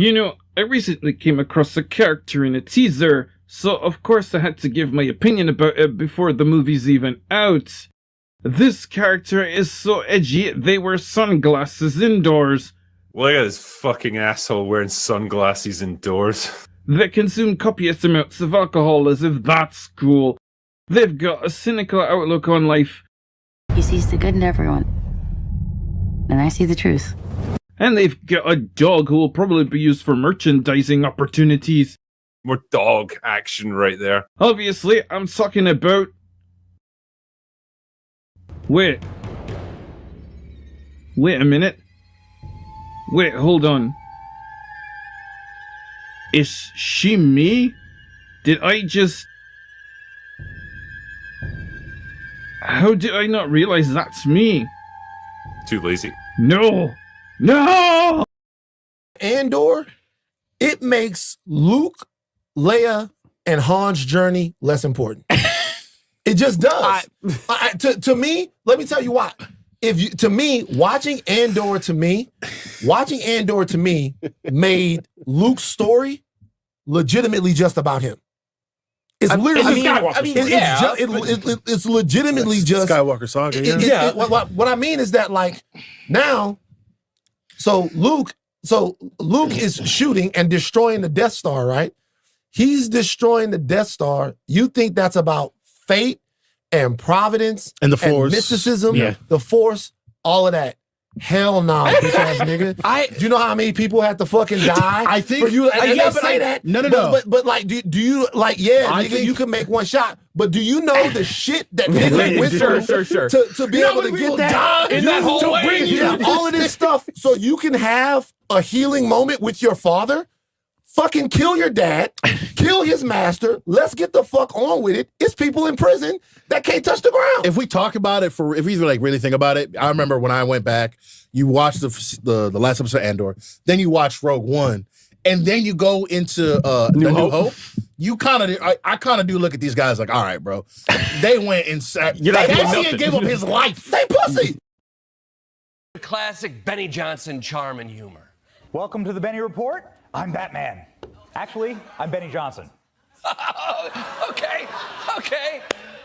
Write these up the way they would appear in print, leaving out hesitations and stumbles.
You know, I recently came across a character in a teaser, so of course I had to give my opinion about it before the movie's even out. This character is so edgy, they wear sunglasses indoors. Look at this fucking asshole wearing sunglasses indoors. They consume copious amounts of alcohol as if that's cool. They've got a cynical outlook on life. He sees the good in everyone. And I see the truth. And they've got a dog who will probably be used for merchandising opportunities. More dog action right there. Obviously, I'm talking about... Wait a minute. Wait, hold on. Is she me? Did I just... How did I not realize that's me? Too lazy. No! No! Andor, it makes Luke, Leia, and Han's journey less important. It just does. To me, let me tell you why. Watching Andor to me made Luke's story legitimately just about him. It's literally it's legitimately just Skywalker saga. What I mean is that, like, now, so Luke is shooting and destroying the Death Star, right? He's destroying the Death Star. You think that's about fate and providence and the Force, and mysticism, the Force, all of that. Hell no, bitch ass nigga. Do you know how many people had to fucking die? I think for you. Say that. No. But like, do you like? Yeah, nigga, you can make one shot. But do you know the shit that nigga went through to be able to get that in that whole way? All of this stuff, so you can have a healing moment with your father. Fucking kill your dad, kill his master. Let's get the fuck on with it. It's people in prison that can't touch the ground. If we talk about it if we like really think about it, I remember when I went back, you watched the last episode of Andor, then you watched Rogue One, and then you go into New Hope. You kind of, I kind of do look at these guys like, all right, bro, they went inside. They gave up his life. They pussy. Classic Benny Johnson charm and humor. Welcome to the Benny Report. I'm Batman. Actually, I'm Benny Johnson. Okay.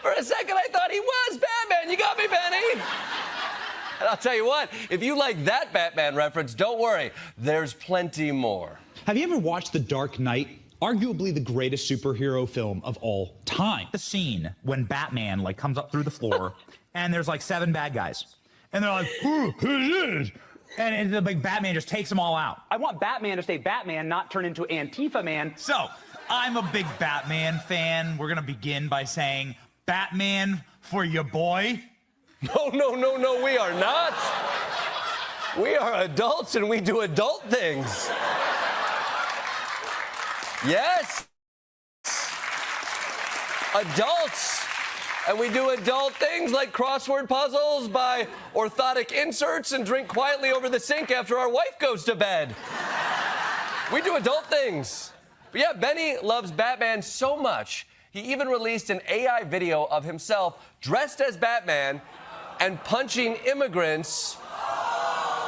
For a second, I thought he was Batman. You got me, Benny. And I'll tell you what, if you like that Batman reference, don't worry. There's plenty more. Have you ever watched The Dark Knight? Arguably the greatest superhero film of all time. The scene when Batman comes up through the floor and there's 7 bad guys. And they're like, who is this? And Batman just takes them all out. I want Batman to stay Batman, not turn into Antifa Man. So, I'm a big Batman fan. We're going to begin by saying, Batman for your boy. No, we are not. We are adults and we do adult things. Yes. Adults. And we do adult things like crossword puzzles, buy orthotic inserts, and drink quietly over the sink after our wife goes to bed. We do adult things. But yeah, Benny loves Batman so much, he even released an AI video of himself dressed as Batman and punching immigrants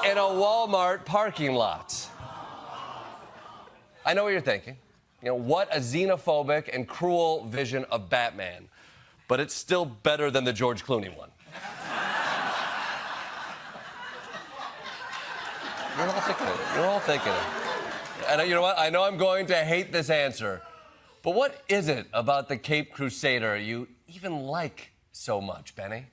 in a Walmart parking lot. I know what you're thinking. You know, what a xenophobic and cruel vision of Batman. But it's still better than the George Clooney one. You're all thinking it. And you know what? I know I'm going to hate this answer. But what is it about the Cape Crusader you even like so much, Benny?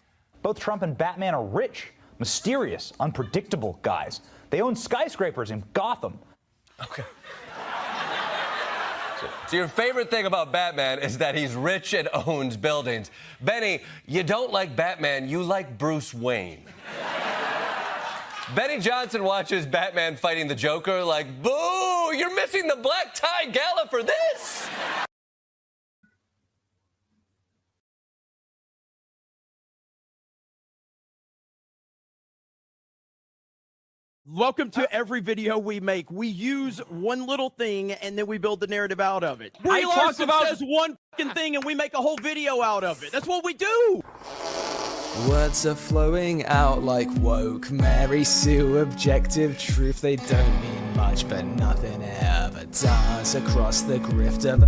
Both Trump and Batman are rich, mysterious, unpredictable guys. They own skyscrapers in Gotham. Okay. So your favorite thing about Batman is that he's rich and owns buildings. Benny, you don't like Batman, you like Bruce Wayne. Benny Johnson watches Batman fighting the Joker like, boo, you're missing the black tie gala for this. Welcome to every video we make. We use one little thing and then we build the narrative out of it. Brie Larson says one fucking thing and we make a whole video out of it. That's what we do. Words are flowing out like woke Mary Sue objective truth. They don't mean much, but nothing ever does across the grift of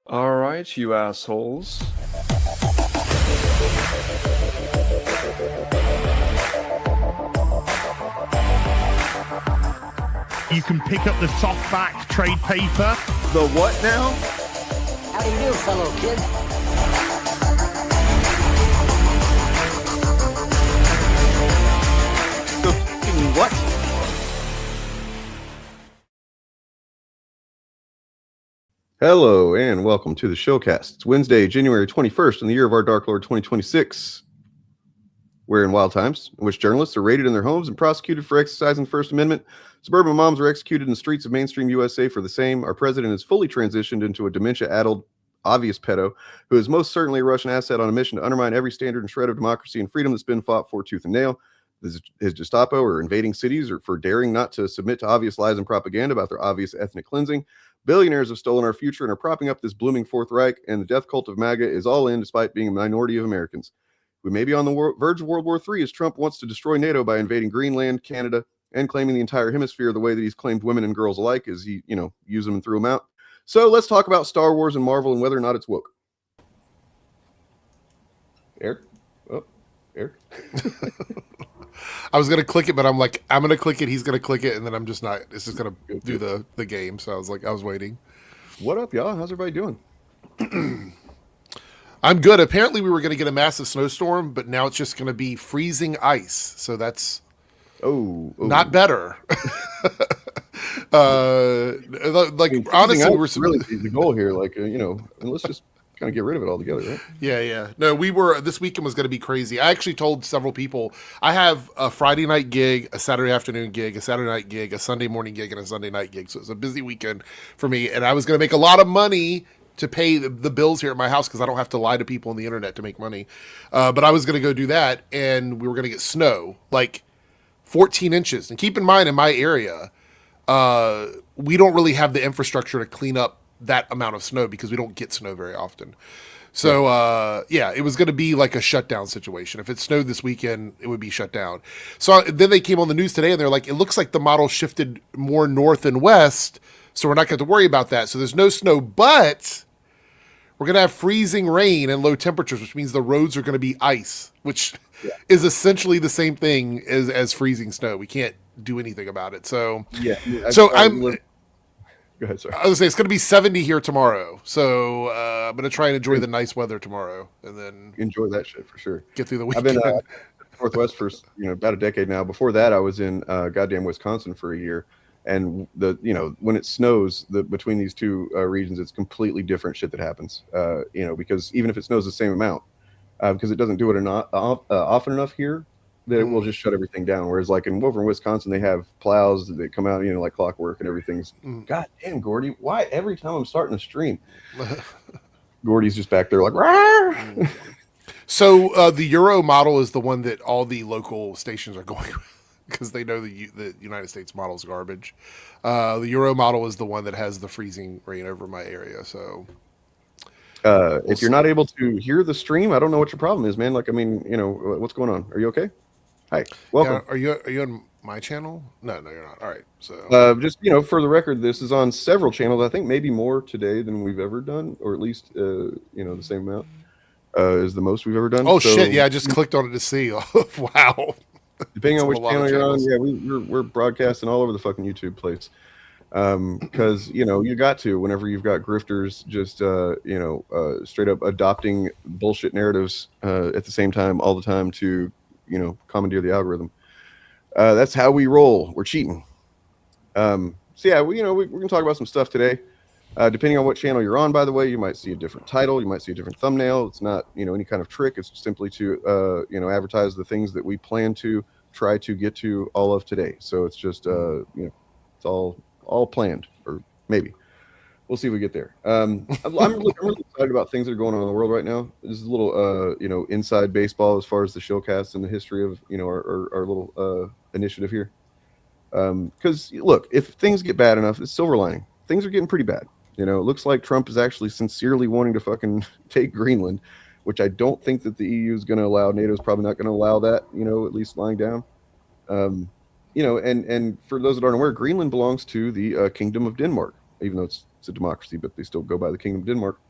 All right, you assholes. You can pick up the softback trade paper. The what now? How do you do, fellow kids? The fucking what? Hello and welcome to the Shillcast. It's Wednesday, January 21st in the year of our Dark Lord 2026. We're in wild times in which journalists are raided in their homes and prosecuted for exercising the First Amendment. Suburban moms are executed in the streets of mainstream USA for the same. Our president is fully transitioned into a dementia-addled, obvious pedo who is most certainly a Russian asset on a mission to undermine every standard and shred of democracy and freedom that's been fought for tooth and nail. His Gestapo are invading cities or for daring not to submit to obvious lies and propaganda about their obvious ethnic cleansing. Billionaires have stolen our future and are propping up this blooming Fourth Reich, and the death cult of MAGA is all in despite being a minority of Americans. We may be on the verge of World War III as Trump wants to destroy NATO by invading Greenland, Canada, and claiming the entire hemisphere the way that he's claimed women and girls alike as he, used them and threw them out. So let's talk about Star Wars and Marvel and whether or not it's woke. Eric? Oh, Eric? I was going to click it, but I'm like, I'm going to click it, he's going to click it, and then I'm just not. It's just going to do the game. So I was waiting. What up, y'all? How's everybody doing? I'm good. Apparently we were going to get a massive snowstorm, but now it's just going to be freezing ice. So that's not better. Honestly, we're really the goal here. And let's just kind of get rid of it altogether, right? Yeah. No, this weekend was going to be crazy. I actually told several people I have a Friday night gig, a Saturday afternoon gig, a Saturday night gig, a Sunday morning gig, and a Sunday night gig. So it's a busy weekend for me, and I was going to make a lot of money to pay the bills here at my house because I don't have to lie to people on the internet to make money. But I was going to go do that, and we were going to get snow, like 14 inches. And keep in mind, in my area, we don't really have the infrastructure to clean up that amount of snow because we don't get snow very often. So, it was going to be like a shutdown situation. If it snowed this weekend, it would be shut down. So then they came on the news today, and they're like, it looks like the model shifted more north and west, so we're not going to worry about that. So there's no snow, but we're going to have freezing rain and low temperatures, which means the roads are going to be ice, which is essentially the same thing as freezing snow. We can't do anything about it. So, go ahead, sorry. I was going to say, it's going to be 70 here tomorrow. So I'm going to try and enjoy the nice weather tomorrow and then enjoy that shit for sure. Get through the weekend. I've been Northwest for about a decade now. Before that, I was in goddamn Wisconsin for a year. And when it snows between these two regions, it's completely different shit that happens. Because even if it snows the same amount, because it doesn't do it often enough here, that it will just shut everything down. Whereas over in Wisconsin, they have plows that come out, like clockwork and everything's. God damn, Gordy, why every time I'm starting a stream, Gordy's just back there like. Rawr! So the Euro model is the one that all the local stations are going with. Because they know the United States model is garbage. The Euro model is the one that has the freezing rain over my area. So, if you're not able to hear the stream, I don't know what your problem is, man. What's going on? Are you okay? Hi, welcome. Yeah, are you on my channel? No, you're not. All right. So, just for the record, this is on several channels. I think maybe more today than we've ever done, or at least the same amount is the most we've ever done. Oh shit! Yeah, I just clicked on it to see. Wow. Depending on which channel you're on, we're broadcasting all over the fucking YouTube place. Because you got to whenever you've got grifters just straight up adopting bullshit narratives at the same time all the time to commandeer the algorithm. That's how we roll. We're cheating. We're gonna talk about some stuff today. Depending on what channel you're on, by the way, you might see a different title, you might see a different thumbnail. It's not any kind of trick. It's simply to advertise the things that we plan to try to get to all of today. So it's just it's all planned, or maybe we'll see if we get there. I'm really excited about things that are going on in the world right now. This is a little inside baseball as far as the Shillcast and the history of our little initiative here. Because look, if things get bad enough, it's silver lining. Things are getting pretty bad. You know, it looks like Trump is actually sincerely wanting to fucking take Greenland, which I don't think that the EU is going to allow. NATO's probably not going to allow that, you know, at least lying down. You know, and for those that aren't aware, Greenland belongs to the Kingdom of Denmark, even though it's a democracy, but they still go by the Kingdom of Denmark.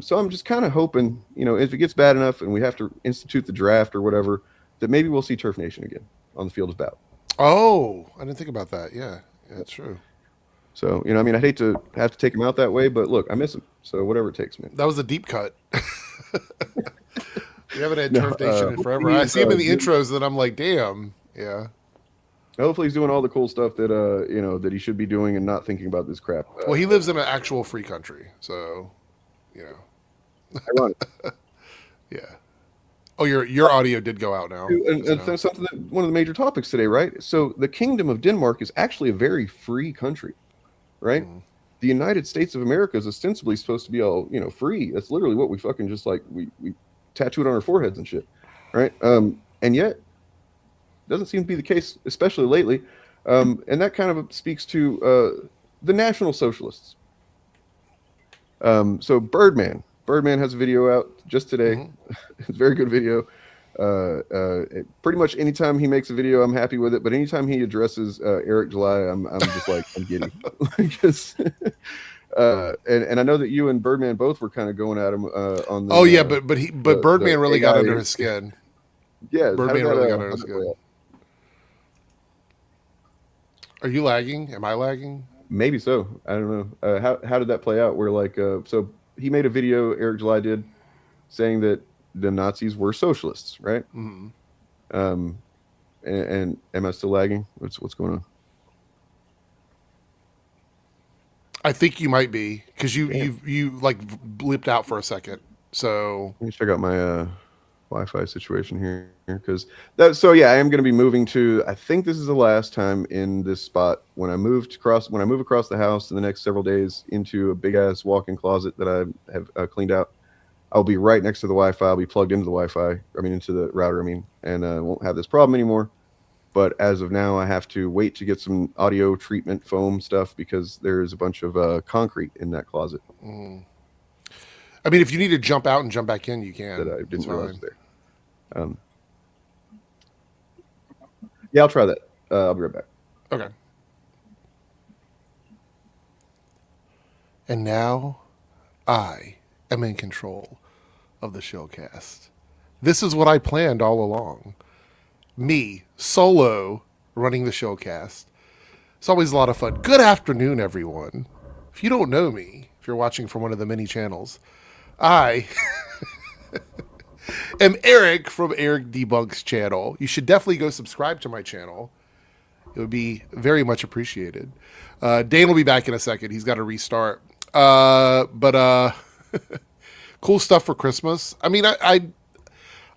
So I'm just kind of hoping, you know, if it gets bad enough and we have to institute the draft or whatever, that maybe we'll see Turf Nation again on the field of battle. Oh, I didn't think about that. Yeah, that's true. So, you know, I mean, I'd hate to have to take him out that way, but look, I miss him. So whatever it takes, man. That was a deep cut. We haven't had Turf Nation in forever. I see him in the intros, and I'm like, damn, yeah. Hopefully he's doing all the cool stuff that, you know, that he should be doing and not thinking about this crap. Well, he lives in an actual free country, so, you know. Ironic. Yeah. Oh, your audio did go out now. And that's something that one of the major topics today, right? So the Kingdom of Denmark is actually a very free country, right? Mm. The United States of America is ostensibly supposed to be all, you know, free. That's literally what we fucking just like, we tattoo it on our foreheads and shit, right? And yet, doesn't seem to be the case, especially lately. And that kind of speaks to the National Socialists. So Birdman has a video out just today. Mm-hmm. It's a very good video. Pretty much anytime he makes a video, I'm happy with it. But anytime he addresses Eric July, I'm just like, I'm giddy. And I know that you and Birdman both were kind of going at him on the. Oh yeah, but Birdman really got under his skin. Yeah, Birdman really got under his skin. Are you lagging? Am I lagging? Maybe so. I don't know. How did that play out? Where like so he made a video, Eric July did, saying that the Nazis were socialists, right? Mm-hmm. And am I still lagging? What's going on? I think you might be, because you like blipped out for a second. So let me check out my Wi-Fi situation here, because so yeah, I am going to be moving to. I think this is the last time in this spot when I move across the house in the next several days into a big ass walk-in closet that I have cleaned out. I'll be right next to the Wi-Fi. I'll be plugged into the Wi-Fi. I mean, into the router. And won't have this problem anymore. But as of now, I have to wait to get some audio treatment foam stuff because there's a bunch of concrete in that closet. Mm. I mean, if you need to jump out and jump back in, you can. That I didn't realize was there. Yeah, I'll try that. I'll be right back. Okay. And now, I am in control of the Shillcast. This is what I planned all along. Me, solo, running the Shillcast. It's always a lot of fun. Good afternoon, everyone. If you don't know me, if you're watching from one of the many channels, I am Eric from Eric Debunks channel. You should definitely go subscribe to my channel. It would be very much appreciated. Dane will be back in a second. He's got to restart. But cool stuff for Christmas. I mean,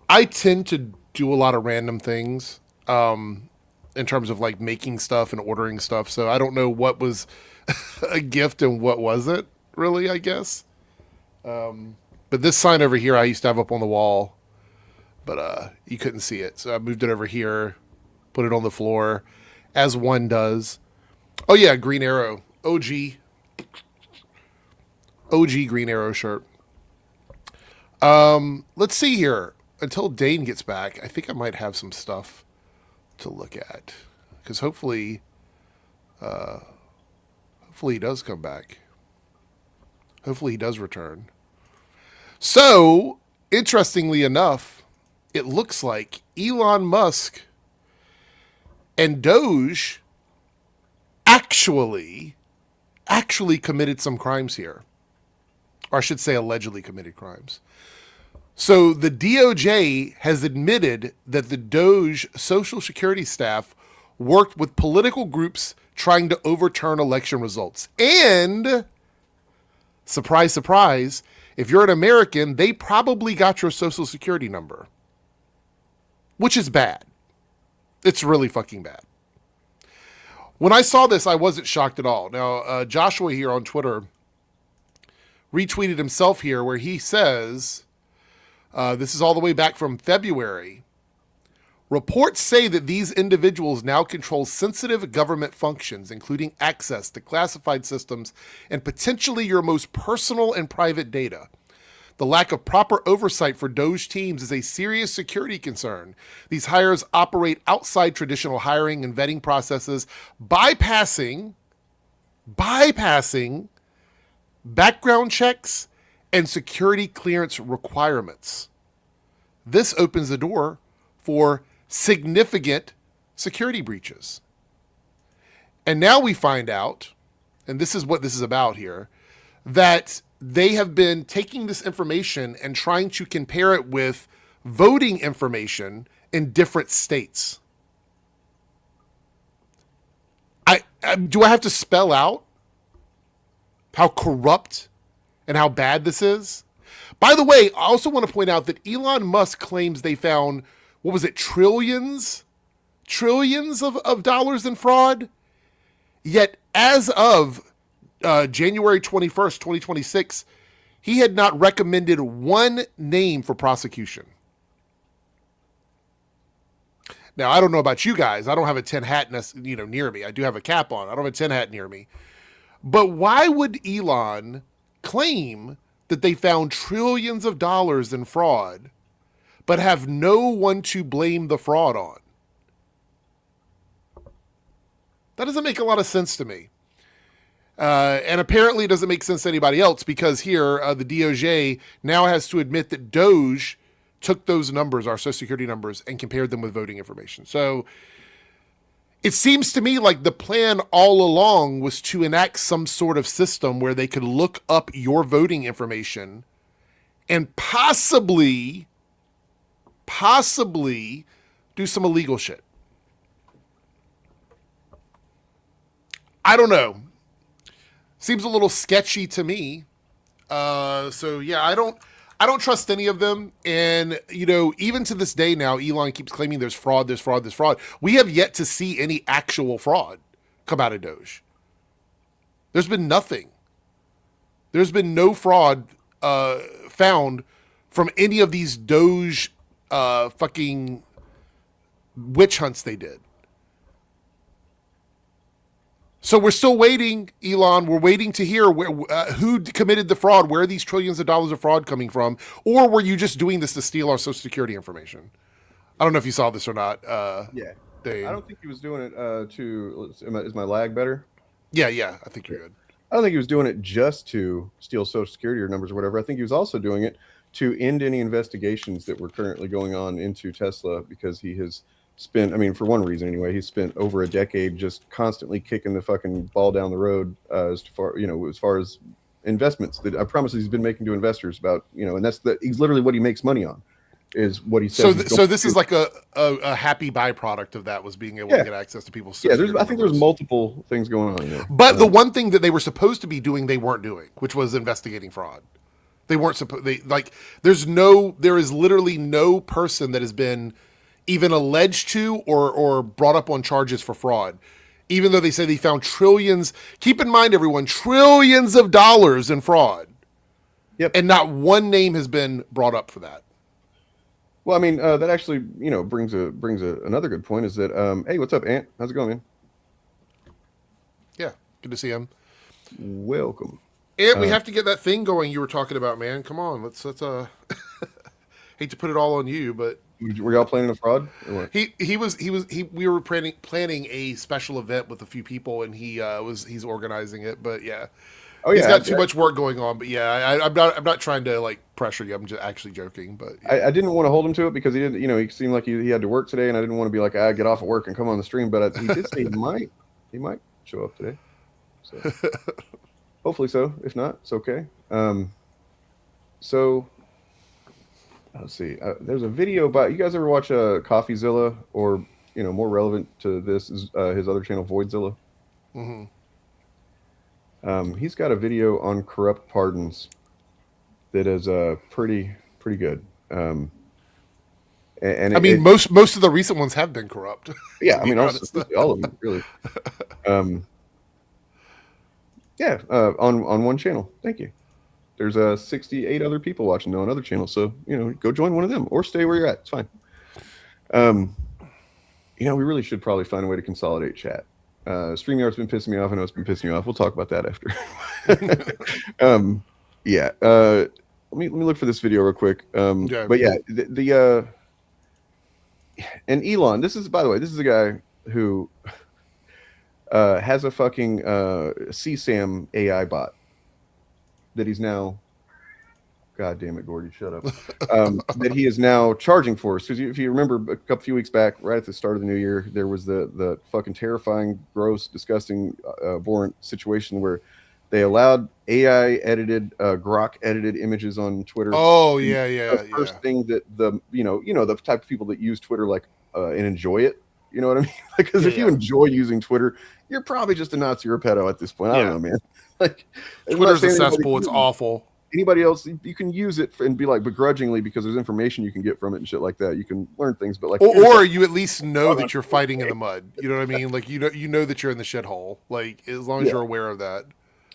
I tend to do a lot of random things in terms of like making stuff and ordering stuff. So I don't know what was a gift and what wasn't really, I guess. But this sign over here I used to have up on the wall, but you couldn't see it. So I moved it over here, put it on the floor, as one does. Oh yeah, Green Arrow. OG Green Arrow shirt. Let's see here. Until Dane gets back, I think I might have some stuff to look at. Because hopefully he does come back. Hopefully he does return. So, interestingly enough, it looks like Elon Musk and DOGE actually committed some crimes here. Or I should say allegedly committed crimes. So the DOJ has admitted that the DOGE Social Security staff worked with political groups trying to overturn election results. And, surprise, surprise, if you're an American, they probably got your Social Security number. Which is bad. It's really fucking bad. When I saw this, I wasn't shocked at all. Now, Joshua here on Twitter retweeted himself here where he says... this is all the way back from February, Reports say that these individuals now control sensitive government functions, including access to classified systems and potentially your most personal and private data. The lack of proper oversight for DOGE teams is a serious security concern. These hires operate outside traditional hiring and vetting processes, bypassing background checks and security clearance requirements. This opens the door for significant security breaches. And now we find out, and this is what this is about here, that they have been taking this information and trying to compare it with voting information in different states. Do I have to spell out how corrupt and how bad this is? By the way, I also want to point out that Elon Musk claims they found, what was it, trillions of dollars in fraud. Yet as of January 21st, 2026, he had not recommended one name for prosecution. Now, I don't know about you guys. I don't have a tin hat near me. I do have a cap on. I don't have a tin hat near me. But why would Elon claim that they found trillions of dollars in fraud, but have no one to blame the fraud on? That doesn't make a lot of sense to me. And apparently it doesn't make sense to anybody else, because here the DOJ now has to admit that DOGE took those numbers, our Social Security numbers, and compared them with voting information. So it seems to me like the plan all along was to enact some sort of system where they could look up your voting information and possibly do some illegal shit. I don't know. Seems a little sketchy to me. So yeah, I don't trust any of them. And, even to this day now, Elon keeps claiming there's fraud. We have yet to see any actual fraud come out of DOGE. There's been nothing. There's been no fraud found from any of these DOGE fucking witch hunts they did. So we're still waiting, Elon. We're waiting to hear who committed the fraud. Where are these trillions of dollars of fraud coming from? Or were you just doing this to steal our Social Security information? I don't know if you saw this or not. Yeah. Dane. I don't think he was doing it is my lag better? Yeah. I think you're good. I don't think he was doing it just to steal Social Security or numbers or whatever. I think he was also doing it to end any investigations that were currently going on into Tesla, because he has spent, for one reason anyway, he spent over a decade just constantly kicking the fucking ball down the road as far as investments that I promise he's been making to investors about, and he's literally what he makes money on is what he says. So this is like a happy byproduct of that, was being able to get access to people's I think there's multiple things going on there. But the one thing that they were supposed to be doing, they weren't doing, which was investigating fraud. They weren't supposed, there is literally no person that has been even alleged to or brought up on charges for fraud, even though they say they found trillions. Keep in mind, everyone, trillions of dollars in fraud. Yep. And not one name has been brought up for that. Well, that actually, brings another good point, is that, hey, what's up, Ant? How's it going, man? Yeah, good to see him. Welcome. Ant, we have to get that thing going you were talking about, man. Come on, let's hate to put it all on you, but were y'all planning a fraud? Or what? We were planning a special event with a few people, and he's organizing it. But yeah, he's got too much work going on. But yeah, I'm not trying to pressure you. I'm just actually joking. But yeah. I didn't want to hold him to it because he didn't. He seemed like he had to work today, and I didn't want to be like, get off of work and come on the stream. But he did say he might show up today. So hopefully so. If not, it's okay. So. Let's see. There's a video about. You guys ever watch CoffeeZilla, or more relevant to this is his other channel, Voidzilla? Mm-hmm. He's got a video on corrupt pardons that is pretty good. And most of the recent ones have been corrupt. Yeah, all of them really. On one channel. Thank you. There's 68 other people watching on other channels, so go join one of them or stay where you're at. It's fine. You know, we really should probably find a way to consolidate chat. StreamYard's been pissing me off. I know it's been pissing me off. We'll talk about that after. Yeah. Let me look for this video real quick. But yeah, the and Elon. This is, by the way, this is a guy who has a fucking CSAM AI bot that he's now. God damn it, Gordy, shut up. That he is now charging for. So if you remember a few weeks back, right at the start of the new year, there was the fucking terrifying, gross, disgusting, abhorrent situation where they allowed AI edited, Grok edited images on Twitter. Oh yeah. The first thing that the type of people that use Twitter like and enjoy it. You know what I mean? Because if you enjoy using Twitter, you're probably just a Nazi or a pedo at this point. I don't know, man. Like Twitter's a cesspool. It's awful. Anybody else, you can use it and be like begrudgingly because there's information you can get from it and shit like that. You can learn things, but like, or you at least know that you're fighting in the mud. You know what I mean? Like you know that you're in the shithole. Like as long as you're aware of that.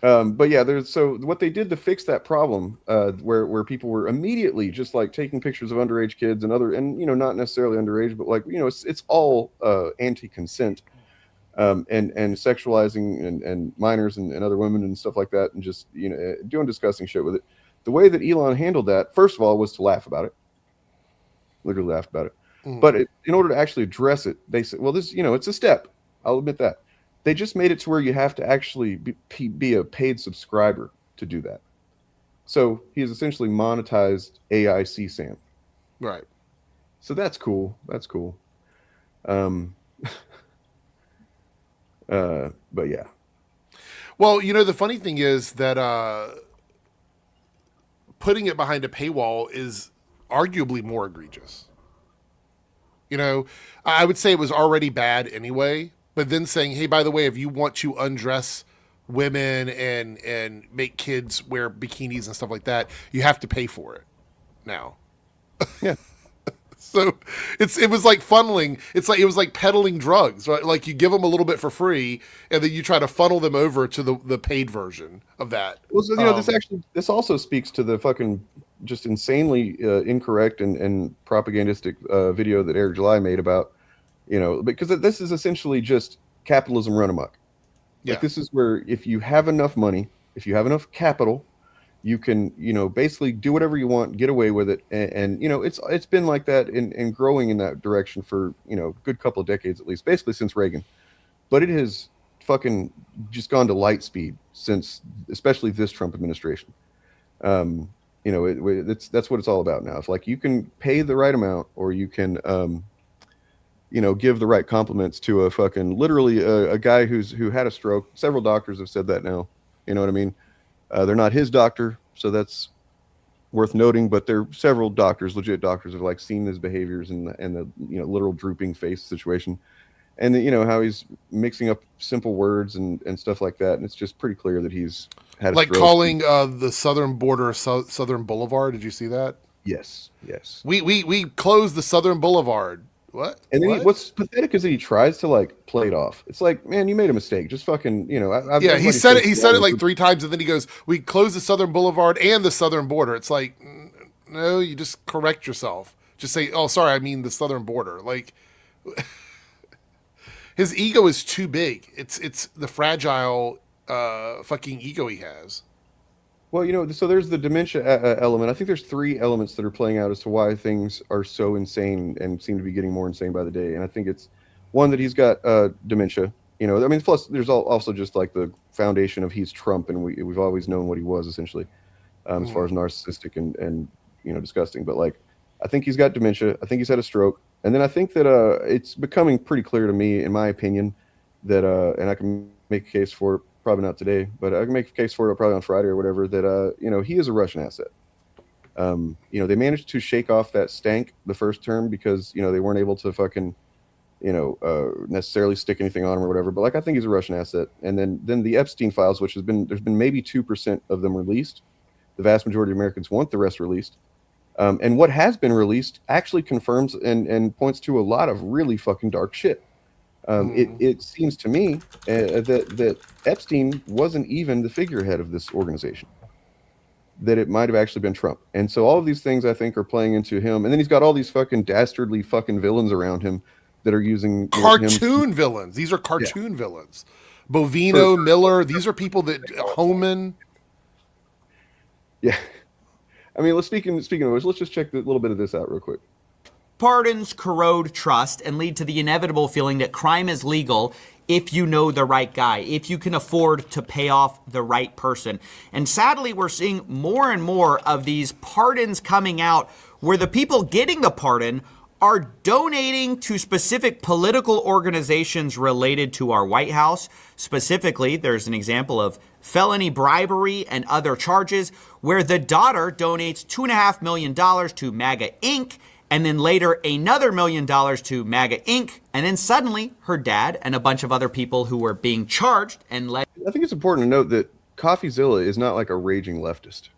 But yeah, so what they did to fix that problem, where people were immediately just like taking pictures of underage kids and not necessarily underage, but like it's all anti-consent. And sexualizing and minors and other women and stuff like that, and just doing disgusting shit with it. The way that Elon handled that, first of all, was to laugh about it, literally laugh about it. But in order to actually address it, they said, well, this it's a step. I'll admit that. They just made it to where you have to actually be a paid subscriber to do that. So he has essentially monetized AI CSAM. Right. So that's cool. That's cool. But yeah. Well, the funny thing is that putting it behind a paywall is arguably more egregious. I would say it was already bad anyway, but then saying, hey, by the way, if you want to undress women and make kids wear bikinis and stuff like that, you have to pay for it now. Yeah. So it was like funneling. It was like peddling drugs, right? Like you give them a little bit for free, and then you try to funnel them over to the paid version of that. Well, so, this also speaks to the fucking just insanely incorrect and propagandistic video that Eric July made about, because this is essentially just capitalism run amok. Yeah. Like this is where if you have enough money, if you have enough capital, you can, basically do whatever you want, get away with it. And it's been like that and growing in that direction for, a good couple of decades, at least, basically since Reagan. But it has fucking just gone to light speed since, especially this Trump administration. That's what it's all about now. It's like you can pay the right amount, or you can, give the right compliments to a fucking, literally a guy who had a stroke. Several doctors have said that now. You know what I mean? They're not his doctor, so that's worth noting. But there are several doctors, legit doctors, have like seen his behaviors and the literal drooping face situation, and how he's mixing up simple words and stuff like that. And it's just pretty clear that he's had a like stroke. Calling the southern border Southern Boulevard. Did you see that? Yes. We closed the Southern Boulevard. What? And then what's pathetic is that he tries to like play it off. It's like, man, you made a mistake. Just fucking, he said it. He said it like 3 times, and then he goes, "We closed the Southern Boulevard and the Southern border." It's like, no, you just correct yourself. Just say, "Oh, sorry, I mean the Southern border." Like, his ego is too big. It's the fragile fucking ego he has. Well, so there's the dementia element. I think there's 3 elements that are playing out as to why things are so insane and seem to be getting more insane by the day. And I think it's one that he's got dementia. Plus there's also just like the foundation of he's Trump, and we've always known what he was essentially, as far as narcissistic and disgusting. But like, I think he's got dementia. I think he's had a stroke, and then I think that it's becoming pretty clear to me, in my opinion, that and I can make a case for it. Probably not today, but I can make a case for it probably on Friday or whatever, that, he is a Russian asset. They managed to shake off that stank the first term because, they weren't able to fucking, necessarily stick anything on him or whatever. But like, I think he's a Russian asset. And then the Epstein files, there's been maybe 2% of them released. The vast majority of Americans want the rest released. And what has been released actually confirms and points to a lot of really fucking dark shit. It seems to me that Epstein wasn't even the figurehead of this organization, that it might have actually been Trump. And so all of these things I think are playing into him. And then he's got all these fucking dastardly fucking villains around him that are using cartoon villains. These are cartoon villains. Bovino, Miller. These are people that Homan. Yeah, I mean, speaking of which, let's just check a little bit of this out real quick. Pardons corrode trust and lead to the inevitable feeling that crime is legal if you know the right guy, if you can afford to pay off the right person. And sadly, we're seeing more and more of these pardons coming out where the people getting the pardon are donating to specific political organizations related to our White House. Specifically, there's an example of felony bribery and other charges where the daughter donates $2.5 million to MAGA Inc., and then later another $1 million to MAGA Inc., and then suddenly her dad and a bunch of other people who were being charged and led. I think it's important to note that CoffeeZilla is not like a raging leftist.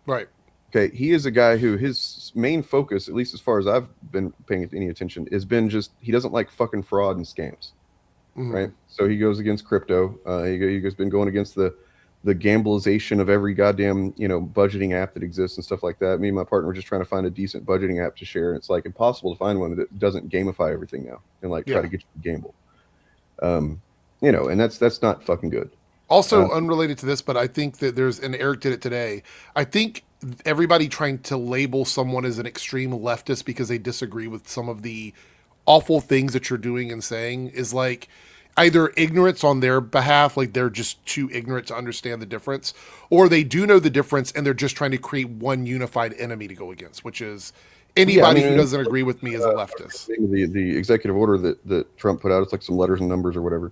Right. Okay, he is a guy who his main focus, at least as far as I've been paying any attention, has been just he doesn't like fucking fraud and scams, right? So he goes against crypto. He's been going against the gamblization of every goddamn budgeting app that exists and stuff like that. Me and my partner were just trying to find a decent budgeting app to share, and it's like impossible to find one that doesn't gamify everything now and like try to get you to gamble. And that's not fucking good. Also, unrelated to this, but I think that and Eric did it today. I think everybody trying to label someone as an extreme leftist because they disagree with some of the awful things that you're doing and saying is like either ignorance on their behalf, like they're just too ignorant to understand the difference, or they do know the difference and they're just trying to create one unified enemy to go against, which is anybody who doesn't agree with me as a leftist. The executive order that Trump put out, it's like some letters and numbers or whatever,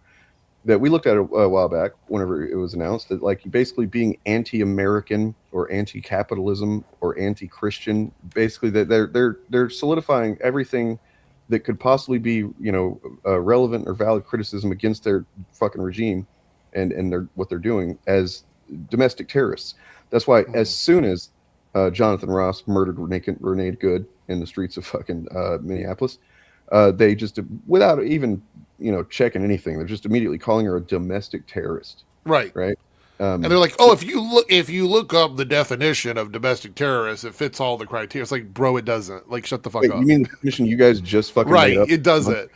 that we looked at a while back whenever it was announced, that like basically being anti-American or anti-capitalism or anti-Christian, basically that they're solidifying everything that could possibly be relevant or valid criticism against their fucking regime and what they're doing as domestic terrorists. That's why as soon as Jonathan Ross murdered Renee Good in the streets of fucking Minneapolis, they just, without even checking anything, they're just immediately calling her a domestic terrorist. Right. And they're like, oh, if you look up the definition of domestic terrorist, it fits all the criteria. It's like, bro, it doesn't. Like, shut the fuck up. You mean the definition you guys just fucking made up? It doesn't.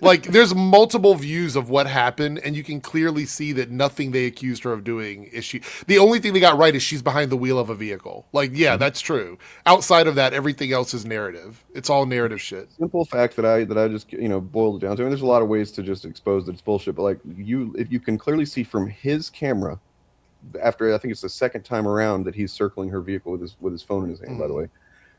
Like, there's multiple views of what happened, and you can clearly see that nothing they accused her of doing is the only thing they got right is she's behind the wheel of a vehicle. Like, yeah, that's true. Outside of that, everything else is narrative. It's all narrative shit. Simple fact that I just boiled it down to. And there's a lot of ways to just expose that it's bullshit, but like if you can clearly see from his camera after I think it's the second time around that he's circling her vehicle with his phone in his hand. By the way,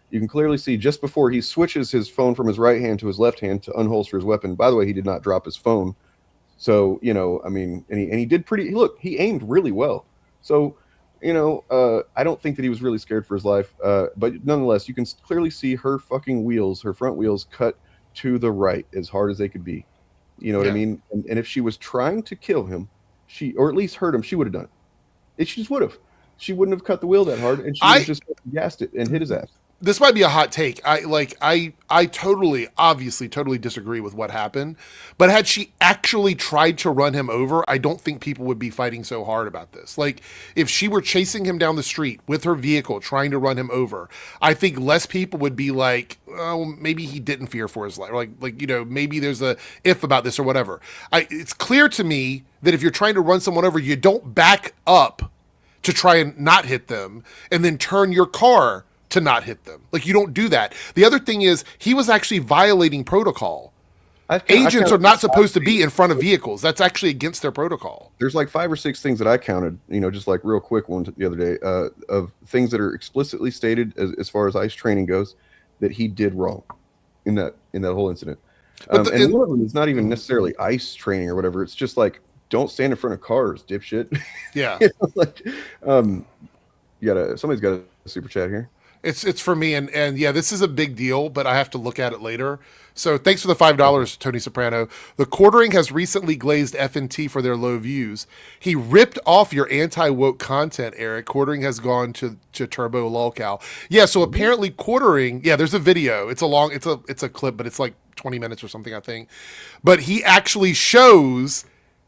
you can clearly see just before he switches his phone from his right hand to his left hand to unholster his weapon. By the way, he did not drop his phone. So, I mean, and he did he aimed really well. So, I don't think that he was really scared for his life. But nonetheless, you can clearly see her fucking wheels, her front wheels cut to the right as hard as they could be. You know what I mean? And if she was trying to kill him, or at least hurt him, she would have done it. She just would have. She wouldn't have cut the wheel that hard, and she would have just gassed it and hit his ass. This might be a hot take. I obviously totally disagree with what happened. But had she actually tried to run him over, I don't think people would be fighting so hard about this. Like, if she were chasing him down the street with her vehicle, trying to run him over, I think less people would be like, oh, maybe he didn't fear for his life. Maybe there's a if about this or whatever. It's clear to me that if you're trying to run someone over, you don't back up to try and not hit them and then turn your car to not hit them. Like, you don't do that. The other thing is he was actually violating protocol. Agents are not supposed to be in front of vehicles. That's actually against their protocol. There's like 5 or 6 things that I counted, just like real quick one the other day, of things that are explicitly stated as far as ICE training goes that he did wrong in that whole incident. And one of them is not even necessarily ICE training or whatever. It's just like, don't stand in front of cars, dipshit. Yeah. Somebody's got a super chat here. It's for me, and yeah, this is a big deal, but I have to look at it later. So thanks for the $5, Tony Soprano. The Quartering has recently glazed F&T for their low views. He ripped off your anti-woke content, Eric. Quartering has gone to Turbo Lolcow. Yeah, so apparently Quartering, there's a video. It's a clip, but it's like 20 minutes or something, I think. But he actually shows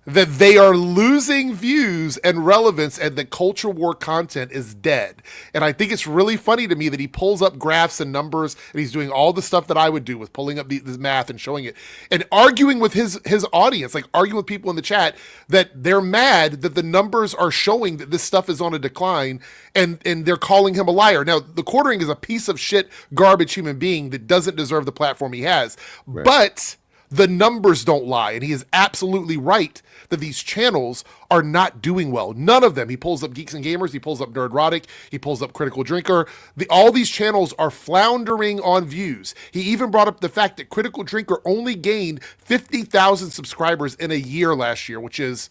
that they are losing views and relevance and that culture war content is dead. And I think it's really funny to me that he pulls up graphs and numbers and he's doing all the stuff that I would do with pulling up this math and showing it and arguing with his audience, like arguing with people in the chat that they're mad that the numbers are showing that this stuff is on a decline and they're calling him a liar. Now, the Quartering is a piece of shit, garbage human being that doesn't deserve the platform he has. Right. But the numbers don't lie, and he is absolutely right that these channels are not doing well. None of them. He pulls up Geeks and Gamers, he pulls up Nerdrotic, he pulls up Critical Drinker. All these channels are floundering on views. He even brought up the fact that Critical Drinker only gained 50,000 subscribers in a year last year, which is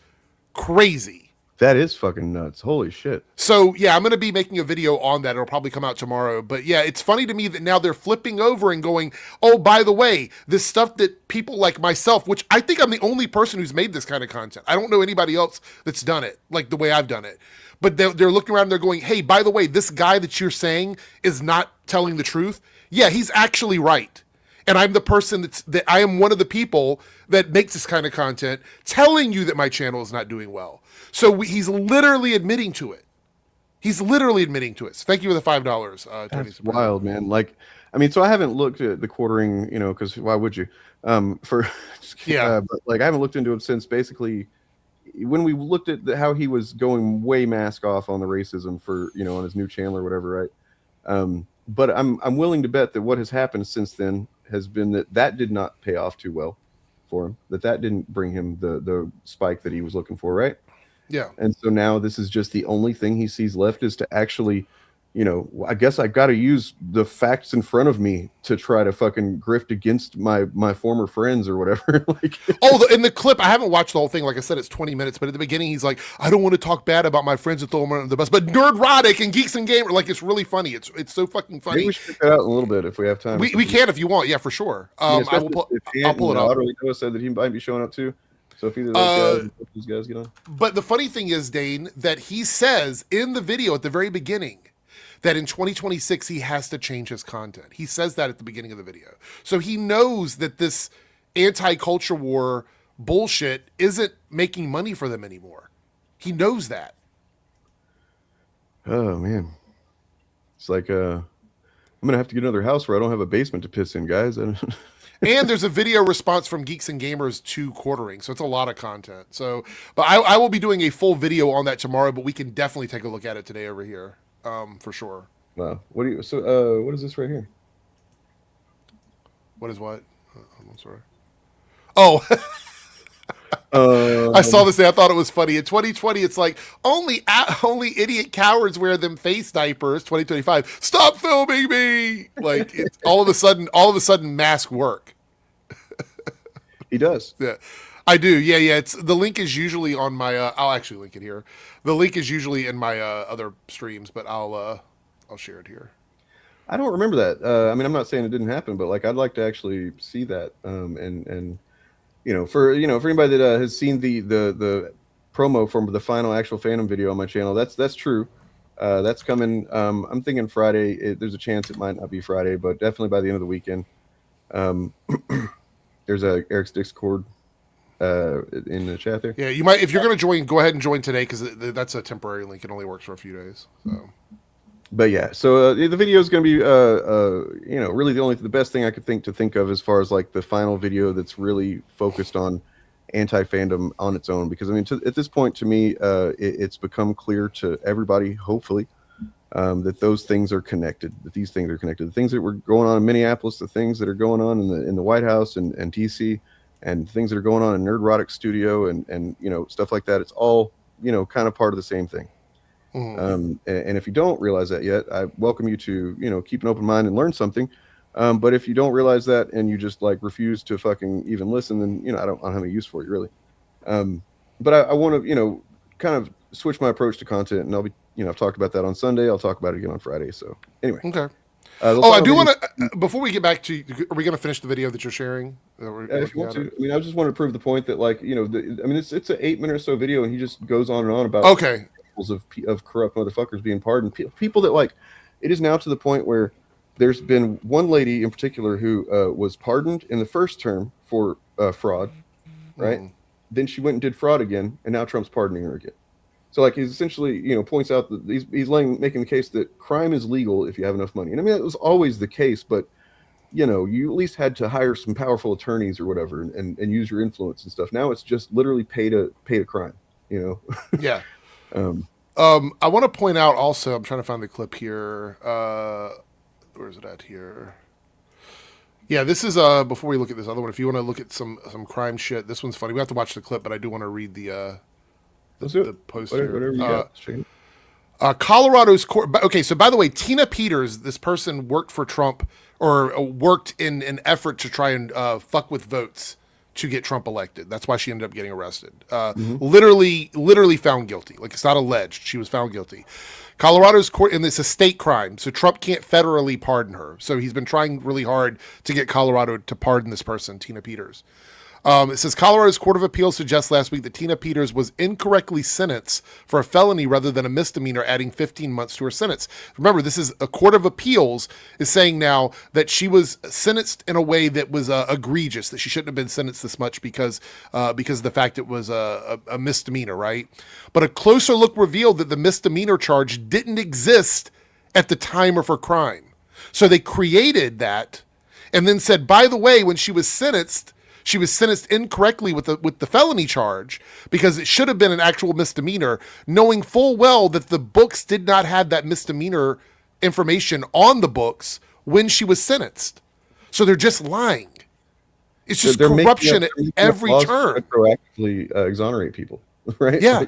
crazy. That is fucking nuts. Holy shit. So, yeah, I'm going to be making a video on that. It'll probably come out tomorrow. But, yeah, it's funny to me that now they're flipping over and going, oh, by the way, this stuff that people like myself, which I think I'm the only person who's made this kind of content. I don't know anybody else that's done it like the way I've done it. But they're looking around and they're going, hey, by the way, this guy that you're saying is not telling the truth. Yeah, he's actually right. And I'm the person that I am one of the people that makes this kind of content telling you that my channel is not doing well. So he's literally admitting to it. He's literally admitting to it. So thank you for the $5, Tony. That's wild, man. Like, I mean, so I haven't looked at the Quartering, you know, because why would you? But like, I haven't looked into it since basically when we looked at how he was going way mask off on the racism for, you know, on his new channel or whatever, right? But I'm willing to bet that what has happened since then has been that did not pay off too well for him. That didn't bring him the spike that he was looking for, right? Yeah. And so now this is just the only thing he sees left is to actually, you know, I guess I got to use the facts in front of me to try to fucking grift against my former friends or whatever. Like, in the clip, I haven't watched the whole thing. Like I said, it's 20 minutes. But at the beginning, he's like, I don't want to talk bad about my friends and throw them under the bus. But Nerdrotic and Geeks and Gamer, like, it's really funny. It's so fucking funny. Maybe we should check that out in a little bit if we have time. We can if you want. Yeah, for sure. I'll pull it up. OtterlyNoah said that he might be showing up too. So if either of those guys get on. But the funny thing is, Dane, that he says in the video at the very beginning that in 2026 he has to change his content. He says that at the beginning of the video. So he knows that this anti-culture war bullshit isn't making money for them anymore. He knows that. Oh, man. It's like, I'm going to have to get another house where I don't have a basement to piss in, guys. And there's a video response from Geeks and Gamers to Quartering, so it's a lot of content. So, but I will be doing a full video on that tomorrow, but we can definitely take a look at it today over here, for sure. Wow. What is this right here? What is what? I'm sorry. Oh, I saw this thing. I thought it was funny. In 2020, it's like only idiot cowards wear them face diapers. 2025, stop filming me! Like it's all of a sudden, mask work. He does. Yeah, I do. Yeah. It's the link is usually on my. I'll actually link it here. The link is usually in my other streams, but I'll share it here. I don't remember that. I mean, I'm not saying it didn't happen, but like I'd like to actually see that. And for anybody that has seen the promo from the final actual Phantom video on my channel, that's true. That's coming. I'm thinking Friday. There's a chance it might not be Friday, but definitely by the end of the weekend. There's Eric's Discord in the chat there. Yeah, you might if you're going to join, go ahead and join today because that's a temporary link. It only works for a few days. So. But yeah, so the video is going to be, really the best thing I could think of as far as like the final video that's really focused on anti-fandom on its own. Because I mean, at this point, to me, it's become clear to everybody, hopefully, that those things are connected. That these things are connected. The things that were going on in Minneapolis, the things that are going on in the White House and DC, and things that are going on in Nerdrotic Studio and stuff like that. It's all kind of part of the same thing. Mm-hmm. And if you don't realize that yet, I welcome you to keep an open mind and learn something. But if you don't realize that and you just like refuse to fucking even listen, then I don't have any use for you really. But I want to kind of switch my approach to content, and I'll be I've talked about that on Sunday. I'll talk about it again on Friday. So anyway, okay. I do want to before we get back to, are we going to finish the video that you're sharing? If you want to. I mean, I just want to prove the point that like it's an 8-minute or so video, and he just goes on and on about of corrupt motherfuckers being pardoned. People that like it is now to the point where there's been one lady in particular who was pardoned in the first term for fraud, right? then she went and did fraud again, and now Trump's pardoning her again. So like he's essentially, points out that he's making the case that crime is legal if you have enough money. And I mean, that was always the case, but you at least had to hire some powerful attorneys or whatever and use your influence and stuff. Now it's just literally pay to crime, Yeah. I want to point out also, I'm trying to find the clip here. Where is it at here? Yeah, this is before we look at this other one, if you want to look at some crime shit, this one's funny. We have to watch the clip, but I do want to read the post here. Whatever you got. Colorado's court. Okay, so by the way, Tina Peters, this person worked for Trump or worked in an effort to try and fuck with votes to get Trump elected. That's why she ended up getting arrested. Literally found guilty. Like, it's not alleged. She was found guilty. Colorado's court, and it's a state crime, so Trump can't federally pardon her. So he's been trying really hard to get Colorado to pardon this person, Tina Peters. It says Colorado's Court of Appeals suggests last week that Tina Peters was incorrectly sentenced for a felony rather than a misdemeanor, adding 15 months to her sentence. Remember, this is a Court of Appeals is saying now that she was sentenced in a way that was egregious, that she shouldn't have been sentenced this much because of the fact it was a misdemeanor, right? But a closer look revealed that the misdemeanor charge didn't exist at the time of her crime. So they created that and then said, by the way, when she was sentenced incorrectly with the felony charge because it should have been an actual misdemeanor, knowing full well that the books did not have that misdemeanor information on the books when she was sentenced. So they're just lying. It's just corruption at every turn. Retroactively exonerate people, right? Yeah.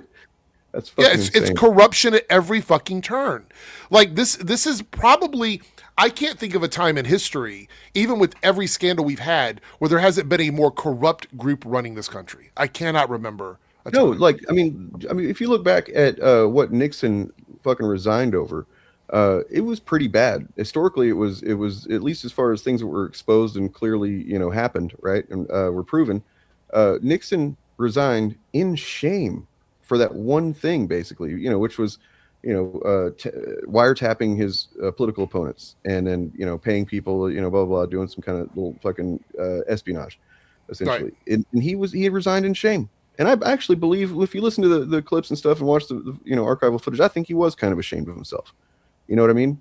That's fucking insane. It's corruption at every fucking turn. Like this is probably, I can't think of a time in history, even with every scandal we've had, where there hasn't been a more corrupt group running this country. I cannot remember a time. No, like I mean, if you look back at what Nixon fucking resigned over, it was pretty bad. Historically, it was at least as far as things that were exposed and clearly happened, right, and were proven. Nixon resigned in shame for that one thing, basically, which was, wiretapping his political opponents and then, paying people, blah, blah, doing some kind of little fucking espionage, essentially. Right. And he had resigned in shame. And I actually believe, if you listen to the clips and stuff and watch the archival footage, I think he was kind of ashamed of himself. You know what I mean?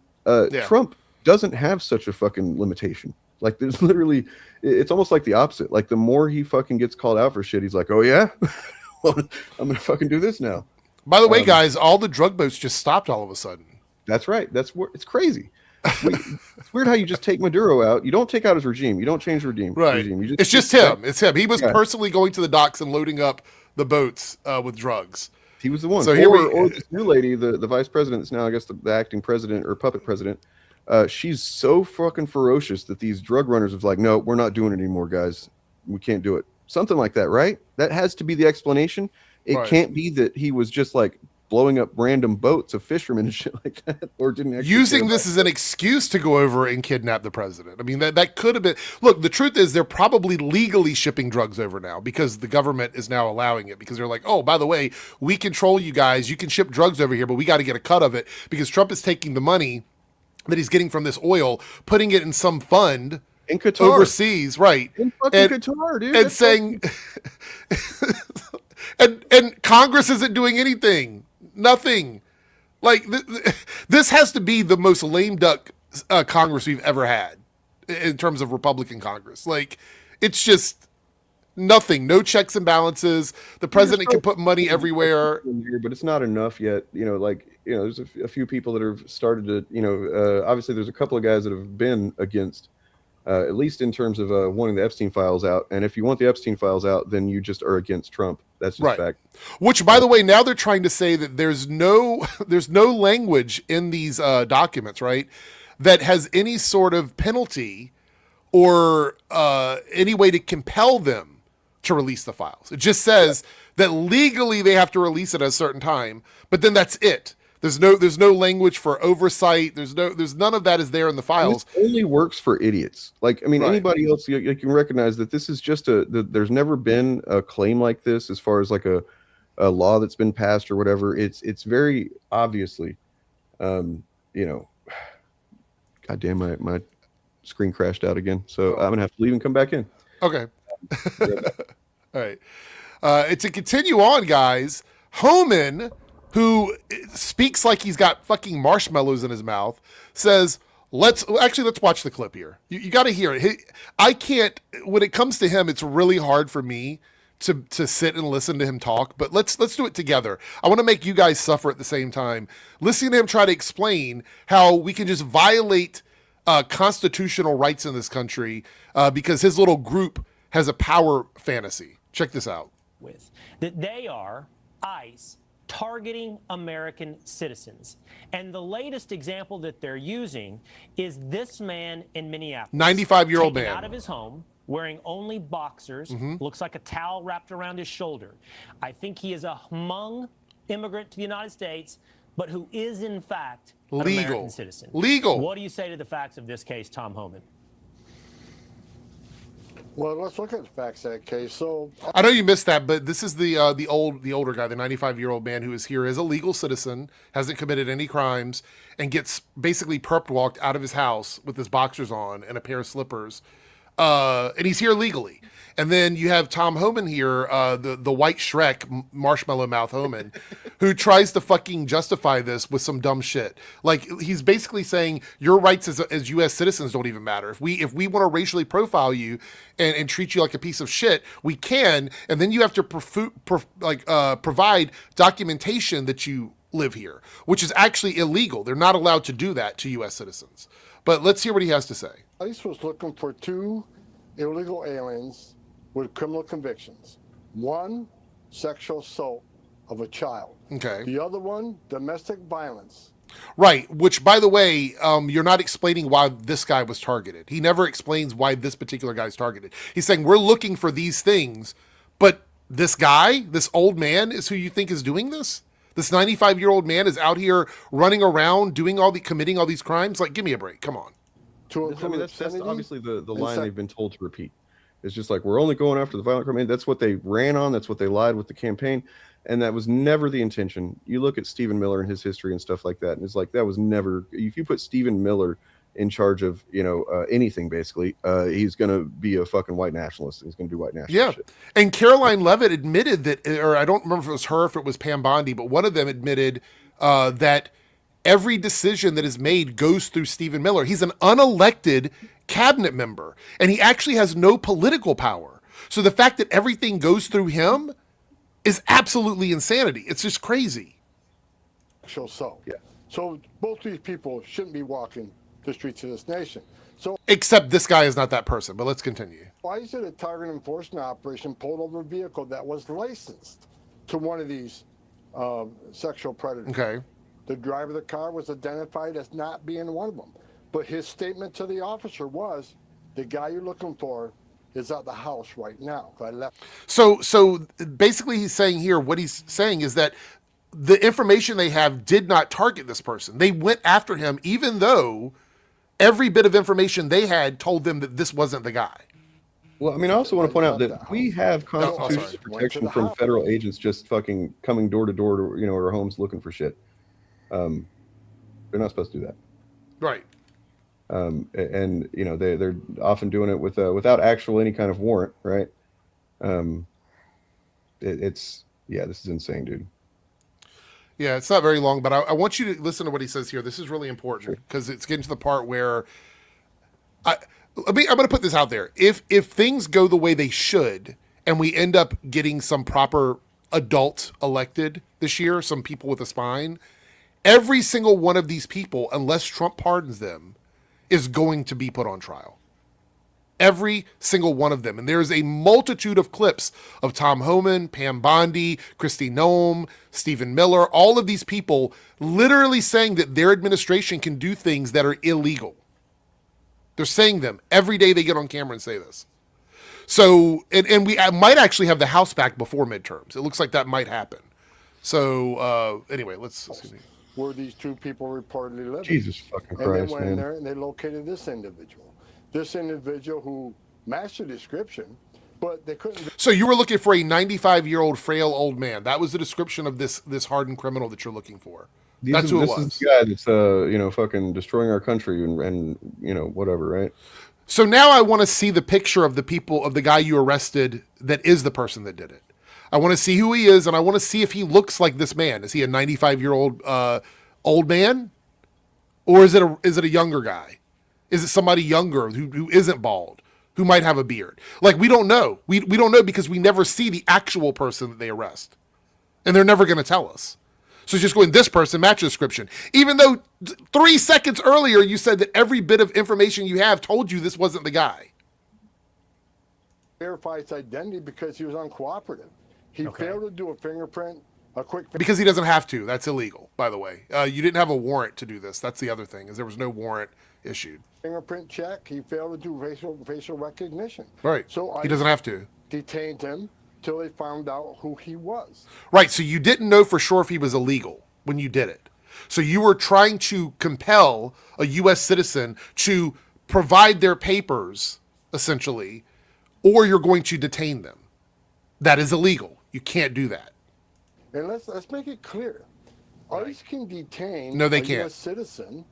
Trump doesn't have such a fucking limitation. Like, there's literally, it's almost like the opposite. Like, the more he fucking gets called out for shit, he's like, oh yeah? Well, I'm gonna fucking do this now. By the way, guys, all the drug boats just stopped all of a sudden. That's right. It's crazy. It's weird how you just take Maduro out. You don't take out his regime. You don't change the regime. Right. It's just him. It's him. He was personally going to the docks and loading up the boats with drugs. He was the one. So or this new lady, the vice president that's now, I guess, the acting president or puppet president. She's so fucking ferocious that these drug runners are like, no, we're not doing it anymore, guys. We can't do it. Something like that, right? That has to be the explanation. It can't be that he was just like blowing up random boats of fishermen and shit like that, or didn't actually using this as an excuse to go over and kidnap the president. I mean, that could have been. Look, the truth is they're probably legally shipping drugs over now because the government is now allowing it, because they're like, oh, by the way, we control you guys. You can ship drugs over here, but we got to get a cut of it because Trump is taking the money that he's getting from this oil, putting it in some fund in Qatar, overseas, right? In fucking Qatar, dude. And saying, and Congress isn't doing anything, nothing. Like this has to be the most lame duck Congress we've ever had in terms of Republican Congress. Like, it's just nothing, no checks and balances. The president can put money everywhere, but it's not enough yet. There's a few people that have started to, obviously there's a couple of guys that have been against. At least in terms of wanting the Epstein files out. And if you want the Epstein files out, then you just are against Trump. That's just fact. Which, by the way, now they're trying to say that there's no language in these documents, right, that has any sort of penalty or any way to compel them to release the files. It just says that legally they have to release it at a certain time, but then that's it. There's no language for oversight. There's none of that is there in the files. And this only works for idiots. Like, I mean, anybody else, you can recognize that this is just there's never been a claim like this as far as like a law that's been passed or whatever. It's very obviously, God damn, my screen crashed out again. So I'm gonna have to leave and come back in. Okay. All right. To continue on, guys, Homan, who speaks like he's got fucking marshmallows in his mouth, says, let's watch the clip here. You got to hear it. I can't, when it comes to him, it's really hard for me to sit and listen to him talk, but let's do it together. I want to make you guys suffer at the same time. Listening to him try to explain how we can just violate constitutional rights in this country because his little group has a power fantasy. Check this out. That they are ICE targeting American citizens. And the latest example that they're using is this man in Minneapolis. 95-year-old man. Out of his home, wearing only boxers, looks like a towel wrapped around his shoulder. I think he is a Hmong immigrant to the United States, but who is in fact an American citizen. Legal. What do you say to the facts of this case, Tom Homan? Well, let's look at the facts of that case. So I know you missed that, but this is the older guy, the 95-year-old man who is here as a legal citizen, hasn't committed any crimes, and gets basically perp walked out of his house with his boxers on and a pair of slippers. And he's here legally. And then you have Tom Homan here, the white Shrek, marshmallow mouth Homan, who tries to fucking justify this with some dumb shit. Like, he's basically saying your rights as U.S. citizens don't even matter. If we want to racially profile you and treat you like a piece of shit, we can. And then you have to provide documentation that you live here, which is actually illegal. They're not allowed to do that to U.S. citizens. But let's hear what he has to say. ICE was looking for 2 illegal aliens with criminal convictions. One, sexual assault of a child. Okay. The other one, domestic violence. Right, which, by the way, you're not explaining why this guy was targeted. He never explains why this particular guy's targeted. He's saying, we're looking for these things, but this guy, this old man, is who you think is doing this? This 95-year-old man is out here running around, committing all these crimes? Like, give me a break. Come on. I mean, that's obviously the line they've been told to repeat. It's just like, we're only going after the violent crime. I mean, that's what they ran on. That's what they lied with the campaign. And that was never the intention. You look at Stephen Miller and his history and stuff like that, and it's like, that was never, if you put Stephen Miller in charge of, anything, basically, he's going to be a fucking white nationalist. He's going to do white nationalist shit. And Caroline Levitt admitted that, or I don't remember if it was her, if it was Pam Bondi, but one of them admitted that every decision that is made goes through Stephen Miller. He's an unelected cabinet member, and he actually has no political power. So the fact that everything goes through him is absolutely insanity. It's just crazy. So both these people shouldn't be walking the streets of this nation. So, except this guy is not that person, but let's continue. Why is it a target enforcement operation pulled over a vehicle that was licensed to one of these sexual predators? Okay. The driver of the car was identified as not being one of them. But his statement to the officer was, the guy you're looking for is at the house right now. I left. So basically he's saying here, what he's saying is that the information they have did not target this person. They went after him, even though every bit of information they had told them that this wasn't the guy. Well, I mean, I also want to point out that we have constitutional protection from federal agents just fucking coming door to door to, our homes looking for shit. They're not supposed to do that. Right. And they're often doing it without actual any kind of warrant, right? This is insane, dude. Yeah, it's not very long, but I want you to listen to what he says here. This is really important because it's getting to the part where I'm going to put this out there. If things go the way they should, and we end up getting some proper adults elected this year, some people with a spine, every single one of these people, unless Trump pardons them, is going to be put on trial. Every single one of them. And there's a multitude of clips of Tom Homan, Pam Bondi, Kristi Noem, Stephen Miller, all of these people literally saying that their administration can do things that are illegal. They're saying them every day. They get on camera and say this. So, and we might actually have the House back before midterms. It looks like that might happen. So anyway, let's see. Where these 2 people reportedly living. Jesus fucking Christ, and they went man. in there and they located this individual. This individual who matched the description, but they couldn't. So you were looking for a 95-year-old frail old man. That was the description of this hardened criminal that you're looking for. That's who it was. This is the guy that's fucking destroying our country and whatever, right? So now I want to see the picture of the guy you arrested that is the person that did it. I want to see who he is, and I want to see if he looks like this man. Is he a 95-year-old old man, or is it a younger guy? Is it somebody younger who isn't bald, who might have a beard? Like, we don't know. We don't know because we never see the actual person that they arrest, and they're never going to tell us. So just going, this person matches the description, even though 3 seconds earlier you said that every bit of information you have told you this wasn't the guy. Verify his identity because he was uncooperative. He failed to do a fingerprint, Because he doesn't have to. That's illegal, by the way. You didn't have a warrant to do this. That's the other thing, is there was no warrant issued. fingerprint check. He failed to do facial recognition. Right. So He doesn't have to. Detained him till they found out who he was. Right. So you didn't know for sure if he was illegal when you did it. So you were trying to compel a U.S. citizen to provide their papers, essentially, or you're going to detain them. That is illegal. You can't do that. And let's make it clear. ICE can detain a U.S. citizen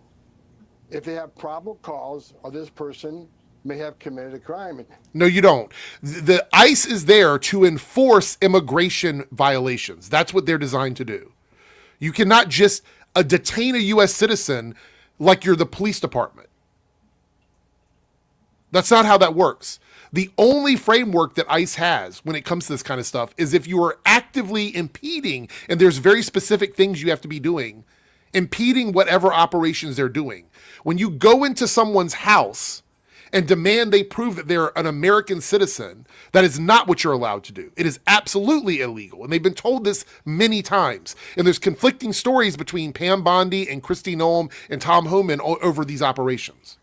if they have probable cause or this person may have committed a crime. No, you don't. The ICE is there to enforce immigration violations. That's what they're designed to do. You cannot just detain a U.S. citizen like you're the police department. That's not how that works. The only framework that ICE has when it comes to this kind of stuff is if you are actively impeding, and there's very specific things you have to be doing, impeding whatever operations they're doing. When you go into someone's house and demand they prove that they're an American citizen, that is not what you're allowed to do. It is absolutely illegal. And they've been told this many times. And there's conflicting stories between Pam Bondi and Kristi Noem and Tom Homan over these operations.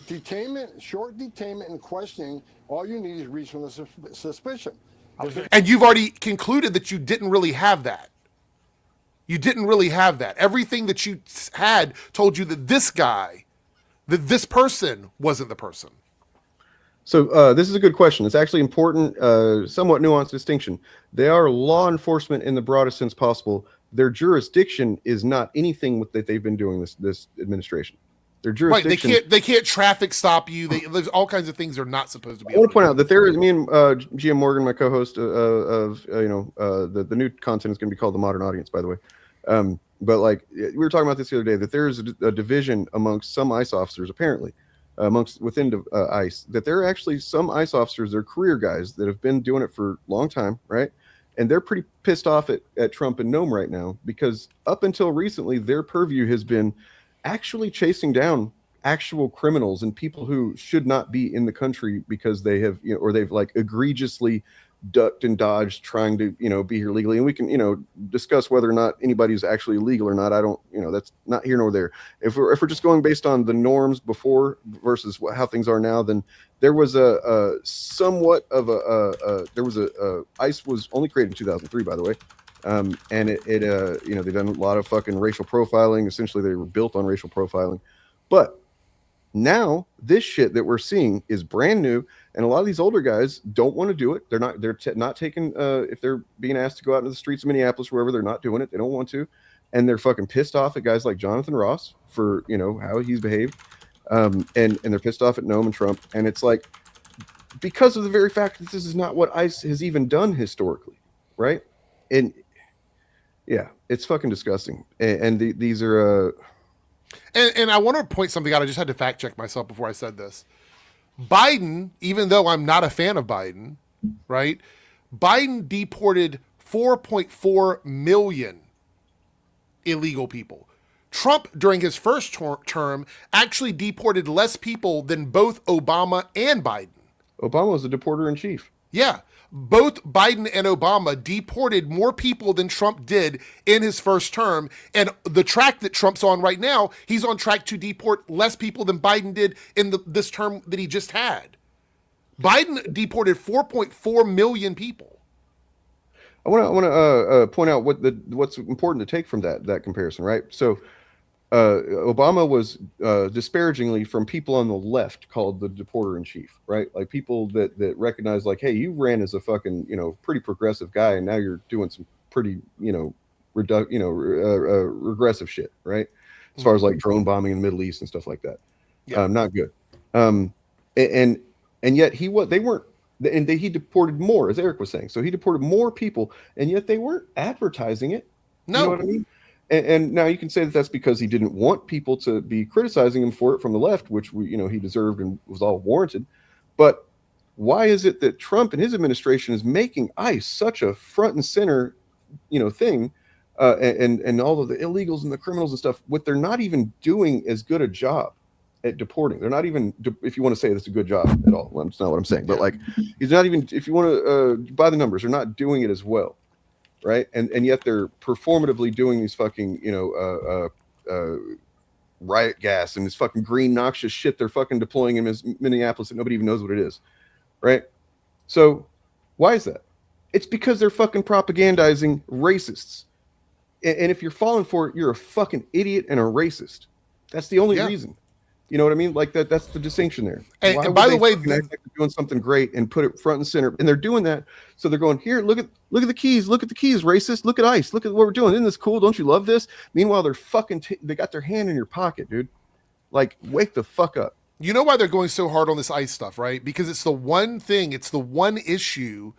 Detainment, short detainment and questioning, all you need is reasonable suspicion. And you've already concluded that you didn't really have that. You didn't really have that. Everything that you had told you that this guy, that this person wasn't the person. So this is a good question. It's actually important, somewhat nuanced distinction. They are law enforcement in the broadest sense possible. Their jurisdiction is not anything that they've been doing this administration. Their jurisdiction. Right, they can't traffic stop you. There's all kinds of things they're not supposed to be. I want to point out that there is me and GM Morgan, my co-host of the new content is going to be called The Modern Audience, by the way. But like we were talking about this the other day, that there is a division amongst some ICE officers, apparently, within ICE, that there are actually some ICE officers, they're career guys that have been doing it for a long time, right? And they're pretty pissed off at Trump and Noem right now, because up until recently, their purview has been actually chasing down actual criminals and people who should not be in the country because they have, or they've like egregiously ducked and dodged trying to, be here legally. And we can, discuss whether or not anybody's actually legal or not. I don't, that's not here nor there. If we're just going based on the norms before versus how things are now, then there was a somewhat of ICE was only created in 2003, by the way. And they've done a lot of fucking racial profiling. Essentially, they were built on racial profiling. But now this shit that we're seeing is brand new, and a lot of these older guys don't want to do it. They're not taking if they're being asked to go out into the streets of Minneapolis, wherever, they're not doing it. They don't want to, and they're fucking pissed off at guys like Jonathan Ross for how he's behaved, and they're pissed off at Noem and Trump, and it's like because of the very fact that this is not what ICE has even done historically, right? And yeah, it's fucking disgusting. And these are. And I want to point something out. I just had to fact check myself before I said this. Biden, even though I'm not a fan of Biden, right? Biden deported 4.4 million illegal people. Trump, during his first term, actually deported less people than both Obama and Biden. Obama was the deporter in chief. Yeah. Both Biden and Obama deported more people than Trump did in his first term. And the track that Trump's on right now, he's on track to deport less people than Biden did in this term that he just had. Biden deported 4.4 million people. I want to point out what's important to take from that comparison, right? So Obama was disparagingly from people on the left called the deporter in chief, right? Like people that recognize, like, hey, you ran as a fucking pretty progressive guy, and now you're doing some pretty regressive shit, right? As far as like drone bombing in the Middle East and stuff like that. Yeah. Not good. And yet they weren't And he deported more, as Eric was saying. So he deported more people, and yet they weren't advertising it. No. You know what I mean? And now you can say that that's because he didn't want people to be criticizing him for it from the left, which he deserved and was all warranted. But why is it that Trump and his administration is making ICE such a front and center, thing, and all of the illegals and the criminals and stuff? What they're not even doing as good a job at deporting. They're not even, if you want to say that's a good job at all. Well, that's not what I'm saying. But like, he's not even, if you want to buy the numbers, they're not doing it as well. Right. And yet they're performatively doing these fucking, riot gas and this fucking green noxious shit they're fucking deploying in Minneapolis that nobody even knows what it is. Right. So why is that? It's because they're fucking propagandizing racists. And if you're falling for it, you're a fucking idiot and a racist. That's the only reason. You know what I mean? Like that's the distinction there. And by the way, they're doing something great and put it front and center, and they're doing that. So they're going, here, look at the keys, racist, look at ICE, look at what we're doing. Isn't this cool? Don't you love this? Meanwhile, they're fucking they got their hand in your pocket, dude. Like, wake the fuck up. You know why they're going so hard on this ICE stuff, right? Because it's the one thing, it's the one issue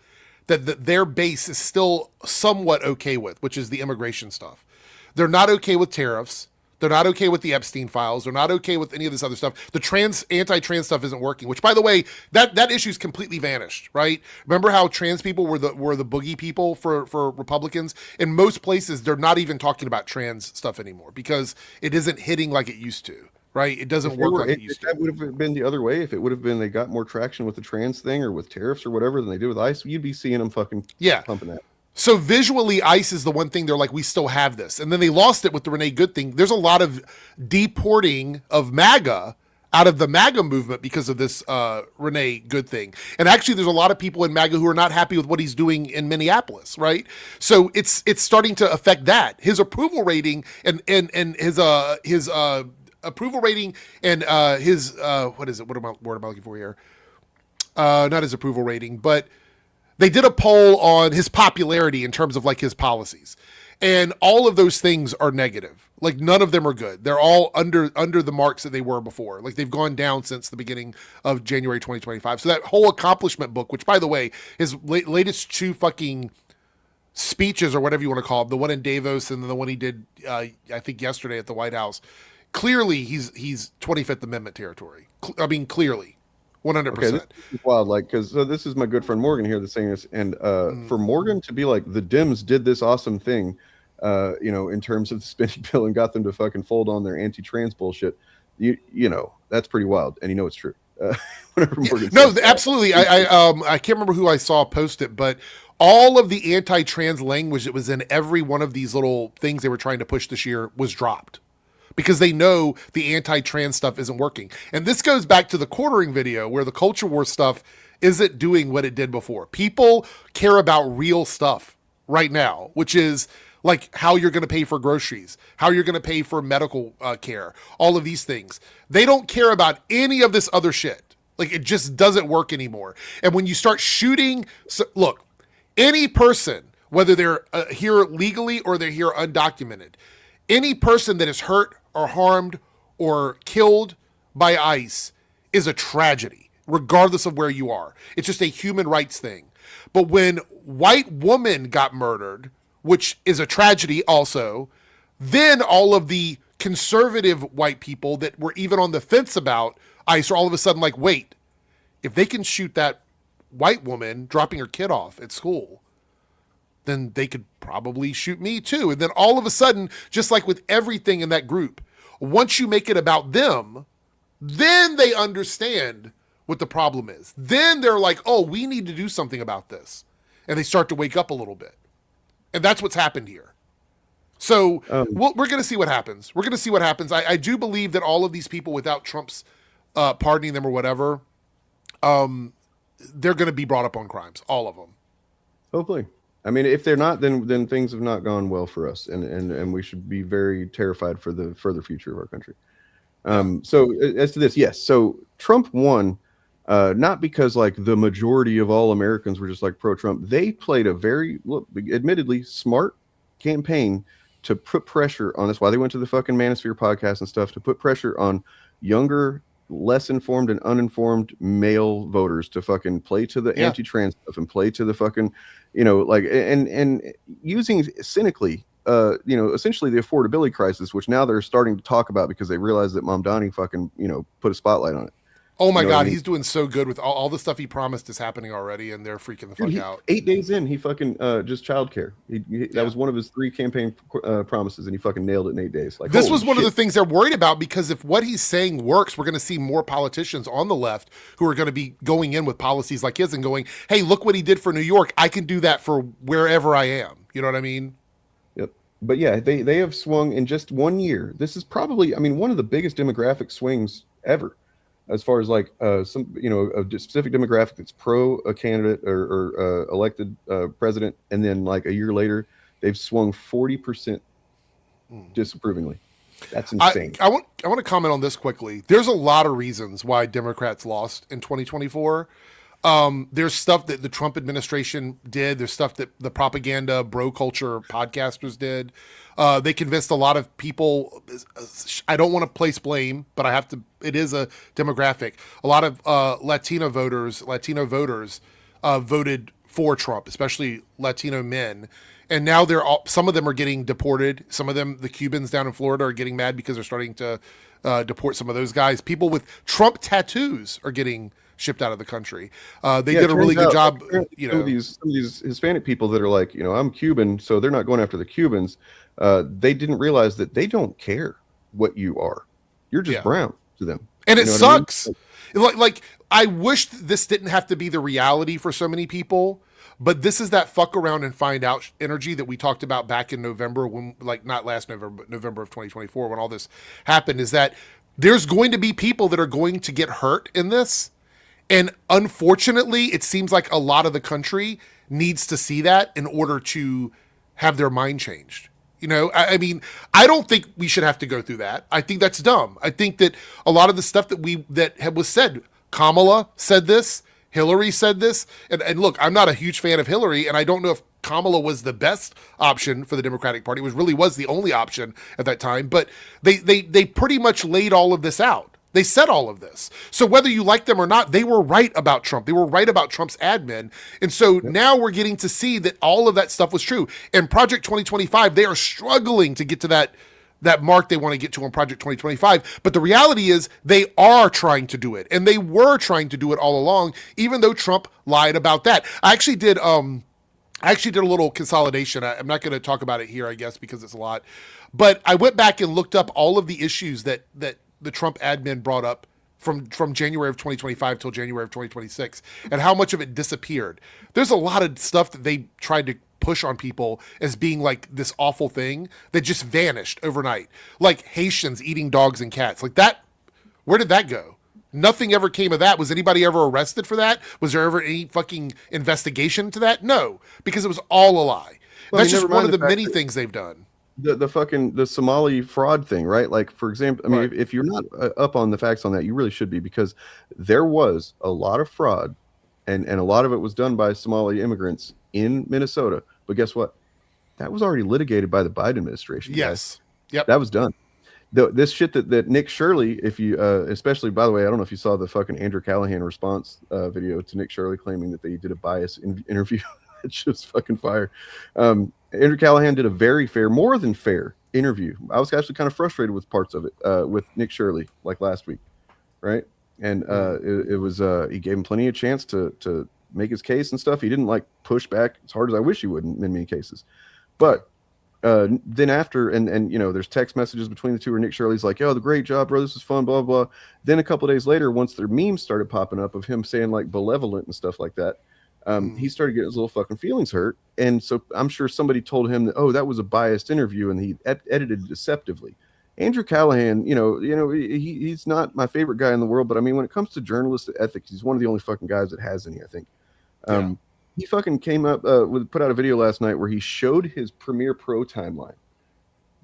that their base is still somewhat okay with, which is the immigration stuff. They're not okay with tariffs. They're not okay with the Epstein files. They're not okay with any of this other stuff. The anti-trans stuff isn't working, which, by the way, that issue's completely vanished, right? Remember how trans people were the boogie people for Republicans? In most places, they're not even talking about trans stuff anymore because it isn't hitting like it used to, right? It doesn't work like it used to. That would have been the other way. If it would have been they got more traction with the trans thing or with tariffs or whatever than they did with ICE, you'd be seeing them fucking pumping that. So visually, ICE is the one thing they're like, we still have this. And then they lost it with the Renee Good thing. There's a lot of deporting of MAGA out of the MAGA movement because of this Renee Good thing. And actually, there's a lot of people in MAGA who are not happy with what he's doing in Minneapolis, right? So it's starting to affect that. His approval rating and his approval rating and his, what is it? What word am I looking for here? Not his approval rating, but they did a poll on his popularity in terms of like his policies, and all of those things are negative. Like none of them are good. They're all under the marks that they were before. Like they've gone down since the beginning of January 2025. So that whole accomplishment book, which by the way, his latest two fucking speeches or whatever you want to call them, the one in Davos and then the one he did, I think yesterday at the White House, clearly he's 25th Amendment territory. I mean, clearly. 100%. Okay, this is wild, like, because this is my good friend Morgan here that's saying this, and for Morgan to be like, the Dems did this awesome thing, in terms of the spending bill and got them to fucking fold on their anti-trans bullshit, you know, that's pretty wild, and it's true. Absolutely. I can't remember who I saw post it, but all of the anti-trans language that was in every one of these little things they were trying to push this year was dropped. Because they know the anti-trans stuff isn't working. And this goes back to the quartering video where the culture war stuff isn't doing what it did before. People care about real stuff right now, which is like how you're going to pay for groceries, how you're going to pay for medical care, all of these things. They don't care about any of this other shit. Like it just doesn't work anymore. And when you start shooting, look, any person, whether they're here legally or they're here undocumented, any person that is hurt or harmed or killed by ICE is a tragedy, regardless of where you are. It's just a human rights thing. But when white woman got murdered, which is a tragedy also, then all of the conservative white people that were even on the fence about ICE are all of a sudden like, wait, if they can shoot that white woman dropping her kid off at school, then they could probably shoot me too. And then all of a sudden, just like with everything in that group, once you make it about them, then they understand what the problem is. Then they're like, oh, we need to do something about this. And they start to wake up a little bit. And that's what's happened here. So we're going to see what happens. We're going to see what happens. I do believe that all of these people, without Trump's pardoning them or whatever, they're going to be brought up on crimes, all of them. Hopefully. I mean, if they're not, then things have not gone well for us, and we should be very terrified for the further future of our country. So as to this, yes. So Trump won, not because like the majority of all Americans were just like pro-Trump. They played a very, admittedly, smart campaign to put pressure on. That's why they went to the fucking Manosphere podcast and stuff, to put pressure on younger less informed and uninformed male voters to fucking play to the anti-trans stuff and play to the fucking, like, and using cynically, essentially the affordability crisis, which now they're starting to talk about because they realize that Mamdani fucking, put a spotlight on it. Oh my God, he's doing so good with all the stuff he promised is happening already, and they're freaking the fuck out. 8 days in, he fucking just childcare. That was one of his 3 campaign promises, and he fucking nailed it in 8 days. Like, this was one of the things they're worried about, because if what he's saying works, we're going to see more politicians on the left who are going to be going in with policies like his and going, "Hey, look what he did for New York. I can do that for wherever I am." You know what I mean? Yep. But yeah, they have swung in just 1 year. This is probably, one of the biggest demographic swings ever, as far as like some, a specific demographic that's pro a candidate or elected president, and then like a year later, they've swung 40% disapprovingly. That's insane. I want to comment on this quickly. There's a lot of reasons why Democrats lost in 2024. There's stuff that the Trump administration did. There's stuff that the propaganda bro culture podcasters did. They convinced a lot of people. I don't want to place blame, but I have to. It is a demographic. A lot of Latino voters voted for Trump, especially Latino men. And now some of them are getting deported. Some of them, the Cubans down in Florida, are getting mad because they're starting to deport some of those guys. People with Trump tattoos are getting shipped out of the country. They did a really good job. Some of these Hispanic people that are like, I'm Cuban, so they're not going after the Cubans. They didn't realize that they don't care what you are. You're just brown to them. And it sucks. Like, I wish this didn't have to be the reality for so many people, but this is that fuck around and find out energy that we talked about back in November, when, like, not last November, but November of 2024, when all this happened, is that there's going to be people that are going to get hurt in this. And unfortunately, it seems like a lot of the country needs to see that in order to have their mind changed. I mean, I don't think we should have to go through that. I think that's dumb. I think that a lot of the stuff that was said, Kamala said this, Hillary said this, and look, I'm not a huge fan of Hillary, and I don't know if Kamala was the best option for the Democratic Party. It was the only option at that time, but they pretty much laid all of this out. They said all of this. So whether you like them or not, they were right about Trump. They were right about Trump's admin. And so now we're getting to see that all of that stuff was true. And Project 2025, they are struggling to get to that mark they want to get to on Project 2025. But the reality is they are trying to do it. And they were trying to do it all along, even though Trump lied about that. I actually did a little consolidation. I'm not going to talk about it here, I guess, because it's a lot. But I went back and looked up all of the issues that the Trump admin brought up from January of 2025 till January of 2026, and how much of it disappeared. There's a lot of stuff that they tried to push on people as being like this awful thing that just vanished overnight. Like Haitians eating dogs and cats. Like that, where did that go? Nothing ever came of that. Was anybody ever arrested for that? Was there ever any fucking investigation into that? No, because it was all a lie. Well, that's just one of the many things they've done. The Somali fraud thing, right? Like, for example, if you're not up on the facts on that, you really should be, because there was a lot of fraud, and a lot of it was done by Somali immigrants in Minnesota. But guess what? That was already litigated by the Biden administration. Yes. Yep. That was done. This shit that Nick Shirley, if you, especially, by the way, I don't know if you saw the fucking Andrew Callahan response video to Nick Shirley claiming that they did a bias interview. It's just fucking fire. Andrew Callahan did a very fair, more than fair interview. I was actually kind of frustrated with parts of it with Nick Shirley, like last week, right? And it was he gave him plenty of chance to make his case and stuff. He didn't like push back as hard as I wish he would in many cases. But then after, and there's text messages between the two where Nick Shirley's like, "Yo, the great job, bro. This is fun, blah, blah." Then a couple of days later, once their memes started popping up of him saying like benevolent and stuff like that, he started getting his little fucking feelings hurt. And so I'm sure somebody told him that, oh, that was a biased interview, and he edited deceptively. Andrew Callahan, he's not my favorite guy in the world, but I mean, when it comes to journalistic ethics, he's one of the only fucking guys that has any, I think. He fucking came up put out a video last night where he showed his Premiere Pro timeline,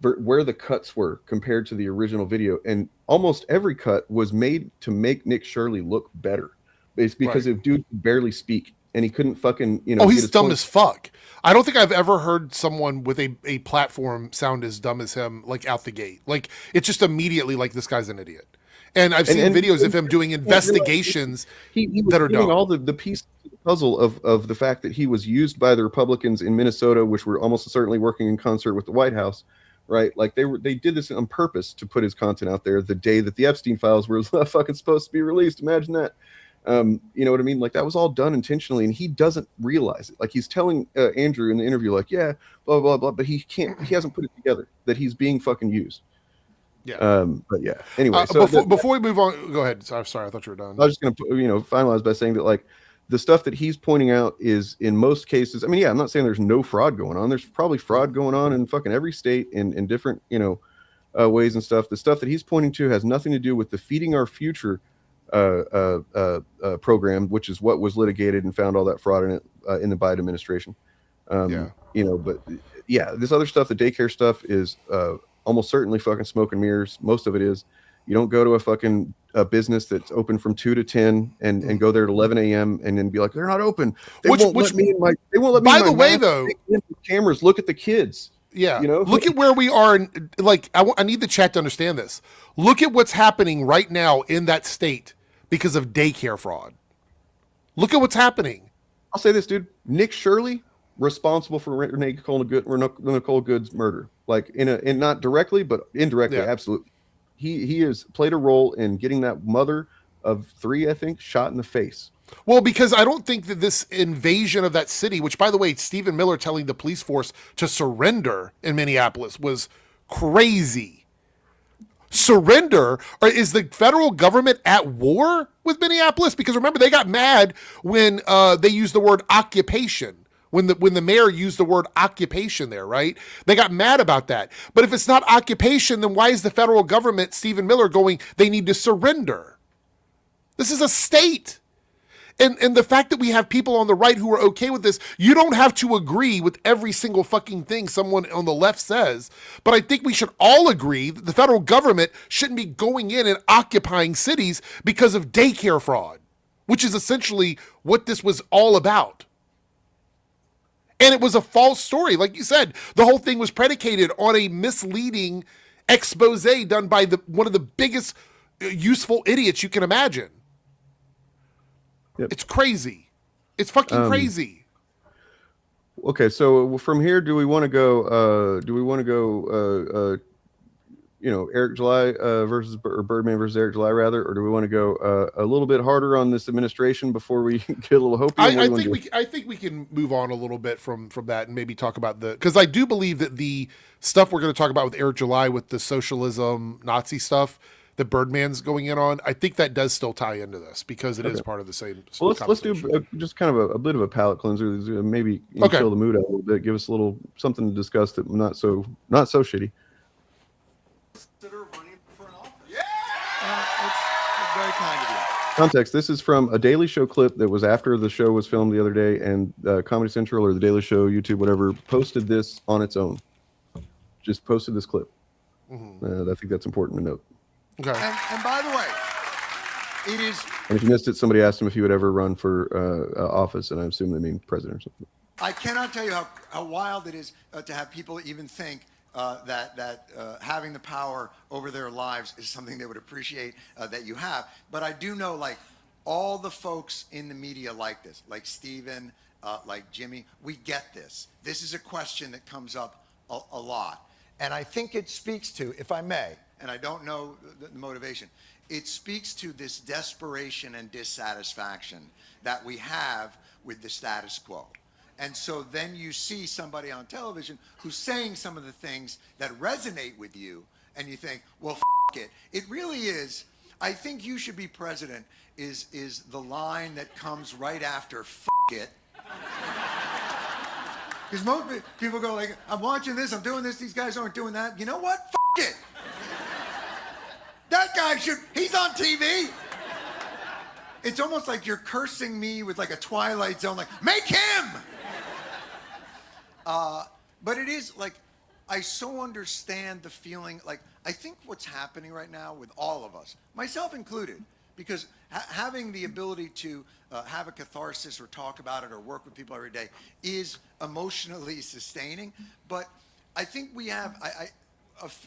where the cuts were compared to the original video, and almost every cut was made to make Nick Shirley look better. It's because the dude could barely speak, and he couldn't fucking, Oh, he's dumb as fuck. I don't think I've ever heard someone with a platform sound as dumb as him, like out the gate. Like, it's just immediately like, this guy's an idiot. And I've seen videos of him doing investigations he was that are doing dumb. all the pieces of the puzzle of the fact that he was used by the Republicans in Minnesota, which were almost certainly working in concert with the White House, right? Like they did this on purpose to put his content out there the day that the Epstein files were fucking supposed to be released. Imagine that. You know what I mean? Like that was all done intentionally, and he doesn't realize it. Like he's telling Andrew in the interview, like, yeah, blah blah blah, but he hasn't put it together that he's being fucking used. Yeah. But yeah. Anyway, so before we move on, go ahead. Sorry, I thought you were done. I was just gonna finalize by saying that like the stuff that he's pointing out is in most cases. I mean, yeah, I'm not saying there's no fraud going on. There's probably fraud going on in fucking every state in different ways and stuff. The stuff that he's pointing to has nothing to do with the Feeding Our Future program, which is what was litigated and found all that fraud in it in the Biden administration. But yeah, this other stuff, the daycare stuff, is almost certainly fucking smoke and mirrors. Most of it is. You don't go to a fucking business that's open from 2 to 10 and go there at 11 a.m. and then be like, they're not open. They won't let me in my. They won't let me. By in the my way, mask. though, cameras look at the kids. Yeah, look at where we are. Like, I need the chat to understand this. Look at what's happening right now in that state because of daycare fraud. Look at what's happening. I'll say this, dude. Nick Shirley responsible for Nicole Good's murder, like in not directly but indirectly. Absolutely, he has played a role in getting that mother of 3, I think, shot in the face. Well, because I don't think that this invasion of that city, which, by the way, Stephen Miller telling the police force to surrender in Minneapolis was crazy. Surrender? Or is the federal government at war with Minneapolis? Because remember, they got mad when they used the word occupation. When the mayor used the word occupation there, right? They got mad about that. But if it's not occupation, then why is the federal government, Stephen Miller, going, they need to surrender? This is a state. And the fact that we have people on the right who are okay with this, you don't have to agree with every single fucking thing someone on the left says. But I think we should all agree that the federal government shouldn't be going in and occupying cities because of daycare fraud, which is essentially what this was all about. And it was a false story. Like you said, the whole thing was predicated on a misleading expose done by one of the biggest useful idiots you can imagine. Yep. It's crazy. It's fucking crazy. Okay, so from here, do we want to go? Eric July versus Birdman versus Eric July, rather, or do we want to go a little bit harder on this administration before we get a little hopey? I think we can move on a little bit from that and maybe talk about because I do believe that the stuff we're going to talk about with Eric July with the socialism Nazi stuff that Birdman's going in on, I think that does still tie into this because it is part of the same. Well, let's do just kind of a bit of a palate cleanser. Maybe chill the mood out a little bit. Give us a little something to discuss that not so shitty. Very kind of you. Context: this is from a Daily Show clip that was after the show was filmed the other day, and Comedy Central or the Daily Show, YouTube, whatever, posted this on its own. Just posted this clip. Mm-hmm. I think that's important to note. Okay. And by the way, it is. And if you missed it, somebody asked him if he would ever run for office, and I assume they mean president or something. I cannot tell you how wild it is to have people even think that having the power over their lives is something they would appreciate that you have. But I do know, like, all the folks in the media like this, like Steven, like Jimmy, we get this. This is a question that comes up a lot. And I think it speaks to, if I may, and I don't know the motivation, it speaks to this desperation and dissatisfaction that we have with the status quo. And so then you see somebody on television who's saying some of the things that resonate with you, and you think, well, it. It really is. I think you should be president is the line that comes right after it. Because most people go like, I'm watching this, I'm doing this, these guys aren't doing that. You know what? It. That guy he's on TV. It's almost like you're cursing me with like a Twilight Zone, like, make him! But it is like, I so understand the feeling, like, I think what's happening right now with all of us, myself included, because having the ability to have a catharsis or talk about it or work with people every day is emotionally sustaining. But I think we have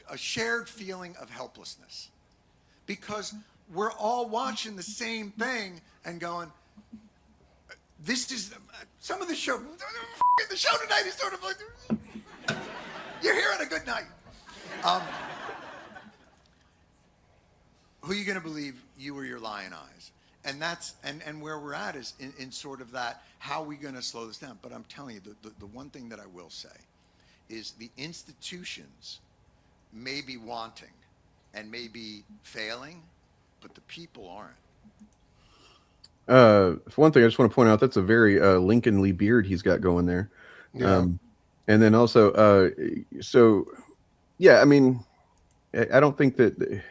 a shared feeling of helplessness. Because we're all watching the same thing and going, this is some of the show. The show tonight is sort of like, you're here on a good night. Who are you going to believe, you or your lying eyes? And that's and where we're at is in sort of that, how are we going to slow this down? But I'm telling you, the one thing that I will say is the institutions may be wanting and may be failing, but the people aren't. For one thing, I just want to point out that's a very Lincoln-ly beard he's got going there. Yeah. And then also, so yeah, I mean, I don't think that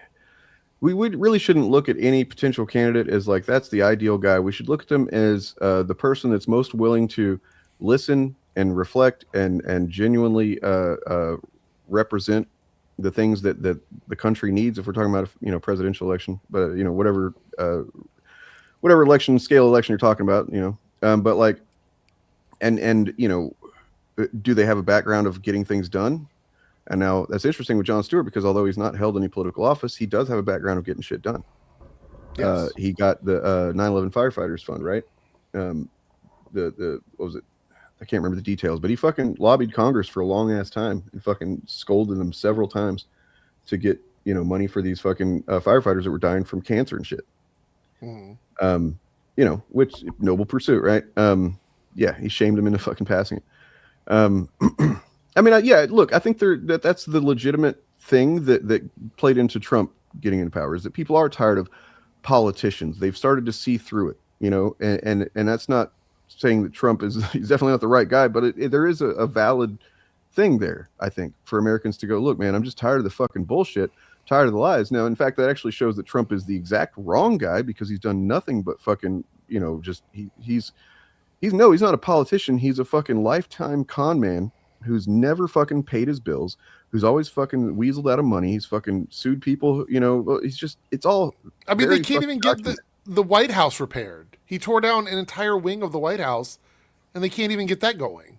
we really shouldn't look at any potential candidate as like that's the ideal guy. We should look at them as the person that's most willing to listen and reflect and genuinely represent the things that the country needs. If we're talking about a presidential election, but whatever election scale election you're talking about, but like, and do they have a background of getting things done? And now that's interesting with Jon Stewart, because although he's not held any political office, he does have a background of getting shit done. Yes. He got the 9/11 firefighters fund, right? The what was it? I can't remember the details, but he fucking lobbied Congress for a long ass time and fucking scolded them several times to get money for these fucking firefighters that were dying from cancer and shit. Mm-hmm. Which noble pursuit, right? Yeah, he shamed him into fucking passing it. I mean, yeah, look, I think that's the legitimate thing that played into Trump getting into power, is that people are tired of politicians. They've started to see through it, and that's not saying that Trump he's definitely not the right guy, but there is a valid thing there, I think, for Americans to go, look, man, I'm just tired of the fucking bullshit, tired of the lies. Now, in fact, that actually shows that Trump is the exact wrong guy, because he's done nothing but fucking, just he's not a politician. He's a fucking lifetime con man who's never fucking paid his bills, who's always fucking weaseled out of money. He's fucking sued people, it's all. I mean, they can't even get the White House repaired. He tore down an entire wing of the White House, and they can't even get that going.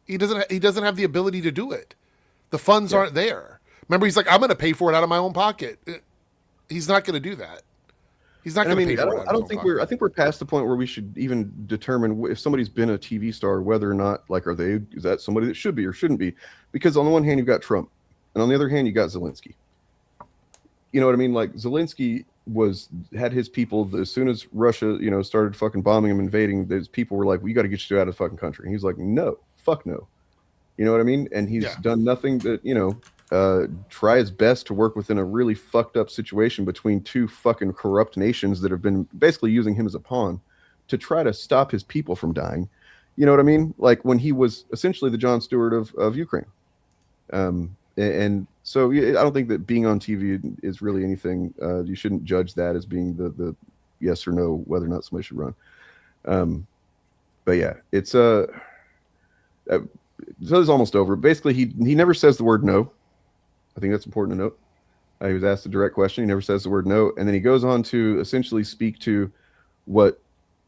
He doesn't have the ability to do it. The funds aren't there. Remember, he's like, I'm going to pay for it out of my own pocket. He's not going to do that. He's not going to pay for it. I think we're past the point where we should even determine if somebody's been a TV star, whether or not, like, is that somebody that should be or shouldn't be? Because on the one hand, you've got Trump, and on the other hand, you got Zelensky. You know what I mean? Like, Zelensky had his people, as soon as Russia, started fucking bombing him, invading, those people were like, well, you got to get you out of the fucking country. And he's like, no, fuck no. You know what I mean? And he's done nothing but, try his best to work within a really fucked up situation between two fucking corrupt nations that have been basically using him as a pawn to try to stop his people from dying. You know what I mean? Like when he was essentially the Jon Stewart of Ukraine. And so I don't think that being on TV is really anything. You shouldn't judge that as being the yes or no, whether or not somebody should run. But yeah, it's so it's almost over. Basically, he never says the word no. I think that's important to note. He was asked a direct question. He never says the word no. And then he goes on to essentially speak to what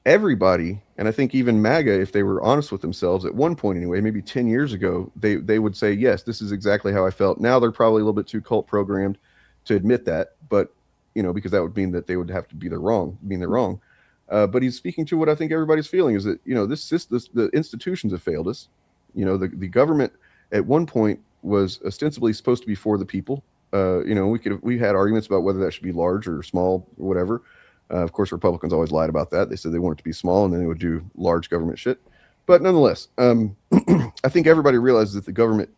everybody, and I think even MAGA, if they were honest with themselves at one point anyway, maybe 10 years ago, they would say, yes, this is exactly how I felt. Now they're probably a little bit too cult programmed to admit that, but because that would mean that they would have to be they're wrong. But he's speaking to what I think everybody's feeling is that, the institutions have failed us. The government at one point was ostensibly supposed to be for the people. We had arguments about whether that should be large or small or whatever. Of course, Republicans always lied about that. They said they wanted it to be small, and then they would do large government shit. But nonetheless, I think everybody realizes that the government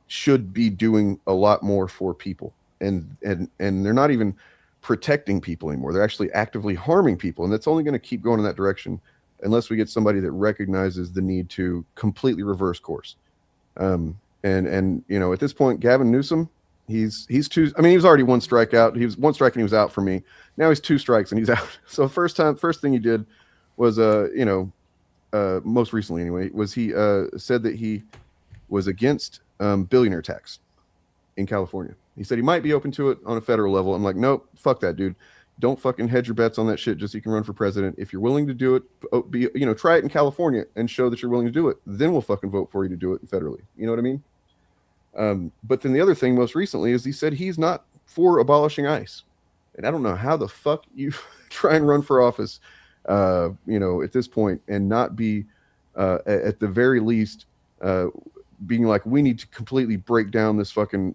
should be doing a lot more for people, and they're not even protecting people anymore. They're actually actively harming people, and that's only going to keep going in that direction unless we get somebody that recognizes the need to completely reverse course. And at this point, Gavin Newsom, he's two. I mean, he was already one strikeout. He was one strike and he was out for me. Now he's two strikes and he's out. So first thing he did was, most recently anyway, was he said that he was against billionaire tax in California. He said he might be open to it on a federal level. I'm like, nope, fuck that, dude. Don't fucking hedge your bets on that shit just so you can run for president. If you're willing to do it, try it in California and show that you're willing to do it. Then we'll fucking vote for you to do it federally. You know what I mean? But then the other thing most recently is he said he's not for abolishing ICE. And I don't know how the fuck you try and run for office, at this point and not be, at the very least, being like, we need to completely break down this fucking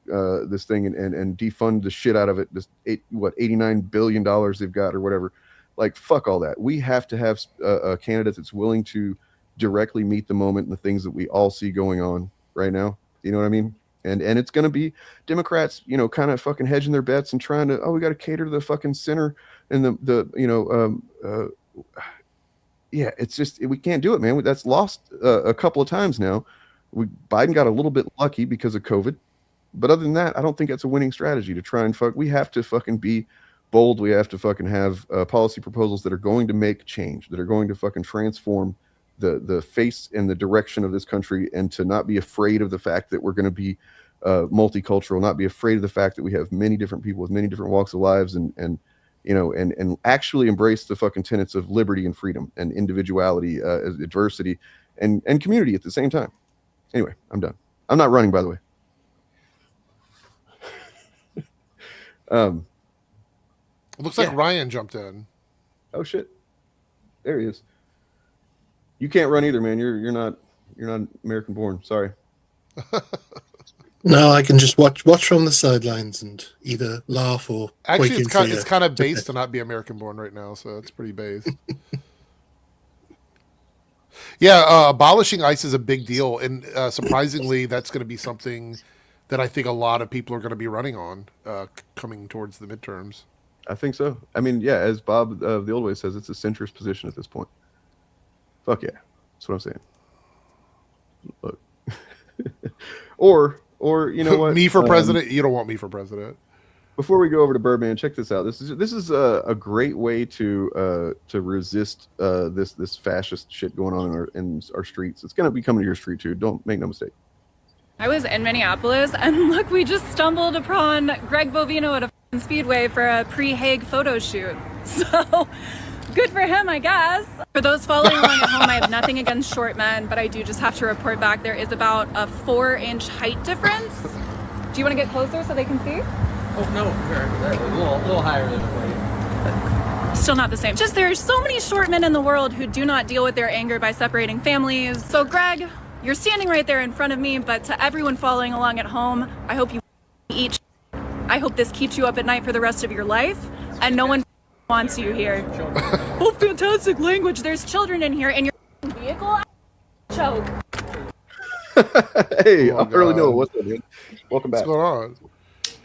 this thing and defund the shit out of it. This $89 billion they've got or whatever. Like, fuck all that. We have to have a candidate that's willing to directly meet the moment and the things that we all see going on right now. You know what I mean? And it's going to be Democrats, kind of fucking hedging their bets and trying to, we got to cater to the fucking center and it's just, we can't do it, man. That's lost a couple of times now. Biden got a little bit lucky because of COVID, but other than that, I don't think that's a winning strategy to try and we have to fucking be bold. We have to fucking have policy proposals that are going to make change, that are going to fucking transform the face and the direction of this country, and to not be afraid of the fact that we're going to be multicultural, not be afraid of the fact that we have many different people with many different walks of lives, and actually embrace the fucking tenets of liberty and freedom and individuality, diversity and community at the same time. Anyway, I'm done. I'm not running, by the way. It looks like Ryan jumped in. Oh shit. There he is. You can't run either, man. You're not American born. Sorry. No, I can just watch from the sidelines and either laugh or actually it's kind of based to not be American born right now, so it's pretty based. Yeah, abolishing ICE is a big deal, and surprisingly, that's going to be something that I think a lot of people are going to be running on coming towards the midterms. I think so. I mean, yeah, as Bob the Old Way says, it's a centrist position at this point. Fuck yeah, that's what I'm saying. Look, or you know what? Me for president? You don't want me for president. Before we go over to Birdman, check this out. This is a great way to resist this fascist shit going on in our streets. It's gonna be coming to your street too. Don't make no mistake. I was in Minneapolis, and look, we just stumbled upon Greg Bovino at a Speedway for a pre-Hague photo shoot. So good for him, I guess. For those following along at home, I have nothing against short men, but I do just have to report back there is about a 4-inch height difference. Do you want to get closer so they can see? Oh no, a little higher than the Still not the same. Just there's so many short men in the world who do not deal with their anger by separating families. So Greg, you're standing right there in front of me, but to everyone following along at home, I hope you eat. I hope this keeps you up at night for the rest of your life, and no one wants you here. Oh, fantastic language. There's children in here, and your vehicle choke. Hey, OtterlyNoah, what's up, dude? Welcome back. What's going on?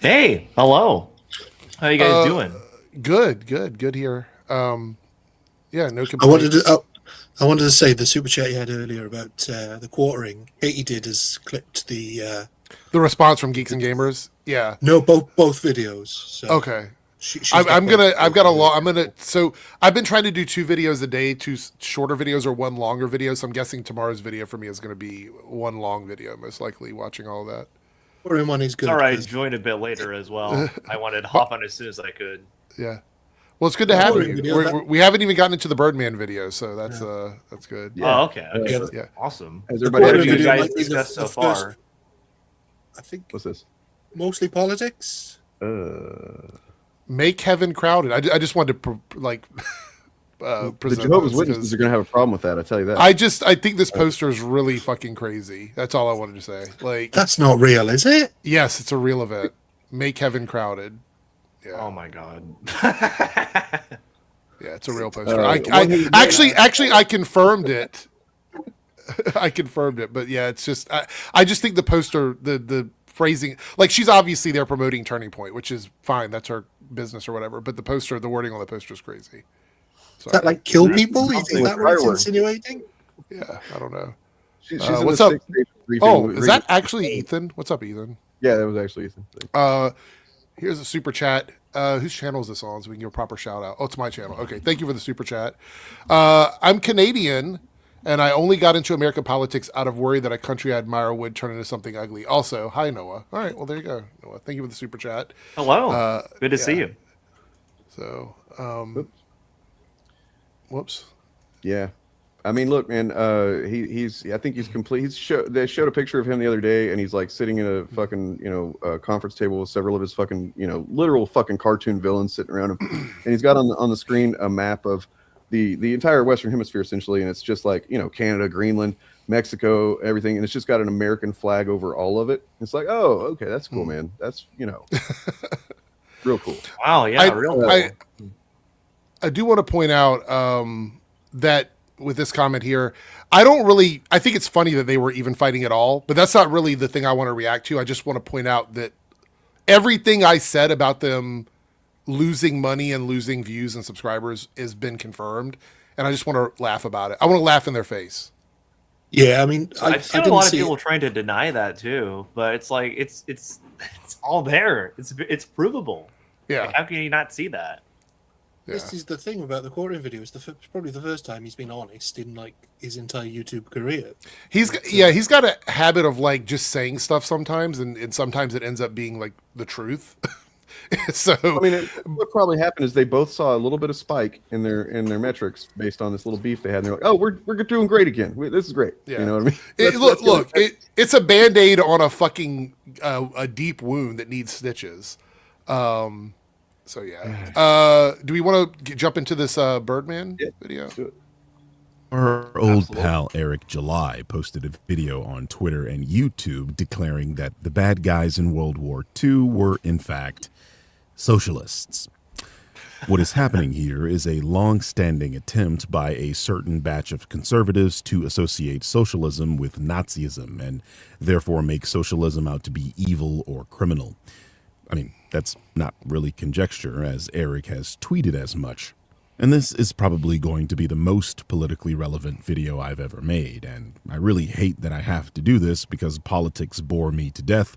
Hey, hello. How you guys doing? Good here. Yeah, no complaints. I wanted to say the super chat you had earlier about the quartering. Katie did has clipped the response from Geeks and Gamers. Yeah. No, both videos. So okay. So I've been trying to do 2 videos a day, 2 shorter videos or 1 longer video. So I'm guessing tomorrow's video for me is going to be 1 long video, most likely watching all of that. Quartering is good. All right, joined a bit later as well. I wanted to hop on as soon as I could. Yeah. Well, it's good to have you. We haven't even gotten into the Birdman video, so that's good. Yeah. Oh, okay. Yeah. Awesome. Has everybody what have you guys discussed so far? I think what's this? Mostly politics. Make heaven crowded. I just wanted to the Jehovah's Witnesses are going to have a problem with that. I tell you that. I think this poster is really fucking crazy. That's all I wanted to say. Like, that's not real, is it? Yes, it's a real event. Make heaven crowded. Yeah. Oh my god. Yeah, it's a real poster. I confirmed it. I confirmed it, but yeah, it's just I just think the poster, the phrasing, like, she's obviously there promoting Turning Point, which is fine. That's her business or whatever. But the poster, the wording on the poster is crazy. Is that like kill people? Do you think that what it's insinuating? Yeah, I don't know. She's what's up? Oh, is that actually Ethan? What's up, Ethan? Yeah, that was actually Ethan. Here's a super chat. Whose channel is this on, so we can give a proper shout out? Oh, it's my channel. Okay, thank you for the super chat. I'm Canadian, and I only got into American politics out of worry that a country I admire would turn into something ugly. Also, hi, Noah. All right, well, there you go, Noah. Thank you for the super chat. Hello. Good to see you. So, whoops. Yeah. I mean, look, man. I think he's complete. They showed a picture of him the other day, and he's like sitting in a fucking conference table with several of his fucking literal fucking cartoon villains sitting around him, and he's got on the screen a map of the entire Western Hemisphere essentially, and it's just like Canada, Greenland, Mexico, everything, and it's just got an American flag over all of it. It's like, oh, okay, that's cool, man. That's real cool. Wow, yeah, real cool. I do want to point out that with this comment here, I think it's funny that they were even fighting at all, but that's not really the thing I want to react to. I just want to point out that everything I said about them losing money and losing views and subscribers has been confirmed, and I just want to laugh about it. I want to laugh in their face. Yeah, I mean, I've seen a lot of people trying to deny that too, but it's like it's all there. It's provable. Yeah, like, how can you not see that? Yeah. This is the thing about the quartering video. It's probably the first time he's been honest in like his entire YouTube career. He's got a habit of like just saying stuff sometimes, and sometimes it ends up being like the truth. So I mean, what probably happened is they both saw a little bit of spike in their metrics based on this little beef they had. And they're like, "Oh, we're doing great again. This is great." Yeah. You know what I mean? It's a Band-Aid on a fucking a deep wound that needs stitches. So yeah. Do we want to jump into this Birdman video? Our old pal Eric July posted a video on Twitter and YouTube declaring that the bad guys in World War II were, in fact, socialists. What is happening here is a long-standing attempt by a certain batch of conservatives to associate socialism with Nazism and therefore make socialism out to be evil or criminal. I mean, that's not really conjecture, as Eric has tweeted as much. And this is probably going to be the most politically relevant video I've ever made, and I really hate that I have to do this because politics bore me to death.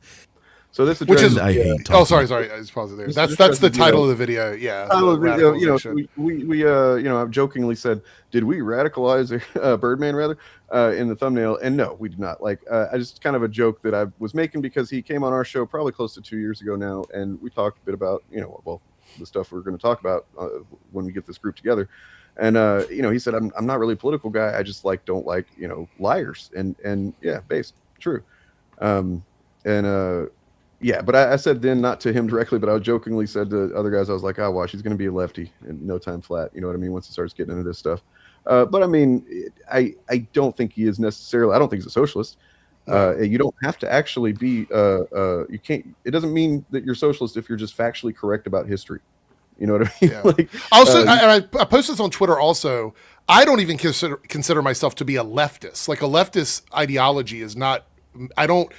So this is I hate. Oh, sorry. I just paused it there. That's the title of the video. Yeah. Title of the video. We I've jokingly said, did we radicalize Birdman rather in the thumbnail? And no, we did not. Like, I just kind of a joke that I was making because he came on our show probably close to 2 years ago now, and we talked a bit about the stuff we're going to talk about when we get this group together. And he said, I'm not really a political guy. I just don't like liars and yeah, based true. Yeah, but I said then, not to him directly, but I jokingly said to other guys, I was like, watch, he's going to be a lefty in no time flat. You know what I mean? Once he starts getting into this stuff. But I mean, I don't think he is necessarily, I don't think he's a socialist. You don't have to actually be, you can't, it doesn't mean that you're socialist if you're just factually correct about history. You know what I mean? Yeah. Also, I posted this on Twitter also, I don't even consider myself to be a leftist. Like a leftist ideology is not, I don't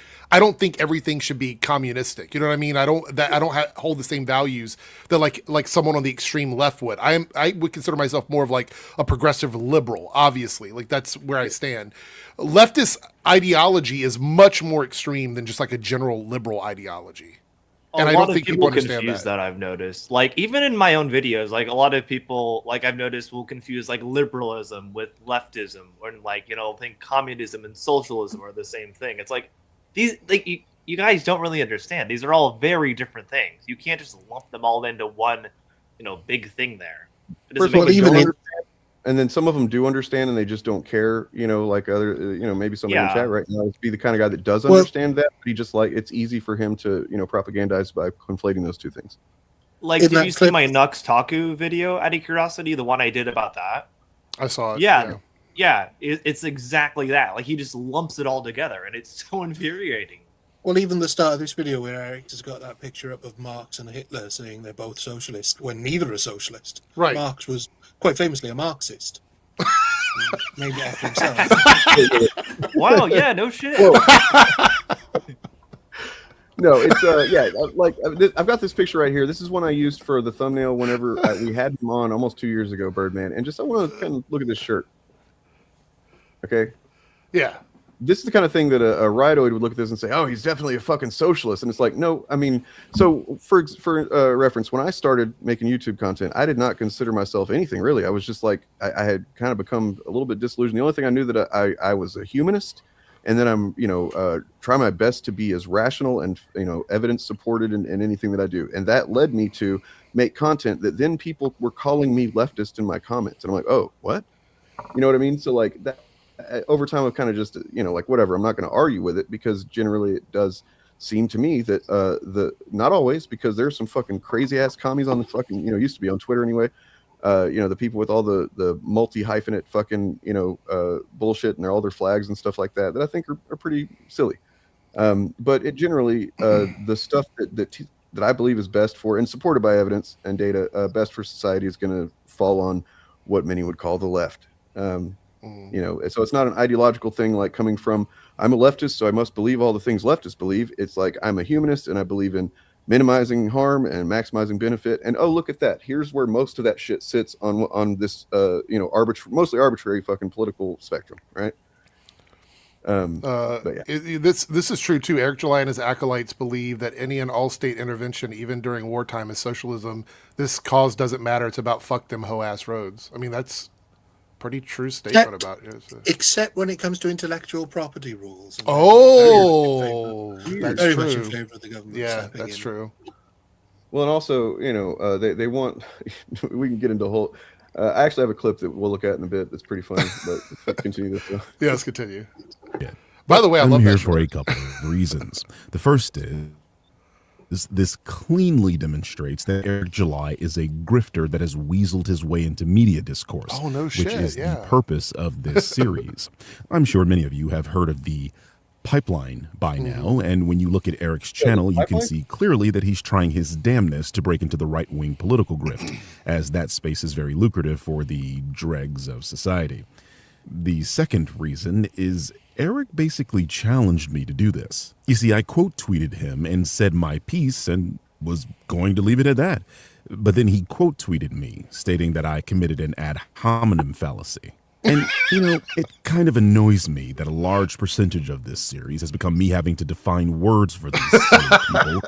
think everything should be communistic. You know what I mean? I don't hold the same values that like someone on the extreme left would. I would consider myself more of like a progressive liberal, obviously. Like that's where I stand. Leftist ideology is much more extreme than just like a general liberal ideology. And I don't think people understand that. I've noticed, like even in my own videos, like a lot of people, like I've noticed, will confuse like liberalism with leftism, or think communism and socialism are the same thing. It's like these, like you guys don't really understand. These are all very different things. You can't just lump them all into one, big thing there. First of all, and then some of them do understand and they just don't care, like other, maybe somebody in the chat right now would be the kind of guy that does understand that, but he just it's easy for him to, propagandize by conflating those two things. Like, did you see my Nux Taku video out of curiosity? The one I did about that? I saw it. Yeah. It's exactly that. Like, he just lumps it all together and it's so infuriating. Well, even the start of this video where Eric has got that picture up of Marx and Hitler saying they're both socialist when neither are socialist. Right. Marx was quite famously a Marxist. Named it after himself. Wow, yeah, no shit. No, it's I've got this picture right here. This is one I used for the thumbnail whenever we had him on almost 2 years ago, Birdman. And I want to kind of look at this shirt. Okay? Yeah. This is the kind of thing that a rightoid would look at this and say, "Oh, he's definitely a fucking socialist." And it's like, no, I mean, so for reference, when I started making YouTube content, I did not consider myself anything really. I was just like, I had kind of become a little bit disillusioned. The only thing I knew that I was a humanist, and then I'm, try my best to be as rational and, evidence supported in anything that I do. And that led me to make content that then people were calling me leftist in my comments. And I'm like, oh, what? You know what I mean? So like that over time, I've kind of just, you know, like whatever. I'm not going to argue with it because generally it does seem to me that not always, because there's some fucking crazy ass commies on the fucking, you know, used to be on Twitter anyway. You know, the people with all the multi-hyphenate fucking, you know, bullshit and all their flags and stuff like that I think are pretty silly. But it generally, the stuff that I believe is best for and supported by evidence and data, best for society is going to fall on what many would call the left. You know, so it's not an ideological thing like coming from, I'm a leftist, so I must believe all the things leftists believe. It's like, I'm a humanist and I believe in minimizing harm and maximizing benefit. And oh, look at that. Here's where most of that shit sits on this, you know, mostly arbitrary fucking political spectrum, right? But yeah. This is true too. Eric July and his acolytes believe that any and all state intervention, even during wartime, is socialism. This cause doesn't matter. It's about fuck them hoe ass roads. I mean, that's pretty true statement about it. Except when it comes to intellectual property rules. That's very true. much in favor of the government. Yeah, that's true. Well, and also, you know, they want, we can get into a whole, I actually have a clip that we'll look at in a bit. That's pretty funny, but let's continue this. Yeah, let's continue. Yeah. By the way, I'm love here that for a couple of reasons. The first is this cleanly demonstrates that Eric July is a grifter that has weaseled his way into media discourse. Oh, no shit, which is yeah. the purpose of this series. I'm sure many of you have heard of the pipeline by now, and when you look at Eric's channel, you can see clearly that he's trying his damnness to break into the right-wing political grift, as that space is very lucrative for the dregs of society. The second reason is Eric basically challenged me to do this. You see, I quote tweeted him and said my piece and was going to leave it at that. But then he quote tweeted me stating that I committed an ad hominem fallacy. And, you know, it kind of annoys me that a large percentage of this series has become me having to define words for these silly people.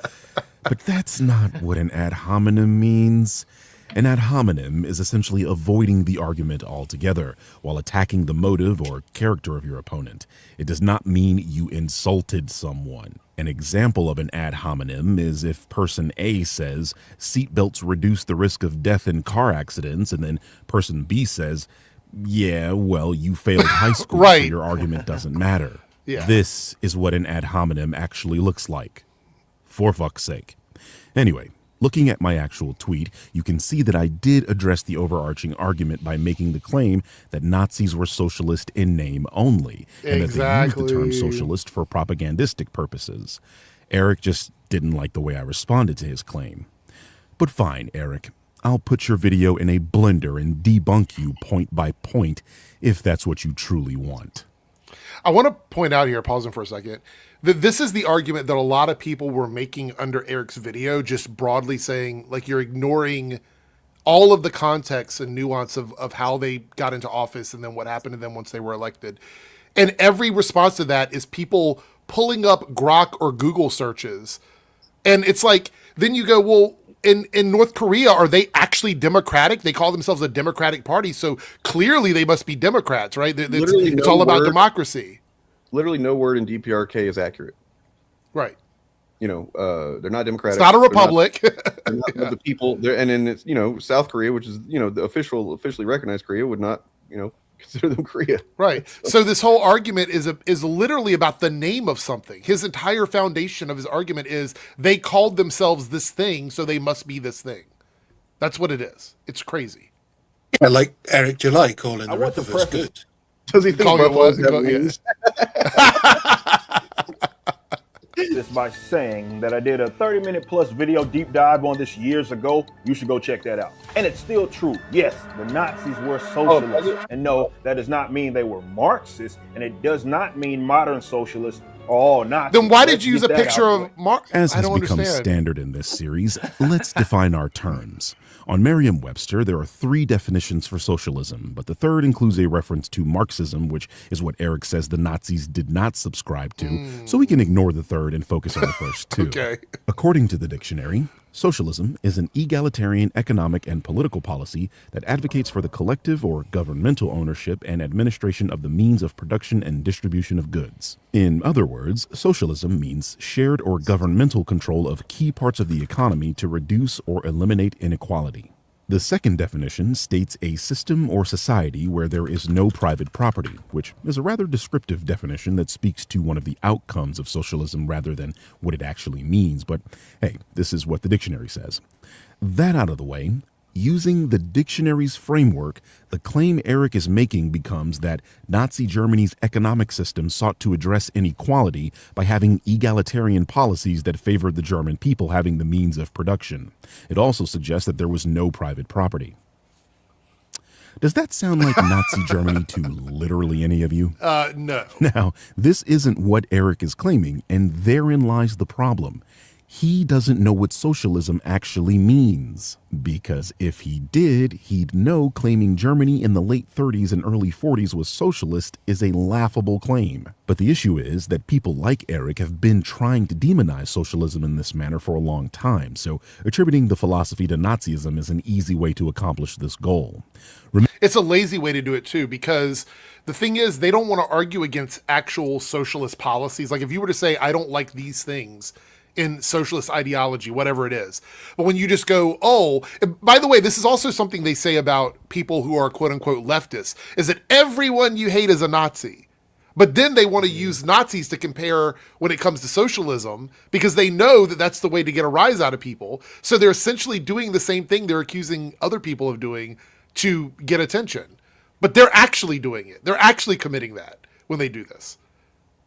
But that's not what an ad hominem means. An ad hominem is essentially avoiding the argument altogether while attacking the motive or character of your opponent. It does not mean you insulted someone. An example of an ad hominem is if person A says seatbelts reduce the risk of death in car accidents, and then person B says, yeah, well, you failed high school, Right. so your argument doesn't matter. Yeah. This is what an ad hominem actually looks like. For fuck's sake. Anyway, looking at my actual tweet, you can see that I did address the overarching argument by making the claim that Nazis were socialist in name only, and that they used the term socialist for propagandistic purposes. Eric just didn't like the way I responded to his claim. But fine, Eric. I'll put your video in a blender and debunk you point by point if that's what you truly want. I want to point out here, pausing for a second, that this is the argument that a lot of people were making under Eric's video, just broadly saying, like, you're ignoring all of the context and nuance of how they got into office and then what happened to them once they were elected. And every response to that is people pulling up Grok or Google searches. And it's like, then you go, well, in North Korea, are they actually democratic? They call themselves a democratic party, so clearly they must be Democrats, right? It's all about democracy. Literally no word in DPRK is accurate. Right. You know, they're not democratic. It's not a republic. They're not the people. And then it's, you know, South Korea, which is, you know, the officially recognized Korea, would not, you know, consider them Korea. Right. So this whole argument is literally about the name of something. His entire foundation of his argument is they called themselves this thing, so they must be this thing. That's what it is. It's crazy. I like Eric July calling the Riververse good. Does he think Buffalo's this by saying that I did a 30-minute plus video deep dive on this years ago. You should go check that out. And it's still true. Yes, the Nazis were socialists. And no, that does not mean they were Marxists. And it does not mean modern socialists are all Nazis. Then why did you use a picture of Marx? As has become understand. standard in this series, let's define our terms. On Merriam-Webster, there are 3 definitions for socialism, but the third includes a reference to Marxism, which is what Eric says the Nazis did not subscribe to, so we can ignore the third and focus on the first 2. Okay. According to the dictionary, socialism is an egalitarian economic and political policy that advocates for the collective or governmental ownership and administration of the means of production and distribution of goods. In other words, socialism means shared or governmental control of key parts of the economy to reduce or eliminate inequality. The second definition states a system or society where there is no private property, which is a rather descriptive definition that speaks to one of the outcomes of socialism rather than what it actually means. But hey, this is what the dictionary says. That out of the way, using the dictionary's framework, the claim Eric is making becomes that Nazi Germany's economic system sought to address inequality by having egalitarian policies that favored the German people having the means of production. It also suggests that there was no private property. Does that sound like Nazi Germany to literally any of you? No. Now, this isn't what Eric is claiming, and therein lies the problem. He doesn't know what socialism actually means, because if he did, he'd know claiming Germany in the late 30s and early 40s was socialist is a laughable claim. But the issue is that people like Eric have been trying to demonize socialism in this manner for a long time, so attributing the philosophy to Nazism is an easy way to accomplish this goal. It's a lazy way to do it too, because the thing is, they don't want to argue against actual socialist policies. Like if you were to say, I don't like these things in socialist ideology, whatever it is. But when you just go, oh, by the way, this is also something they say about people who are quote unquote leftists, is that everyone you hate is a Nazi. But then they want to use Nazis to compare when it comes to socialism because they know that that's the way to get a rise out of people. So they're essentially doing the same thing they're accusing other people of doing to get attention. But they're actually doing it. They're actually committing that when they do this.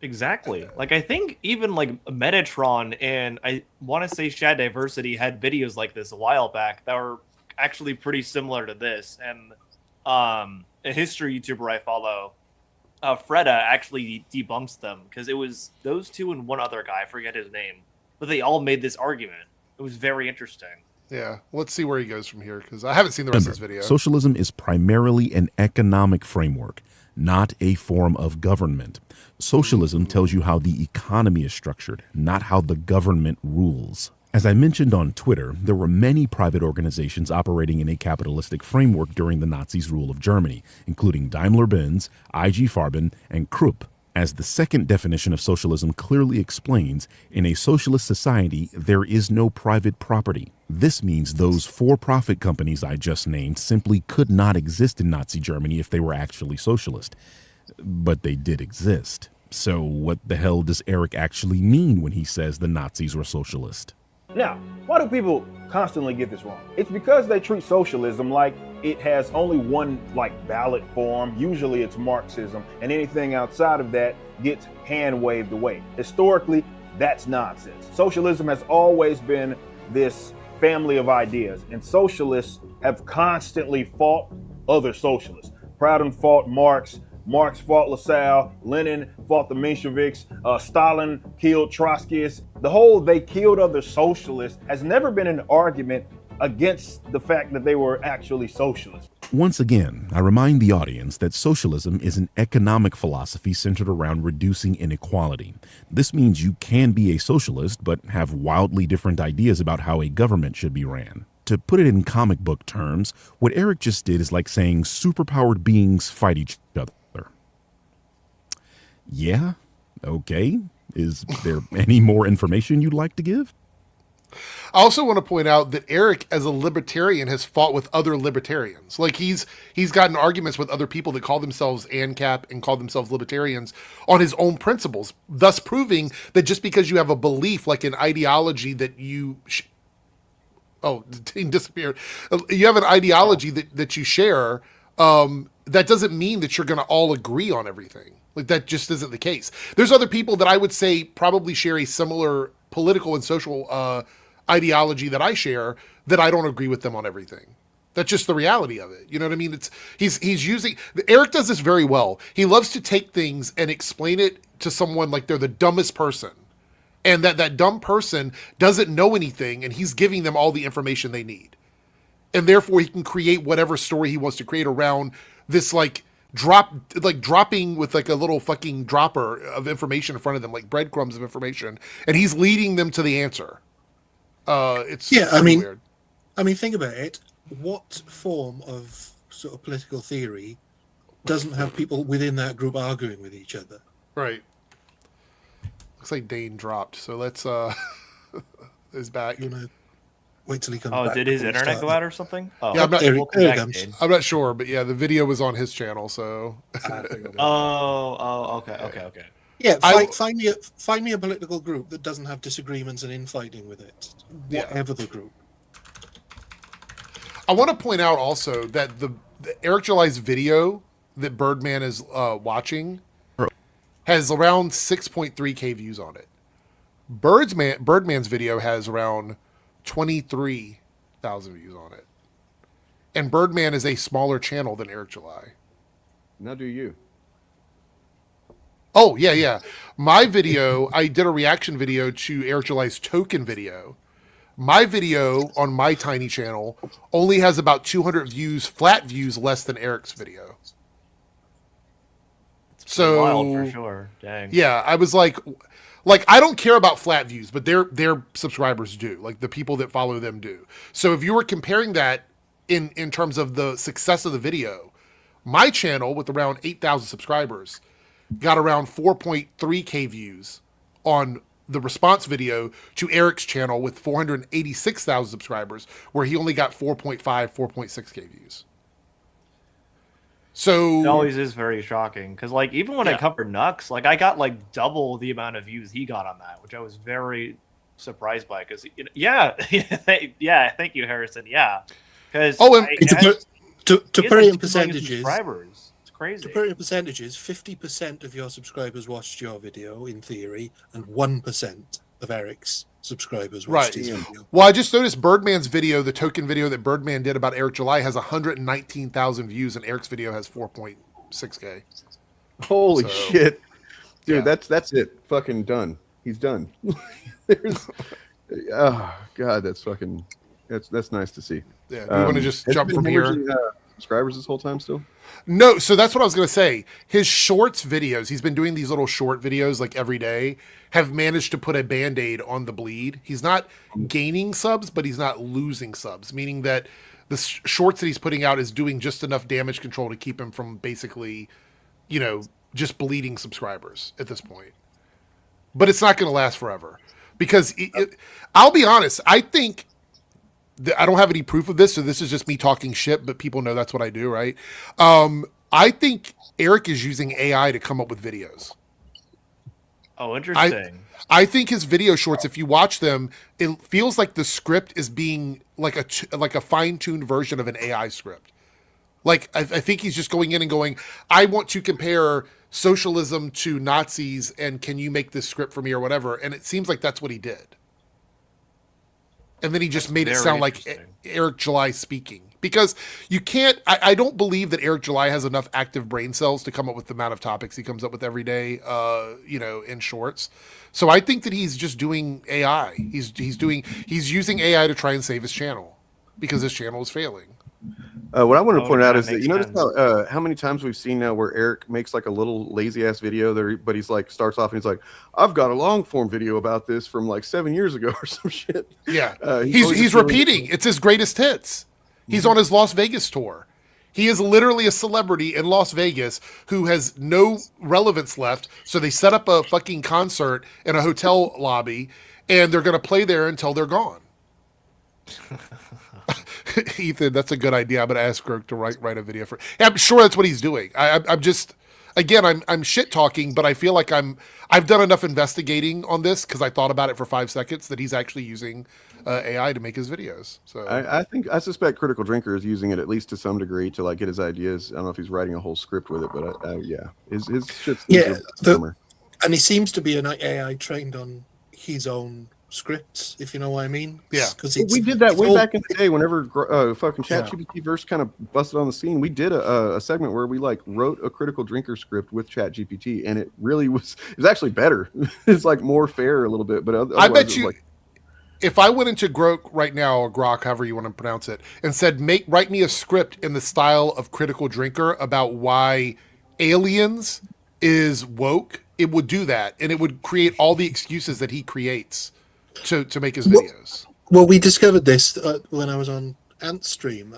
Exactly. Like, I think even like Metatron and I want to say Shad Diversity had videos like this a while back that were actually pretty similar to this. And a history YouTuber I follow, Freda, actually debunks them because it was those two and one other guy, I forget his name, but they all made this argument. It was very interesting. Yeah, let's see where he goes from here because I haven't seen the rest of this video. Socialism is primarily an economic framework, not a form of government. Socialism tells you how the economy is structured, not how the government rules. As I mentioned on Twitter, there were many private organizations operating in a capitalistic framework during the Nazis' rule of Germany, including Daimler-Benz, IG Farben, and Krupp. As the second definition of socialism clearly explains, in a socialist society, there is no private property. This means those for-profit companies I just named simply could not exist in Nazi Germany if they were actually socialist. But they did exist. So what the hell does Eric actually mean when he says the Nazis were socialist? Now, why do people constantly get this wrong? It's because they treat socialism like it has only one valid form. Usually it's Marxism, and anything outside of that gets hand waved away. Historically, that's nonsense. Socialism has always been this family of ideas, and socialists have constantly fought other socialists. Proudhon fought Marx, Marx fought Lassalle, Lenin fought the Mensheviks, Stalin killed Trotskyists. The whole they killed other socialists has never been an argument against the fact that they were actually socialists. Once again, I remind the audience that socialism is an economic philosophy centered around reducing inequality. This means you can be a socialist but have wildly different ideas about how a government should be ran. To put it in comic book terms, what Eric just did is like saying superpowered beings fight each other. Yeah? Okay. Is there any more information you'd like to give? I also want to point out that Eric, as a libertarian, has fought with other libertarians. Like he's gotten arguments with other people that call themselves ANCAP and call themselves libertarians on his own principles, thus proving that just because you have a belief, like an ideology that you... Oh, the team disappeared. You have an ideology that you share, that doesn't mean that you're going to all agree on everything. Like that just isn't the case. There's other people that I would say probably share a similar political and social ideology that I share that I don't agree with them on everything. That's just the reality of it. You know what I mean? He's using... Eric does this very well. He loves to take things and explain it to someone like they're the dumbest person. And that dumb person doesn't know anything, and he's giving them all the information they need. And therefore, he can create whatever story he wants to create around this, dropping with a little fucking dropper of information in front of them, like breadcrumbs of information, and he's leading them to the answer. It's weird. I mean, think about it. What form of sort of political theory doesn't have people within that group arguing with each other? Right. Looks like Dane dropped, so let's is back. Wait till he comes Oh, back. did his before we internet start. go out or something? Oh, Yeah, I'm not, welcome back, Dane. I'm not sure, but yeah, the video was on his channel, so. Okay. Yeah, find me a political group that doesn't have disagreements and infighting with it, whatever the group. I want to point out also that the Eric July's video that Birdman is watching has around 6.3K views on it. Birdman's video has around 23,000 views on it. And Birdman is a smaller channel than Eric July. Now do you. Oh, yeah. My video, I did a reaction video to Eric July's token video. My video on my tiny channel only has about 200 views, flat views, less than Eric's video. So wild for sure. Dang. Yeah, I was like I don't care about flat views, but their subscribers do. Like the people that follow them do. So if you were comparing that in terms of the success of the video, my channel with around 8,000 subscribers got around 4.3K views on the response video to Eric's channel with 486,000 subscribers, where he only got 4.6K views. So it always is very shocking because, like, even when I covered Nux, like, I got like double the amount of views he got on that, which I was very surprised by. Because thank you, Harrison. Yeah, because to put it in percentages, subscribers. It's crazy. To put it in percentages, 50% of your subscribers watched your video in theory, and 1% of Eric's subscribers watched his video. Well, I just noticed Birdman's video, the token video that Birdman did about Eric July, has 119,000 views, and Eric's video has 4.6K. Holy shit, dude! Yeah. That's it. Fucking done. He's done. Oh god, that's nice to see. Yeah. Do you want to just jump from here? Subscribers this whole time still? No, so that's what I was going to say. His shorts videos, he's been doing these little short videos like every day, have managed to put a Band-Aid on the bleed. He's not gaining subs, but he's not losing subs, meaning that the shorts that he's putting out is doing just enough damage control to keep him from basically, just bleeding subscribers at this point. But it's not going to last forever because I'll be honest, I think I don't have any proof of this, so this is just me talking shit, but people know that's what I do, right? I think Eric is using AI to come up with videos. Oh, interesting. I think his video shorts, if you watch them, it feels like the script is being like a fine-tuned version of an AI script. Like, I think he's just going in and going, I want to compare socialism to Nazis, and can you make this script for me or whatever? And it seems like that's what he did. And then he just made it sound like Eric July speaking. Because you can't, I don't believe that Eric July has enough active brain cells to come up with the amount of topics he comes up with every day, in shorts. So I think that he's just doing AI. He's using AI to try and save his channel because his channel is failing. What I want to point out is that you notice how many times we've seen now where Eric makes like a little lazy ass video there, but he's like starts off and he's like, I've got a long form video about this from like 7 years ago or some shit. Yeah, he's repeating. It's his greatest hits. He's on his Las Vegas tour. He is literally a celebrity in Las Vegas who has no relevance left. So they set up a fucking concert in a hotel lobby, and they're going to play there until they're gone. Ethan, that's a good idea. I'm going to ask Greg to write a video for. I'm sure that's what he's doing. I'm just, again, I'm shit talking, but I feel like I've done enough investigating on this because I thought about it for 5 seconds that he's actually using AI to make his videos. So I suspect Critical Drinker is using it at least to some degree to like get his ideas. I don't know if he's writing a whole script with it, but his shit's and he seems to be an AI trained on his own scripts, if you know what I mean. Yeah, because we did that way back in the day. Whenever fucking ChatGPT verse kind of busted on the scene, we did a segment where we like wrote a Critical Drinker script with ChatGPT, and it really was actually better. It's like more fair a little bit, but I bet you. If I went into Grok right now, or Grok, however you want to pronounce it, and said, write me a script in the style of Critical Drinker about why aliens is woke, it would do that, and it would create all the excuses that he creates to make his videos. Well, we discovered this when I was on Ant's stream.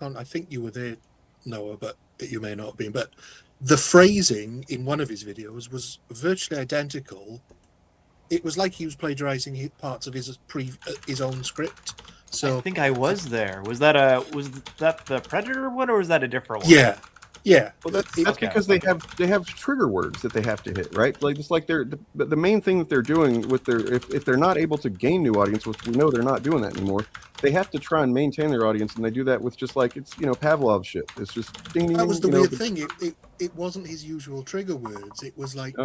I think you were there, Noah, but you may not have been. But the phrasing in one of his videos was virtually identical. It was like he was plagiarizing parts of his own script. So I think I was there. Was that the Predator one, or was that a different one? yeah. Well, that's because they have trigger words that they have to hit, right? Like just like the main thing that they're doing with their if they're not able to gain new audience, which we know they're not doing that anymore, they have to try and maintain their audience, and they do that with just like it's Pavlov shit. It's just ding ding. That was the weird thing. It wasn't his usual trigger words. It was like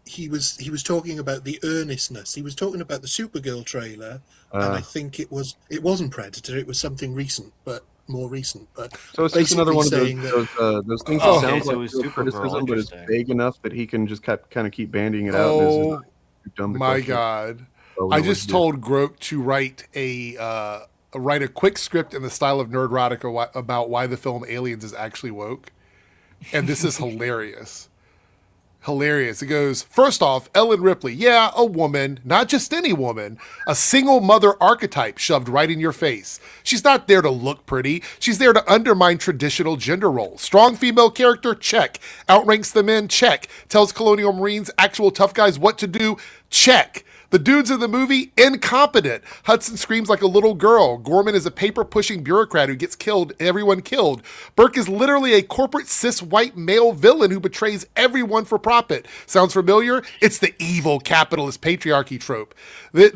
he was talking about the earnestness. He was talking about the Supergirl trailer, and I think it wasn't Predator. It was something recent, but more recent. But so it's just another one of those things that sounds so like Supergirl, criticism, but it's vague enough that he can just kind of keep bandying it out. Oh dumb my God! I just told Groke to write a quick script in the style of Nerdrotic about why the film Aliens is actually woke, and this is hilarious. Hilarious. It goes, first off, Ellen Ripley. Yeah, a woman, not just any woman. A single mother archetype shoved right in your face. She's not there to look pretty. She's there to undermine traditional gender roles. Strong female character? Check. Outranks the men? Check. Tells Colonial Marines, actual tough guys what to do? Check. The dudes in the movie, incompetent. Hudson screams like a little girl. Gorman is a paper-pushing bureaucrat who gets killed, everyone killed. Burke is literally a corporate cis white male villain who betrays everyone for profit. Sounds familiar? It's the evil capitalist patriarchy trope. They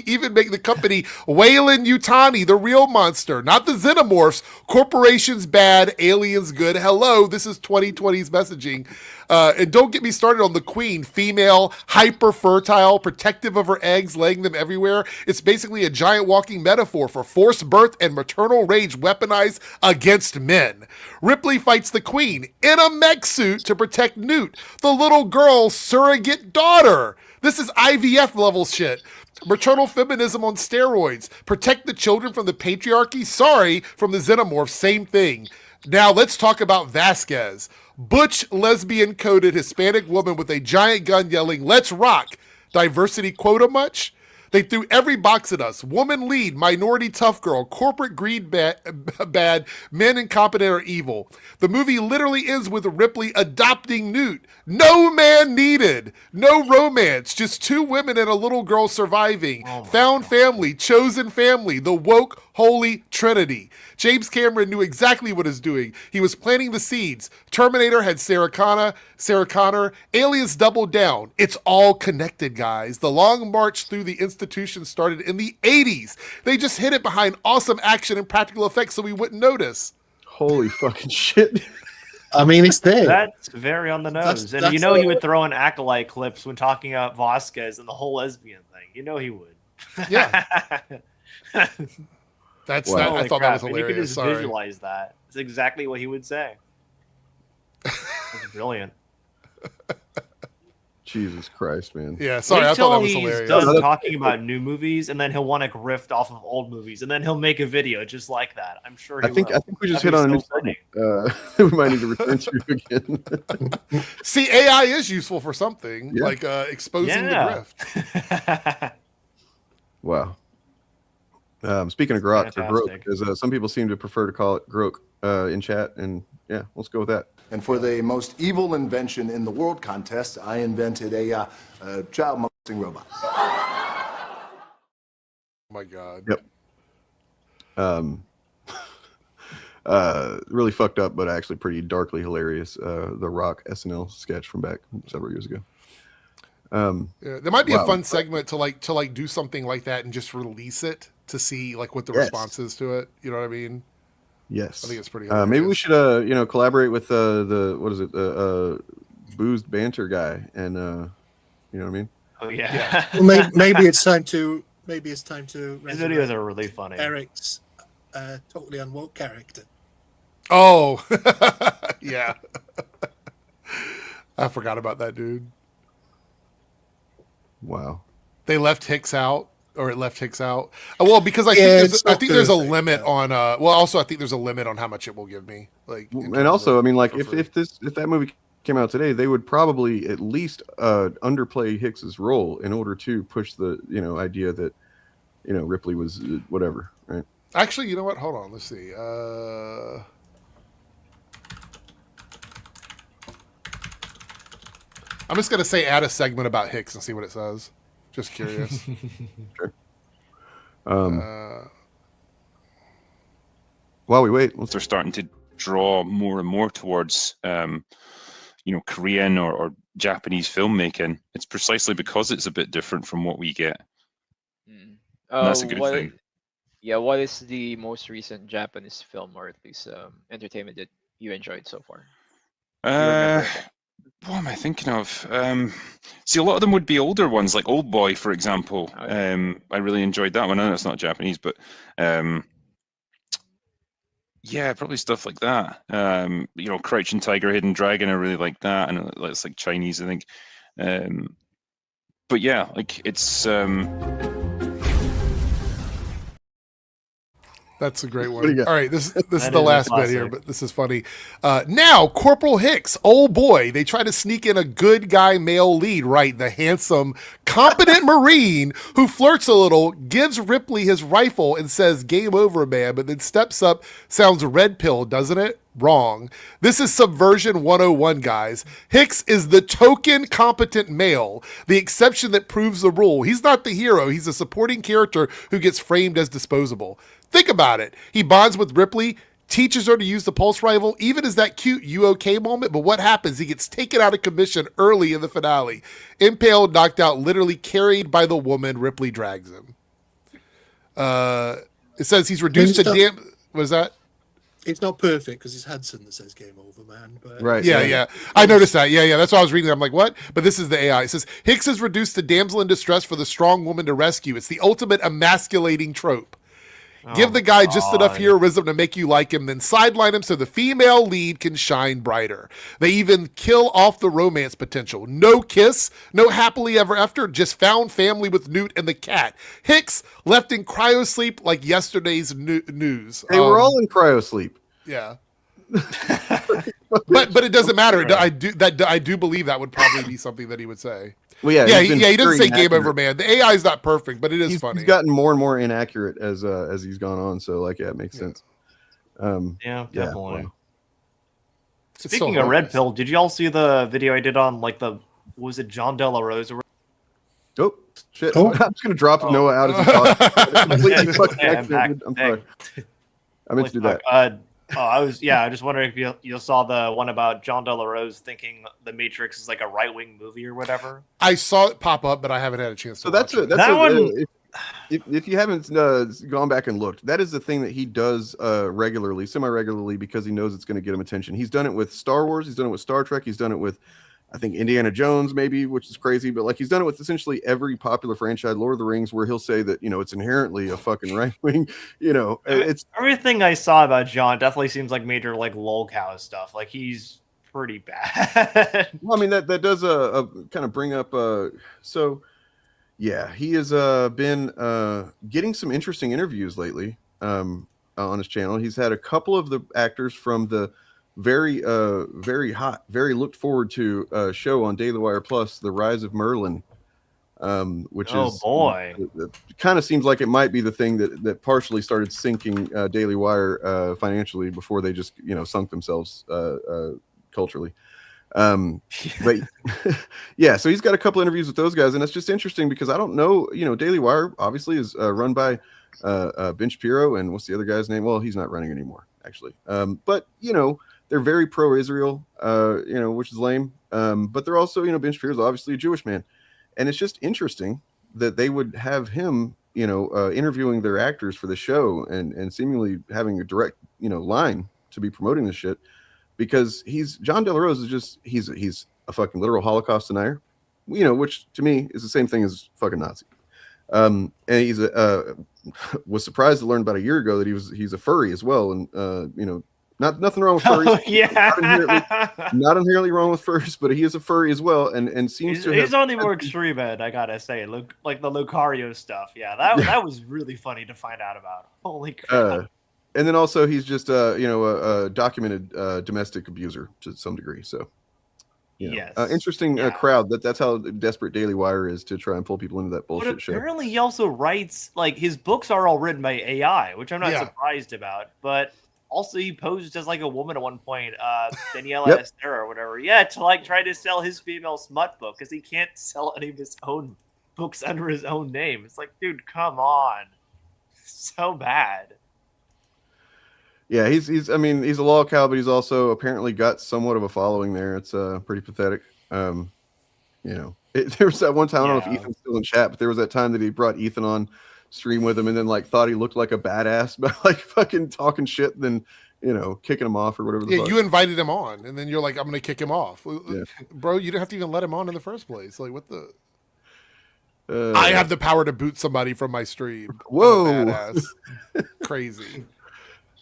even make the company Wayland Yutani the real monster, not the xenomorphs. Corporations bad, aliens good. Hello, this is 2020's messaging. And don't get me started on the queen, female, hyper-fertile, protective of her eggs, laying them everywhere. It's basically a giant walking metaphor for forced birth and maternal rage weaponized against men. Ripley fights the queen in a mech suit to protect Newt, the little girl's surrogate daughter. This is IVF level shit. Maternal feminism on steroids. Protect the children from the patriarchy? Sorry, from the xenomorphs, same thing. Now let's talk about Vasquez. Butch, lesbian-coded Hispanic woman with a giant gun yelling, "Let's rock." Diversity quota much? They threw every box at us. Woman lead, minority tough girl, corporate greed bad, men incompetent or evil. The movie literally ends with Ripley adopting Newt. No man needed. No romance. Just two women and a little girl surviving. Found family, chosen family, the woke holy trinity. James Cameron knew exactly what he was doing. He was planting the seeds. Terminator had Sarah Connor. Aliens doubled down. It's all connected, guys. The long march through the institution started in the 80s. They just hid it behind awesome action and practical effects so we wouldn't notice. Holy fucking shit. I mean, it's there. That's very on the nose. And he would throw in acolyte clips when talking about Vasquez and the whole lesbian thing. You know he would. Yeah. I thought that was hilarious. And you could just visualize that. It's exactly what he would say. It's brilliant. Jesus Christ, man. Yeah, sorry, I thought that was hilarious. Done talking about new movies, and then he'll want to grift off of old movies, and then he'll make a video just like that. I'm sure. I think we just hit on a new segment. We might need to return to again. See, AI is useful for something, like exposing the grift. Wow. Speaking of grok or grok, because some people seem to prefer to call it grok in chat, and yeah, let's go with that. And for the most evil invention in the world contest, I invented a child molesting robot. Oh my God. Yep. Really fucked up, but actually pretty darkly hilarious. The Rock SNL sketch from back several years ago. There might be a fun segment to do something like that and just release it to see like what the response is to it. You know what I mean? Yes. I think it's pretty hilarious. Maybe we should collaborate with the boozed banter guy, and you know what I mean? Oh yeah. Well, maybe it's time to His videos are really funny. Eric's totally unwoke character. Oh yeah. I forgot about that dude. Wow. They left Hicks out. Or it left Hicks out. Well, because I think there's a limit on. Also, I think there's a limit on how much it will give me. Like, and also, I mean, like, if that movie came out today, they would probably at least underplay Hicks's role in order to push the idea that Ripley was whatever, right? Actually, you know what? Hold on. Let's see. I'm just gonna say add a segment about Hicks and see what it says. Just curious. Sure. while we wait, they're starting to draw more and more towards, Korean or Japanese filmmaking. It's precisely because it's a bit different from what we get. And that's a good thing. Yeah, what is the most recent Japanese film or at least entertainment that you enjoyed so far? What am I thinking of? See, a lot of them would be older ones, like Old Boy, for example. I really enjoyed that one. I know it's not Japanese, but yeah, probably stuff like that. Crouching Tiger, Hidden Dragon, I really like that, and it's like Chinese, I think. But yeah, like it's. That's a great What do you one. got? All right, this is That the is a last bit here, classic. but this is funny. Now, Corporal Hicks, oh boy, they try to sneak in a good guy male lead, right? The handsome, competent Marine who flirts a little, gives Ripley his rifle and says, "Game over, man," but then steps up, sounds red pill, doesn't it? Wrong. This is Subversion 101, guys. Hicks is the token competent male, the exception that proves the rule. He's not the hero. He's a supporting character who gets framed as disposable. Think about it. He bonds with Ripley, teaches her to use the pulse rifle, even as that cute "you okay" moment, but what happens? He gets taken out of commission early in the finale. Impaled, knocked out, literally carried by the woman. Ripley drags him. It says he's reduced to damn... What is that? It's not perfect because it's Hudson that says "game over, man." But Right. Yeah. I noticed that. Yeah. That's what I was reading. I'm like, what? But this is the AI. It says Hicks is reduced to damsel in distress for the strong woman to rescue. It's the ultimate emasculating trope. Give the guy just enough heroism to make you like him, then sideline him so the female lead can shine brighter. They even kill off the romance potential. No kiss, no happily ever after, just found family with Newt and the cat. Hicks left in cryosleep like yesterday's news. They were all in cryosleep. Yeah. but it doesn't matter. I do believe that would probably be something that he would say. Well, yeah, he doesn't say "game over, man." The AI is not perfect, but it is funny. He's gotten more and more inaccurate as he's gone on. So, like, yeah, it makes sense. Yeah, definitely. Wow. Speaking of red pill, did you all see the video I did on was it John De La Rose? Oh shit! I'm just gonna drop Noah out as he talks. Completely fucking accident. I'm sorry. I meant to do that. I was just wondering if you saw the one about John De La Rose thinking The Matrix is like a right-wing movie or whatever. I saw it pop up, but I haven't had a chance to. So that's that one. If you haven't gone back and looked, that is the thing that he does regularly, semi-regularly, because he knows it's going to get him attention. He's done it with Star Wars. He's done it with Star Trek. He's done it with, I think, Indiana Jones, maybe, which is crazy. But like, he's done it with essentially every popular franchise, Lord of the Rings, where he'll say that it's inherently a fucking right wing. It's everything I saw about John definitely seems like major lol cow stuff. Like he's pretty bad. Well, I mean that does kind of bring up so. Yeah, he has been getting some interesting interviews lately on his channel. He's had a couple of the actors from the very hot, very looked forward to show on Daily Wire Plus, The Rise of Merlin, which kind of seems like it might be the thing that partially started sinking Daily Wire financially before they just sunk themselves culturally. But yeah, so he's got a couple interviews with those guys, and it's just interesting because I don't know, Daily Wire obviously is run by Ben Shapiro, and what's the other guy's name? Well, he's not running anymore, actually. But they're very pro-Israel, which is lame. But they're also, Ben Shapiro's obviously a Jewish man, and it's just interesting that they would have him, interviewing their actors for the show and seemingly having a direct, line to be promoting this shit. Because John De La Rose is just he's a fucking literal Holocaust denier, which to me is the same thing as fucking Nazi. And he's was surprised to learn about a year ago that he's a furry as well, and nothing wrong with furries. Not inherently wrong with furries, but he is a furry as well, and seems to. He's on the more extreme end, I gotta say. Look, like the Lucario stuff. Yeah, that was really funny to find out about. Holy crap. And then also he's just a documented domestic abuser to some degree. So interesting crowd. That's how desperate Daily Wire is to try and pull people into that bullshit but show. Apparently he also writes, like, his books are all written by AI, which I'm not surprised about. But also he posed as like a woman at one point, Daniela Esther or whatever. Yeah, to like try to sell his female smut book because he can't sell any of his own books under his own name. It's like, dude, come on. So bad. Yeah, he's I mean, he's a lolcow, but he's also apparently got somewhat of a following there. It's pretty pathetic. You know, there was that one time, I don't know if Ethan's still in chat, but there was that time that he brought Ethan on stream with him and then like thought he looked like a badass by like fucking talking shit and then, you know, kicking him off or whatever. Yeah, you invited him on and then you're like, I'm going to kick him off. Yeah. Bro, you didn't have to even let him on in the first place. Like, what the... I have the power to boot somebody from my stream. Whoa. Crazy.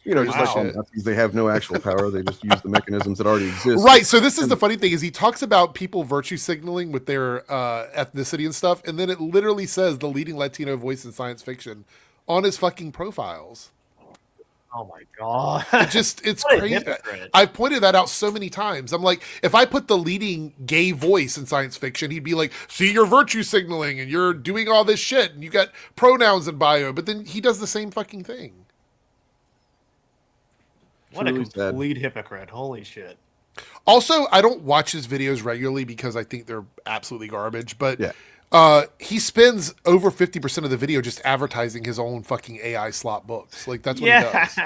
You know, just like Nazis, they have no actual power. They just use the mechanisms that already exist. Right. So this is the funny thing is he talks about people virtue signaling with their ethnicity and stuff. And then it literally says the leading Latino voice in science fiction on his fucking profiles. Oh my God. It's crazy. I've pointed that out so many times. I'm like, if I put the leading gay voice in science fiction, he'd be like, see, you're virtue signaling and you're doing all this shit and you got pronouns in bio. But then he does the same fucking thing. What a complete hypocrite. Holy shit. Also, I don't watch his videos regularly because I think they're absolutely garbage. But he spends over 50% of the video just advertising his own fucking AI slot books. Like, that's what he does.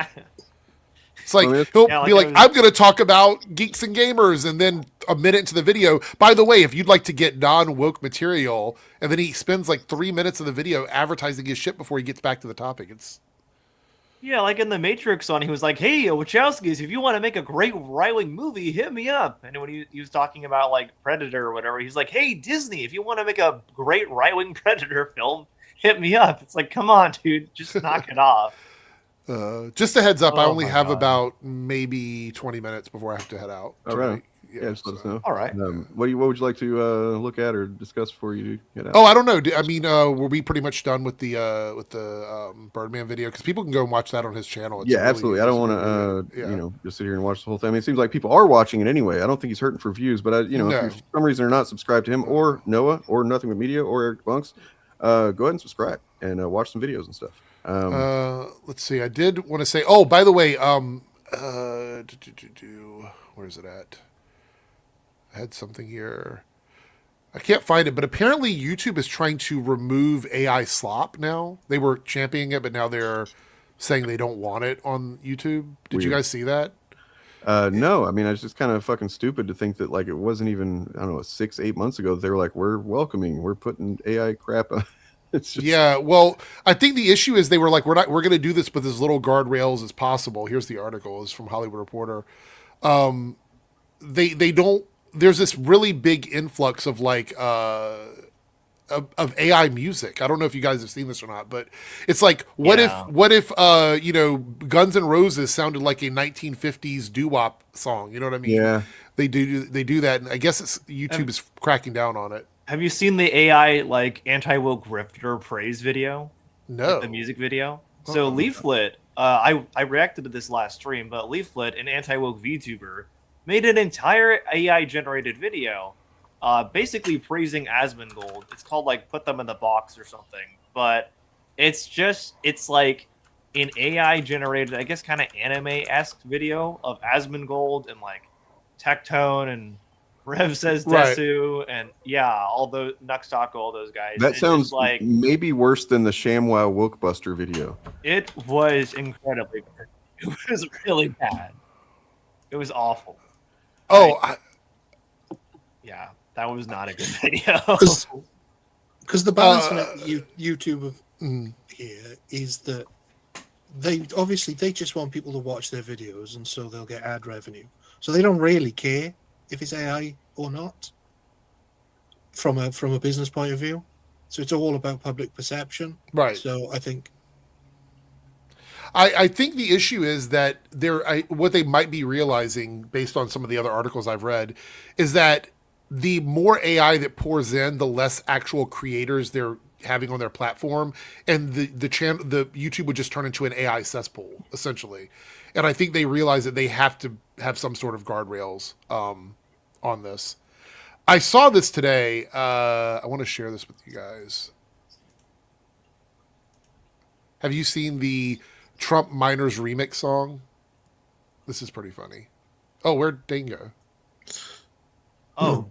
It's like, he'll be like, I'm going to talk about geeks and gamers. And then a minute into the video, by the way, if you'd like to get non-woke material, and then he spends like 3 minutes of the video advertising his shit before he gets back to the topic. It's... Yeah, like in the Matrix he was like, hey, Wachowskis, if you want to make a great right-wing movie, hit me up. And when he was talking about like Predator or whatever, he's like, hey, Disney, if you want to make a great right-wing Predator film, hit me up. It's like, come on, dude, just knock it off. Just a heads up, I only have about maybe 20 minutes before I have to head out. All right. Yeah, just let us know. All right. What would you like to look at or discuss before you get out? Oh, I don't know. I mean, were we pretty much done with the Birdman video? Because people can go and watch that on his channel. It's Absolutely. I don't want to, you know, just sit here and watch the whole thing. I mean, it seems like people are watching it anyway. I don't think he's hurting for views, but if you for some reason are not subscribed to him or Noah or Nothing But Media or Eric Bunks, go ahead and subscribe and watch some videos and stuff. Let's see. I did want to say. Oh, by the way, where is it at? I had something here. I can't find it, but apparently YouTube is trying to remove AI slop now. They were championing it, but now they're saying they don't want it on YouTube. Did you guys see that? No. I mean, it's just kind of fucking stupid to think that like it wasn't even, I don't know, 6-8 months ago. They were like, we're putting AI crap on. It's just... Yeah, well, I think the issue is they were like, we're going to do this with as little guardrails as possible. Here's the article. It's from Hollywood Reporter. They don't. There's this really big influx of like of AI music. I don't know if you guys have seen this or not, but it's like, what if you know, Guns N' Roses sounded like a 1950s doo-wop song? You know what I mean? Yeah. They do that, and I guess YouTube is cracking down on it. Have you seen the AI like anti-woke grifter praise video? No. Like, the music video. So Leaflet, I reacted to this last stream, but Leaflet, an anti-woke VTuber, made an entire AI-generated video, basically praising Asmongold. It's called like "Put Them in the Box" or something, but it's like an AI-generated, I guess, kind of anime-esque video of Asmongold and like Tectone and Rev Says Desu and all those Nuxtaco, all those guys. That sounds like maybe worse than the ShamWow Wokebuster video. It was incredibly bad. It was really bad. It was awful. Oh, yeah, that was not a good video. Because the balance in YouTube here is that they just want people to watch their videos, and so they'll get ad revenue. So they don't really care if it's AI or not from a business point of view. So it's all about public perception. Right. So I think the issue is that what they might be realizing based on some of the other articles I've read is that the more AI that pours in, the less actual creators they're having on their platform, and the YouTube would just turn into an AI cesspool essentially. And I think they realize that they have to have some sort of guardrails on this. I saw this today. I want to share this with you guys. Have you seen the Trump Miners remix song? This is pretty funny. Oh, where'd Dane go? Oh,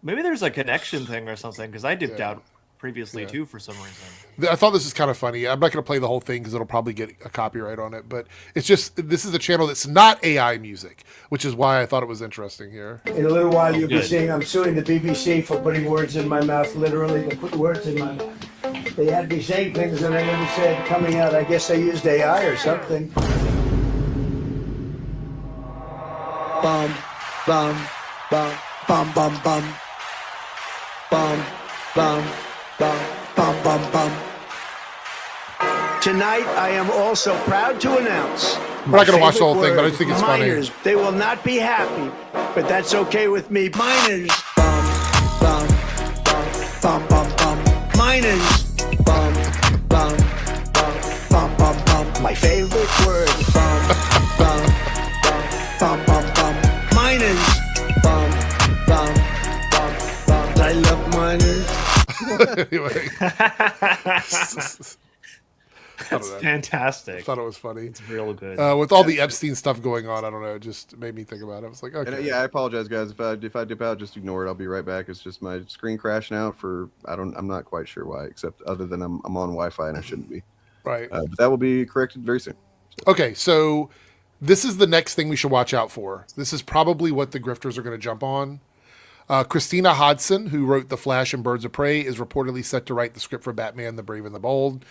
maybe there's a connection thing or something, because I dipped out previously too for some reason. I thought this was kind of funny. I'm not going to play the whole thing because it'll probably get a copyright on it. But it's just, this is a channel that's not AI music, which is why I thought it was interesting here. In a little while, you'll be seeing I'm suing the BBC for putting words in my mouth. Literally, they put words in my mouth. They had me saying things that I never said coming out. I guess they used AI or something. Bum, bum, bum, bum, bum, bum. Bum, bum, bum, bum, bum, bum. Tonight, I am also proud to announce. I'm not going to watch the whole thing, but I just think it's minors, funny. They will not be happy, but that's okay with me. Minors. Bum, bum, bum, bum, bum, bum. Minors. Bum, bum, bum, bum, bum, bum. My favorite word. Bum, bum, bum, bum, bum, bum. Minors. Bum, bum, bum, bum. I love minors. Anyway. That's fantastic. I thought it was funny. It's real good. With all the Epstein stuff going on, I don't know. It just made me think about it. I was like, okay. And, I apologize, guys. If I dip out, just ignore it. I'll be right back. It's just my screen crashing out for I'm not quite sure why, except other than I'm on Wi-Fi and I shouldn't be. Right. But that will be corrected very soon. Okay, so this is the next thing we should watch out for. This is probably what the grifters are going to jump on. Christina Hodson, who wrote The Flash and Birds of Prey, is reportedly set to write the script for Batman: The Brave and the Bold.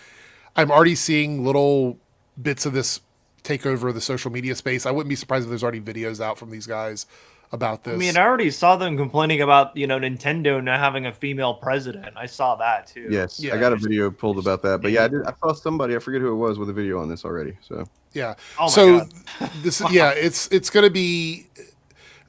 I'm already seeing little bits of this take over the social media space. I wouldn't be surprised if there's already videos out from these guys about this. I mean, I already saw them complaining about, Nintendo not having a female president. I saw that too. Yes, I got a video pulled about that. But I saw somebody, I forget who it was, with a video on this already. So yeah. Oh my so God. This it's going to be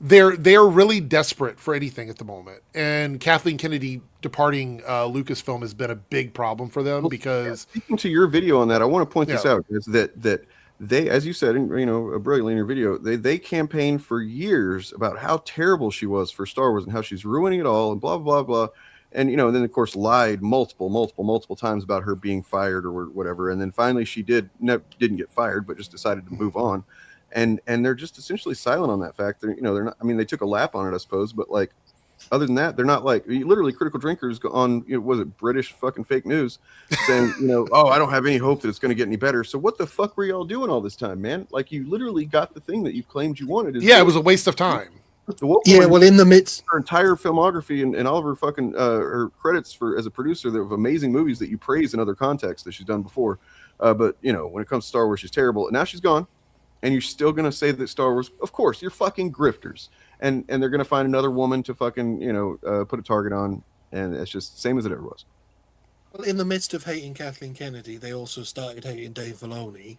they're really desperate for anything at the moment. And Kathleen Kennedy departing Lucasfilm has been a big problem for them because speaking to your video on that, I want to point this out, is that they, as you said, brilliantly in your video, they campaigned for years about how terrible she was for Star Wars and how she's ruining it all and blah blah blah, and then of course lied multiple times about her being fired or whatever, and then finally she didn't get fired, but just decided to move on, and they're just essentially silent on that fact. They're not. I mean, they took a lap on it, I suppose, but like, other than that, they're not like literally critical drinkers on, was it British fucking fake news saying, oh, I don't have any hope that it's going to get any better. So what the fuck were y'all doing all this time, man? Like, you literally got the thing that you claimed you wanted. It was a waste of time. Well, in the midst, her entire filmography and all of her fucking her credits for as a producer of amazing movies that you praise in other contexts that she's done before. But when it comes to Star Wars, she's terrible. And now she's gone, and you're still going to say that Star Wars, of course, you're fucking grifters. And they're going to find another woman to fucking, put a target on. And it's just the same as it ever was. Well, in the midst of hating Kathleen Kennedy, they also started hating Dave Filoni.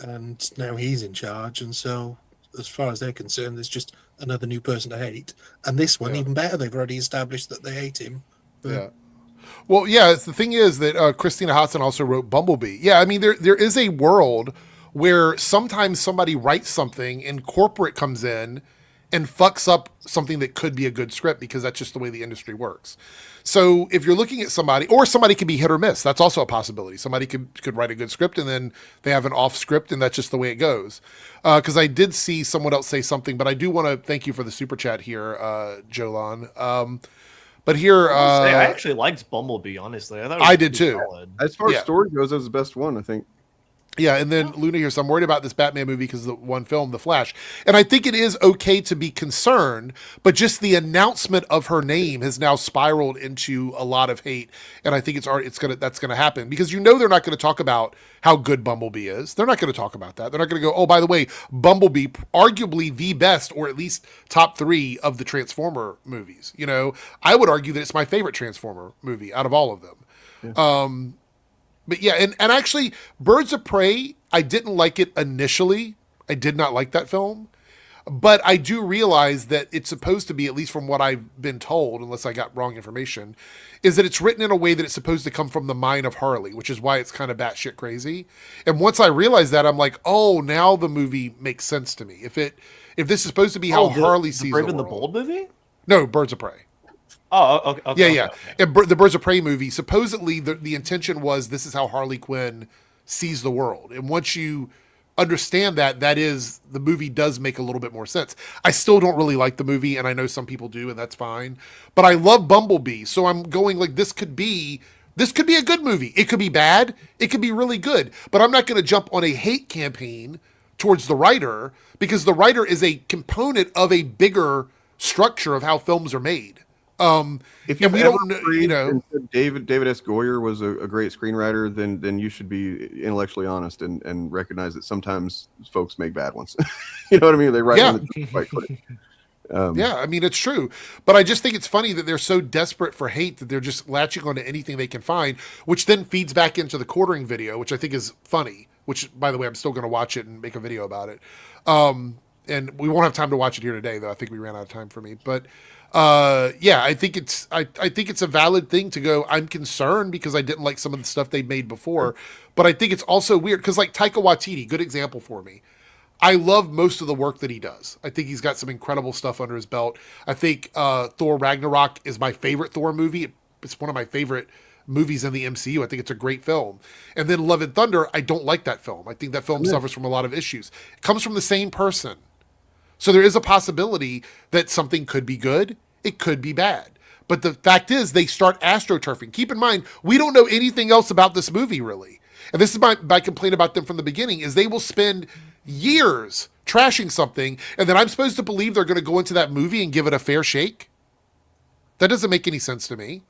And now he's in charge. And so, as far as they're concerned, there's just another new person to hate. And this one, even better, they've already established that they hate him. But... Yeah. Well, yeah, the thing is that Christina Hodson also wrote Bumblebee. Yeah, I mean, there is a world where sometimes somebody writes something and corporate comes in and fucks up something that could be a good script, because that's just the way the industry works. So if you're looking at somebody, or somebody can be hit or miss, that's also a possibility. Somebody could write a good script and then they have an off script, and that's just the way it goes. Because I did see someone else say something, but I do want to thank you for the super chat here, Jolan. But here, I actually liked Bumblebee, honestly. I did too. Solid. As far as story goes, that was the best one, I think. Yeah, and then Luna here, so I'm worried about this Batman movie because of the one film, The Flash. And I think it is okay to be concerned, but just the announcement of her name has now spiraled into a lot of hate. And I think that's gonna happen, because they're not gonna talk about how good Bumblebee is. They're not gonna talk about that. They're not gonna go, oh, by the way, Bumblebee, arguably the best, or at least top 3 of the Transformer movies. I would argue that it's my favorite Transformer movie out of all of them. Yeah. But yeah, and actually, Birds of Prey, I didn't like it initially. I did not like that film. But I do realize that it's supposed to be, at least from what I've been told, unless I got wrong information, is that it's written in a way that it's supposed to come from the mind of Harley, which is why it's kind of batshit crazy. And once I realized that, I'm like, oh, now the movie makes sense to me. If this is supposed to be how Harley sees the world. Brave and the Bold movie? No, Birds of Prey. Oh, okay. Yeah. And the Birds of Prey movie, supposedly the intention was this is how Harley Quinn sees the world. And once you understand that is the movie does make a little bit more sense. I still don't really like the movie, and I know some people do, and that's fine. But I love Bumblebee, so I'm going like this could be a good movie. It could be bad. It could be really good. But I'm not going to jump on a hate campaign towards the writer, because the writer is a component of a bigger structure of how films are made. If we don't, David S. Goyer was a great screenwriter, then you should be intellectually honest and recognize that sometimes folks make bad ones. You know what I mean? They write on the quite quick. Yeah, I mean, it's true. But I just think it's funny that they're so desperate for hate that they're just latching onto anything they can find, which then feeds back into the quartering video, which I think is funny, which, by the way, I'm still going to watch it and make a video about it. And we won't have time to watch it here today, though. I think we ran out of time for me. But yeah, I think it's a valid thing to go, I'm concerned because I didn't like some of the stuff they made before. But I think it's also weird because, like, Taika Waititi, good example for me. I love most of the work that he does. I think he's got some incredible stuff under his belt. I think Thor Ragnarok is my favorite Thor movie. It's one of my favorite movies in the MCU. I think it's a great film. And then Love and Thunder, I don't like that film. I think that film suffers from a lot of issues. It comes from the same person. So there is a possibility that something could be good. It could be bad. But the fact is, they start astroturfing. Keep in mind, we don't know anything else about this movie, really. And this is my complaint about them from the beginning, is they will spend years trashing something, and then I'm supposed to believe they're going to go into that movie and give it a fair shake? That doesn't make any sense to me.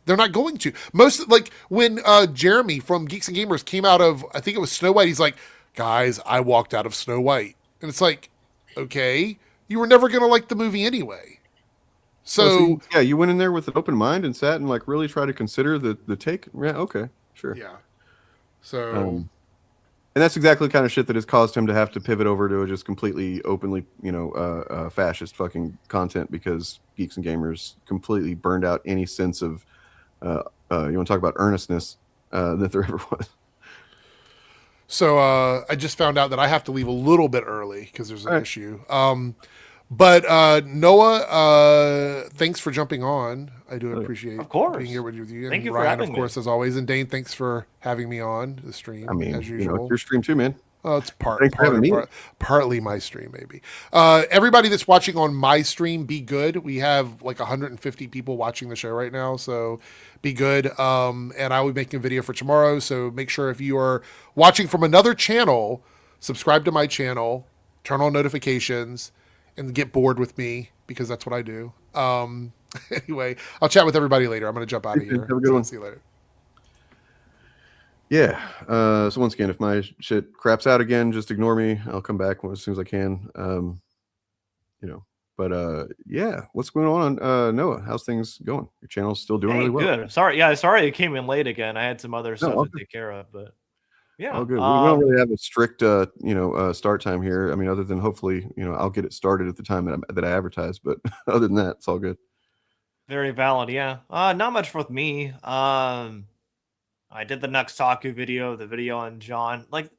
They're not going to. Most, like, when Jeremy from Geeks and Gamers came out of, I think it was Snow White, he's like, guys, I walked out of Snow White. And it's like, okay, you were never going to like the movie anyway. So yeah, you went in there with an open mind and sat and like really tried to consider the take. Yeah, okay, sure. Yeah. So and that's exactly the kind of shit that has caused him to have to pivot over to just completely openly, fascist fucking content, because Geeks and Gamers completely burned out any sense of you want to talk about earnestness that there ever was. So I just found out that I have to leave a little bit early because there's an issue. But Noah, thanks for jumping on. I do appreciate being here with you. And Thank you Ryan, for having of course, me. as always. And Dane, thanks for having me on the stream, I mean, as usual. it's your stream too, man. Oh, it's Thanks for having me. partly my stream, maybe. Everybody that's watching on my stream, be good. We have like 150 people watching the show right now, so be good. And I will be making a video for tomorrow, so make sure if you are watching from another channel, subscribe to my channel, turn on notifications, and get bored with me, because that's what I do. Anyway, I'll chat with everybody later. I'm going to jump out of here. Have a good one. See you later. Yeah. So once again, if my shit craps out again, just ignore me. I'll come back as soon as I can. But yeah, what's going on, Noah? How's things going? Your channel's still doing really well. Good. Sorry I came in late again. I had some other stuff to take care of, but yeah. Oh, good. We don't really have a strict, start time here. I mean, other than hopefully, I'll get it started at the time that I advertise. But other than that, it's all good. Very valid. Yeah. Not much with me. I did the Nuxtaku video, the video on John. Like,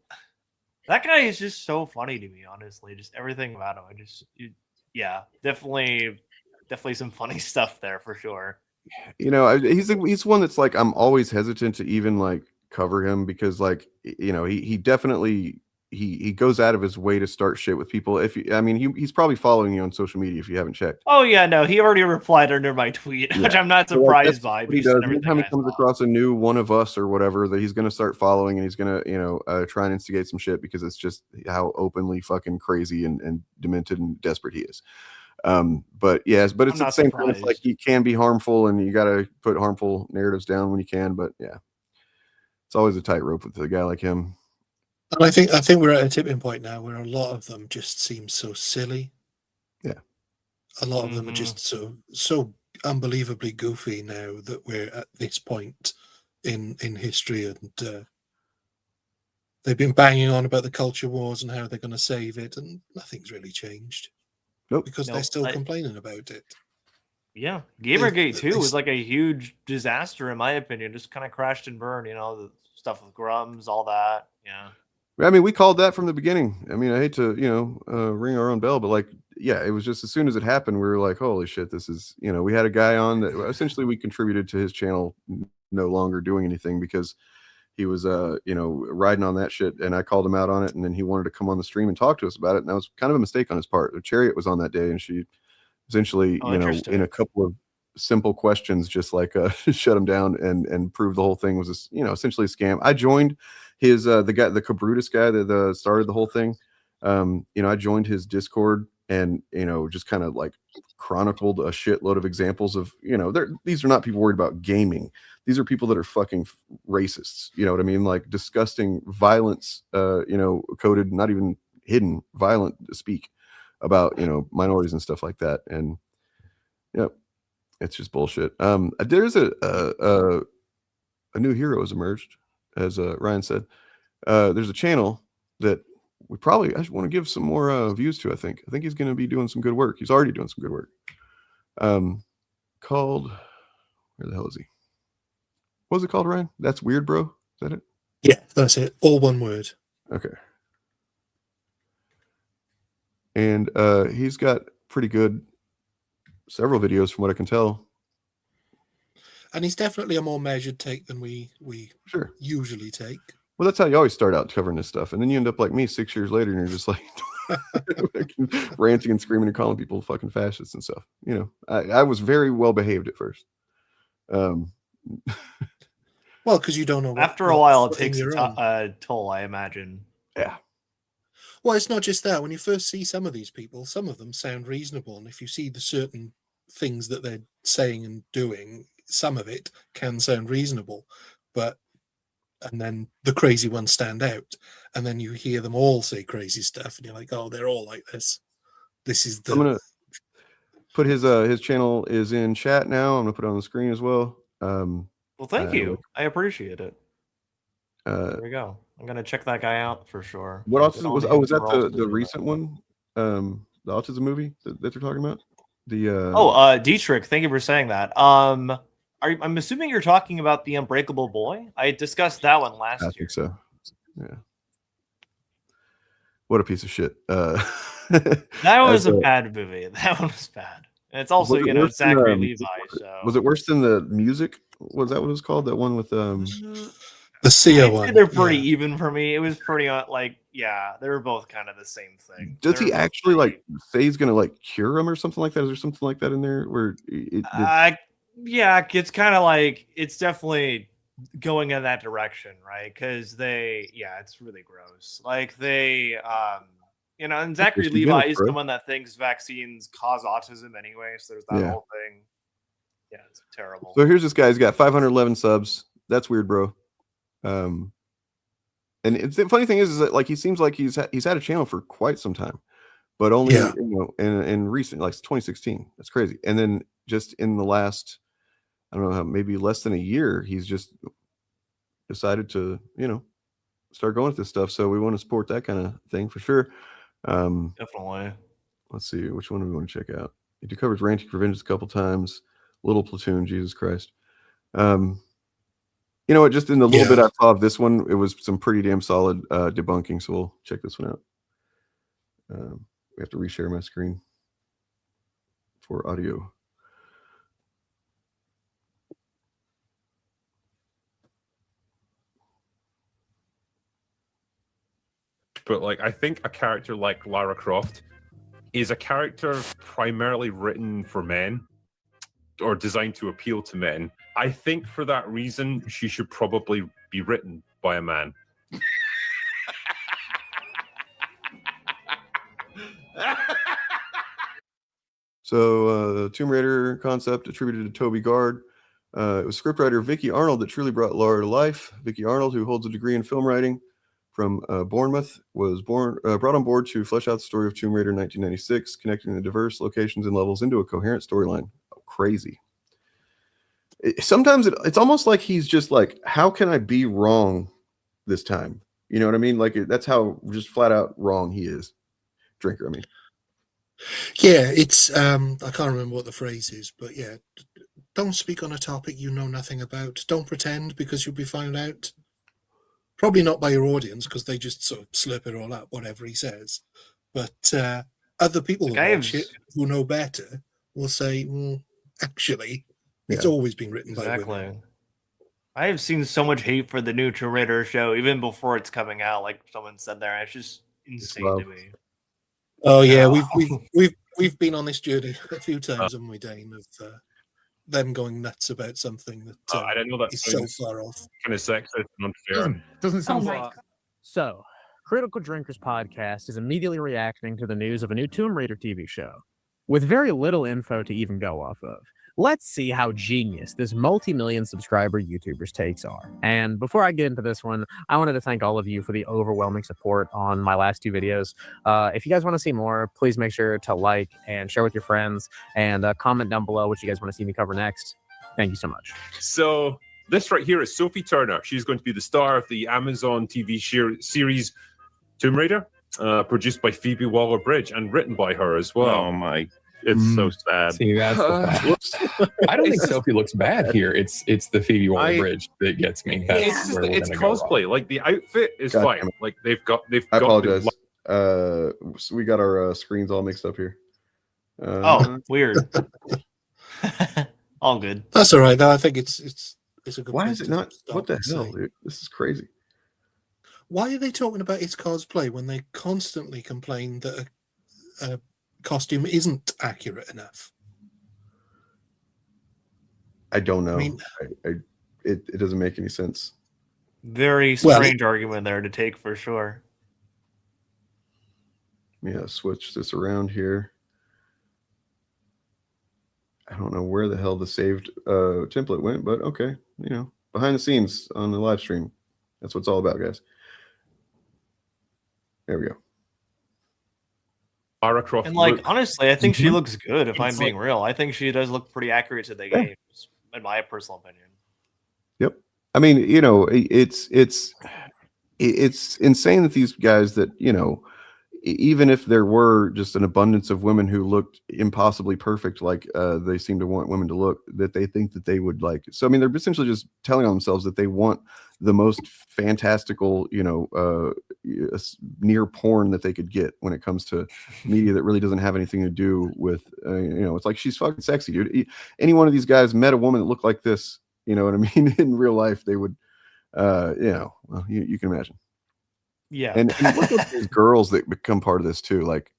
that guy is just so funny to me, honestly. Just everything about him. Yeah, definitely some funny stuff there for sure. He's one that's like, I'm always hesitant to even like cover him, because like, he definitely he goes out of his way to start shit with people. He's probably following you on social media if you haven't checked. Oh yeah, no, he already replied under my tweet, which I'm not surprised by. What he does. Anytime he comes across a new one of us or whatever, that he's going to start following, and he's going to try and instigate some shit, because it's just how openly fucking crazy and demented and desperate he is. But it's at the same time, it's like he can be harmful, and you got to put harmful narratives down when you can. But yeah, it's always a tightrope with a guy like him. And I think we're at a tipping point now where a lot of them just seem so silly. Yeah. A lot of them are just so unbelievably goofy now that we're at this point in history, and they've been banging on about the culture wars and how they're going to save it, and nothing's really changed. Nope. Because they're still complaining about it. Yeah, Gamergate too was like a huge disaster in my opinion. Just kind of crashed and burned. The stuff with Grums, all that. Yeah. I mean, we called that from the beginning. I mean, I hate to, ring our own bell, but like, yeah, it was just as soon as it happened, we were like, holy shit, this is, we had a guy on that essentially we contributed to his channel no longer doing anything, because he was riding on that shit, and I called him out on it, and then he wanted to come on the stream and talk to us about it, and that was kind of a mistake on his part. Chariot was on that day, and she essentially, in a couple of simple questions, just like shut him down and proved the whole thing was essentially a scam. I joined his the Cabrutus guy that started the whole thing. I joined his Discord and just kind of like chronicled a shitload of examples of these are not people worried about gaming. These are people that are fucking racists. You know what I mean? Like disgusting violence, coded, not even hidden, violent speak about minorities and stuff like that. And it's just bullshit. There's a new hero has emerged, as Ryan said. There's a channel that I just want to give some more views to. I think he's going to be doing some good work. He's already doing some good work. Called, where the hell is he? What was it called, Ryan? That's Weird, Bro. Is that it? Yeah, that's it. All one word. Okay. And he's got pretty good several videos from what I can tell. And he's definitely a more measured take than we usually take. Well, that's how you always start out covering this stuff. And then you end up like me 6 years later, and you're just like ranting and screaming and calling people fucking fascists and stuff. I was very well behaved at first. Well, because you don't know. After a while, it takes a toll, I imagine. Yeah. Well, it's not just that. When you first see some of these people, some of them sound reasonable. And if you see the certain things that they're saying and doing, some of it can sound reasonable. And then the crazy ones stand out. And then you hear them all say crazy stuff. And you're like, oh, they're all like this. This is the... I'm going to put his channel is in chat now. I'm going to put it on the screen as well. Well, thank you. I appreciate it. There we go. I'm gonna check that guy out for sure. What else was that the recent one? The autism movie that they're talking about? Dietrich, thank you for saying that. I'm assuming you're talking about The Unbreakable Boy. I discussed that one last year. I think so. Yeah. What a piece of shit. That was a bad movie. That one was bad. And it's also Zachary Levi. So was it worse than the music? Was that what it was called? That one with the Sia one. They're pretty even for me. It was pretty they were both kind of the same thing. Does he actually say he's gonna cure him or something like that? Is there something like that in there where it's kind of it's definitely going in that direction, right? Because it's really gross. And Zachary Levi is the one that thinks vaccines cause autism anyway. So there's that whole thing. Yeah, it's terrible. So here's this guy. He's got 511 subs. That's weird, bro. And the funny thing is that he seems like he's had a channel for quite some time, but only in recent, 2016. That's crazy. And then just in the last, I don't know, maybe less than a year, he's just decided to start going with this stuff. So we want to support that kind of thing for sure. Definitely. Let's see, which one do we want to check out? He covers Ranting for Vengeance a couple times. Little Platoon, Jesus Christ. You know what? Just in the little bit I saw of this one, it was some pretty damn solid debunking. So we'll check this one out. We have to reshare my screen for audio. But I think a character like Lara Croft is a character primarily written for men or designed to appeal to men. I think for that reason, she should probably be written by a man. So, Tomb Raider concept attributed to Toby Gard. It was scriptwriter Vicky Arnold that truly brought Lara to life. Vicky Arnold, who holds a degree in film writing from Bournemouth, was brought on board to flesh out the story of Tomb Raider in 1996, connecting the diverse locations and levels into a coherent storyline. Crazy. Sometimes it's almost like he's just how can I be wrong this time? You know what I mean? That's how just flat out wrong he is. Drinker, I mean. Yeah, it's I can't remember what the phrase is, but yeah, don't speak on a topic you know nothing about. Don't pretend because you'll be found out. Probably not by your audience because they just sort of slurp it all up, whatever he says. But other people who know better will say, well, actually, it's always been written by women. I have seen so much hate for the new Tomb Raider show even before it's coming out. Like someone said there, it's just insane to me. Oh yeah, we've been on this journey a few times, haven't we, Dane? Of them going nuts about something that I don't know that is so far off. Kind of sexist and unfair. Doesn't sound So, Critical Drinkers Podcast is immediately reacting to the news of a new Tomb Raider TV show. With very little info to even go off of, let's see how genius this multi-million subscriber YouTuber's takes are. And before I get into this one, I wanted to thank all of you for the overwhelming support on my last 2 videos. If you guys want to see more, please make sure to like and share with your friends, and comment down below what you guys want to see me cover next. Thank you so much. So this right here is Sophie Turner. She's going to be the star of the Amazon TV series Tomb Raider, produced by Phoebe Waller-Bridge and written by her as well. Oh my, it's so sad. See, that's the fact. I don't think Sophie looks bad here. It's the Phoebe Waller-Bridge that gets me. It's just, it's cosplay. Like the outfit is God fine. damn it. Like they've got. I apologize. So we got our screens all mixed up here. Oh, weird. All good. That's all right. Though I think it's a good. Why is it not? What the hell, dude? This is crazy. Why are they talking about its cosplay when they constantly complain that a costume isn't accurate enough? I don't know. I mean, it doesn't make any sense. Very strange argument there to take for sure. Yeah, switch this around here. I don't know where the hell the saved template went, but okay. You know, behind the scenes on the live stream. That's what it's all about, guys. There we go. Lara Croft. And like, honestly, I think she looks good. If I'm being real, I think she does look pretty accurate to the game, in my personal opinion. Yep. I mean, you know, it's insane that these guys that, you know, even if there were just an abundance of women who looked impossibly perfect, like they seem to want women to look, that they think that they would like. So, I mean, they're essentially just telling on themselves that they want the most fantastical, you know, near porn that they could get when it comes to media that really doesn't have anything to do with, you know, it's like, she's fucking sexy, dude. Any one of these guys met a woman that looked like this, you know what I mean? In real life, they would, you know, well, you can imagine. Yeah. And look at these girls that become part of this too, like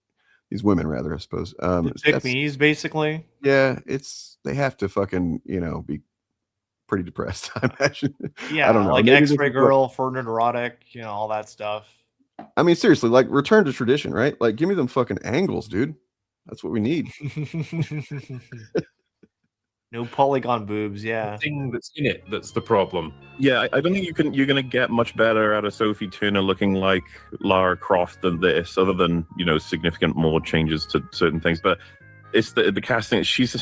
these women rather, I suppose. Pick-me's basically. Yeah, they have to fucking, you know, be pretty depressed, I imagine. Yeah, I don't know. like Maybe X-ray girl, Ferdinand erotic, you know, all that stuff. I mean, seriously, like return to tradition, right? Like give me them fucking angles, dude. That's what we need. No polygon boobs, yeah. The thing that's in it that's the problem. Yeah, I don't think you're going to get much better out of Sophie Turner looking like Lara Croft than this, other than, you know, significant more changes to certain things. But it's the casting. She's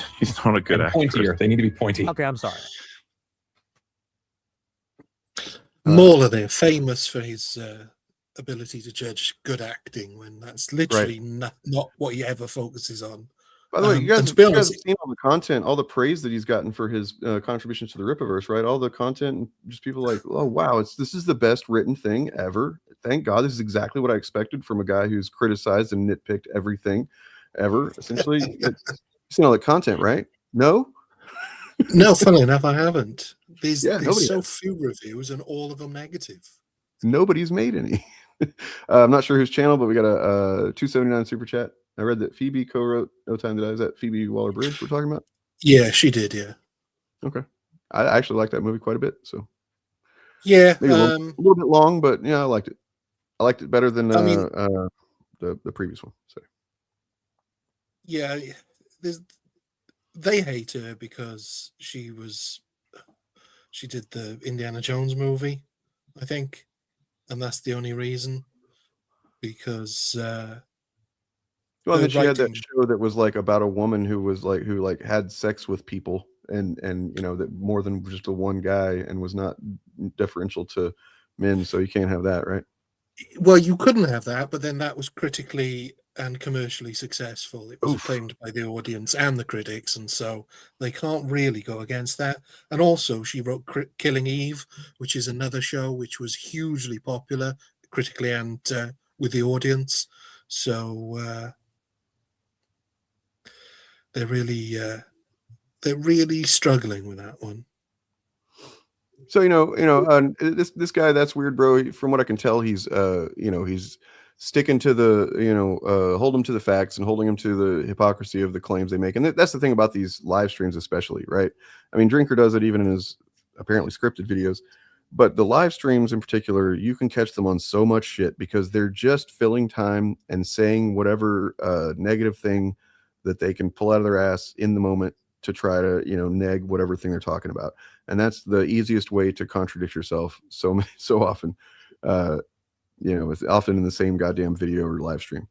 not a good actress. Pointier. They need to be pointy. Okay, I'm sorry. Mauler, they're famous for his ability to judge good acting when that's literally not what he ever focuses on. By the way, you guys to be honest, have seen all the content, all the praise that he's gotten for his contributions to the Rippaverse, right? All the content, and just people like, oh wow, this is the best written thing ever. Thank God, this is exactly what I expected from a guy who's criticized and nitpicked everything ever. Essentially, you've seen all the content, right? No, no. Funnily enough, I haven't. There's so has. few reviews, and all of them negative. Nobody's made any. I'm not sure whose channel, but we got a 279 super chat. I read that Phoebe co-wrote No Time to Die. Is that Phoebe Waller-Bridge we're talking about? Yeah, she did. Yeah. Okay. I actually like that movie quite a bit. So yeah, maybe a little bit long, but yeah, I liked it. I liked it better than the previous one. So yeah, they hate her because she did the Indiana Jones movie, I think, and that's the only reason. Because well, then she had that show that was like about a woman who had sex with people and you know, that more than just a one guy, and was not deferential to men. So you can't have that, right? Well, you couldn't have that, but then that was critically and commercially successful. It was acclaimed by the audience and the critics, and so they can't really go against that. And also, she wrote Killing Eve, which is another show which was hugely popular critically and with the audience. So they're really struggling with that one. So this guy, that's weird, bro. From what I can tell, he's he's sticking to the hold him to the facts and holding him to the hypocrisy of the claims they make. And that's the thing about these live streams, especially, right? I mean, Drinker does it even in his apparently scripted videos, but the live streams in particular, you can catch them on so much shit because they're just filling time and saying whatever negative thing that they can pull out of their ass in the moment to try to neg whatever thing they're talking about. And that's the easiest way to contradict yourself so often. It's often in the same goddamn video or live stream.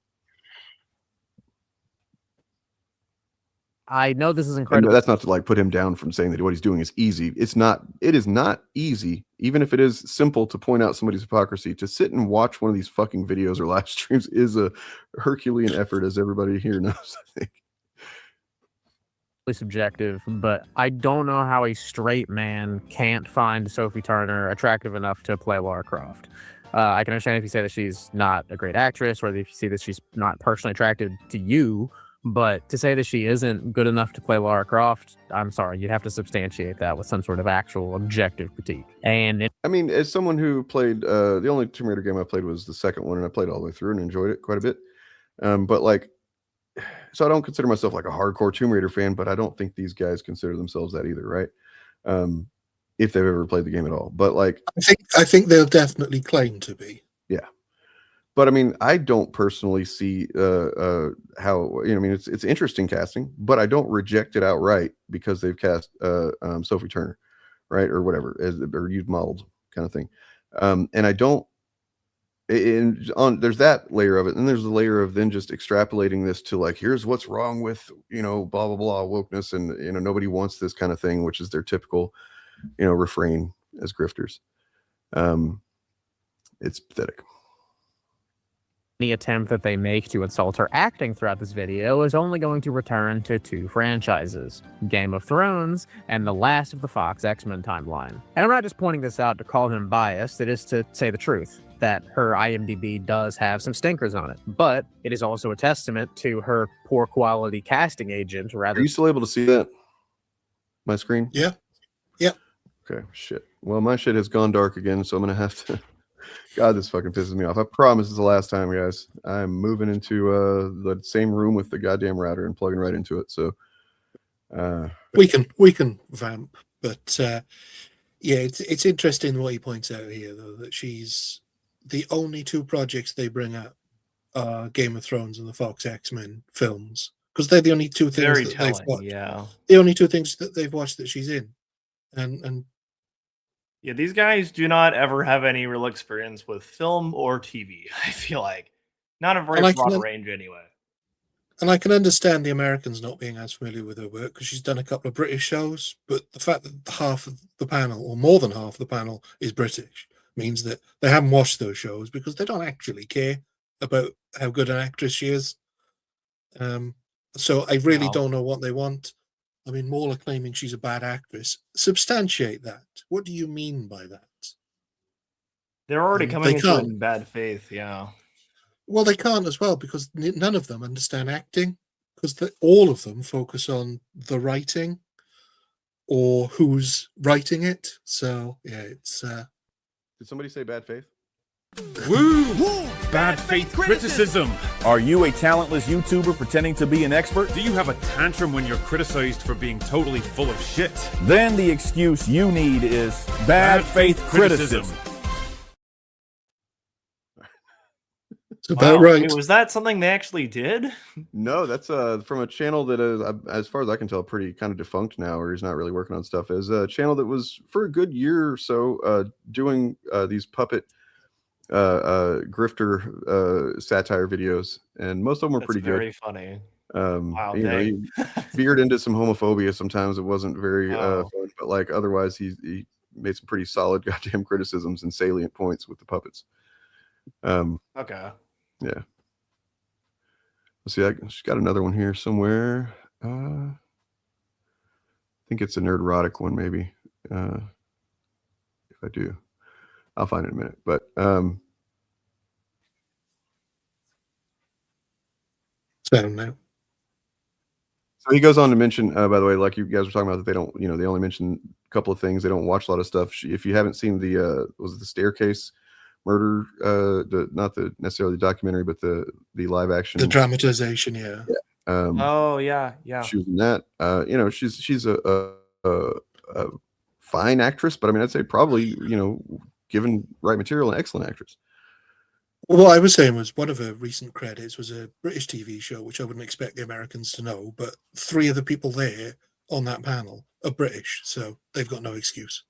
I know this is And incredible. that's not to like put him down from saying that what he's doing is easy. It is not easy, even if it is simple to point out somebody's hypocrisy. To sit and watch one of these fucking videos or live streams is a Herculean effort, as everybody here knows, I think. Subjective, but I don't know how a straight man can't find Sophie Turner attractive enough to play Lara Croft. I can understand if you say that she's not a great actress, or if you see that she's not personally attracted to you, but to say that she isn't good enough to play Lara Croft, I'm sorry, you'd have to substantiate that with some sort of actual objective critique. And I mean, as someone who played the only Tomb Raider game I played was the second one, and I played all the way through and enjoyed it quite a bit. But like, so I don't consider myself like a hardcore Tomb Raider fan, but I don't think these guys consider themselves that either, right? If they've ever played the game at all. But like, I think they'll definitely claim to be. Yeah. But I mean, I don't personally see how I mean, it's interesting casting, but I don't reject it outright because they've cast Sophie Turner, right, or whatever, or used modeled kind of thing. And I don't. There's that layer of it, and there's the layer of then just extrapolating this to like, here's what's wrong with blah blah blah wokeness, and nobody wants this kind of thing, which is their typical refrain as grifters. It's pathetic. Any attempt that they make to insult her acting throughout this video is only going to return to two franchises, Game of Thrones and the last of the Fox X-Men timeline. And I'm not just pointing this out to call him biased, it is to say the truth, that her IMDb does have some stinkers on it, but it is also a testament to her poor quality casting agent. Rather, Are you still able to see that? My screen? Yeah. Okay, shit. Well, my shit has gone dark again, so I'm gonna have to. God, this fucking pisses me off. I promise it's the last time, guys. I'm moving into the same room with the goddamn router and plugging right into it. So we can vamp, but yeah, it's interesting what he points out here, though, that she's the only two projects they bring up are Game of Thrones and the Fox X-Men films, because they're the only two things that they've watched. Yeah, the only two things that they've watched that she's in, and yeah, these guys do not ever have any real experience with film or TV. I feel like not a very broad range anyway. And I can understand the Americans not being as familiar with her work because she's done a couple of British shows, but the fact that half of the panel, or more than half of the panel, is British means that they haven't watched those shows because they don't actually care about how good an actress she is. So I really don't know what they want. I mean, Mauler claiming she's a bad actress. Substantiate that. What do you mean by that? They're already coming into it in bad faith, yeah. Well, they can't as well because none of them understand acting because all of them focus on the writing or who's writing it. So, yeah, it's... Did somebody say bad faith? Woo! Bad faith criticism. Are you a talentless YouTuber pretending to be an expert? Do you have a tantrum when you're criticized for being totally full of shit? Then the excuse you need is bad faith criticism. It's about right. Wait, was that something they actually did? No, that's from a channel that is, as far as I can tell, pretty kind of defunct now, or he's not really working on stuff. Is a channel that was for a good year or so doing these puppet grifter satire videos, and most of them were pretty good. Very funny. Wow, he veered into some homophobia sometimes. It wasn't very fun, but like otherwise he made some pretty solid goddamn criticisms and salient points with the puppets. Okay. Yeah. Let's see, she's got another one here somewhere. I think it's a nerd-erotic one, maybe. If I do, I'll find it in a minute. But so now. So he goes on to mention, by the way, like you guys were talking about, that they don't, they only mention a couple of things. They don't watch a lot of stuff. If you haven't seen was it the Staircase murder, not necessarily the documentary, but the live action, the dramatization, yeah. Oh yeah. She was in that. She's a fine actress, but I mean, I'd say probably, given right material, an excellent actress. Well, what I was saying was one of her recent credits was a British TV show, which I wouldn't expect the Americans to know, but 3 of the people there on that panel are British, so they've got no excuse.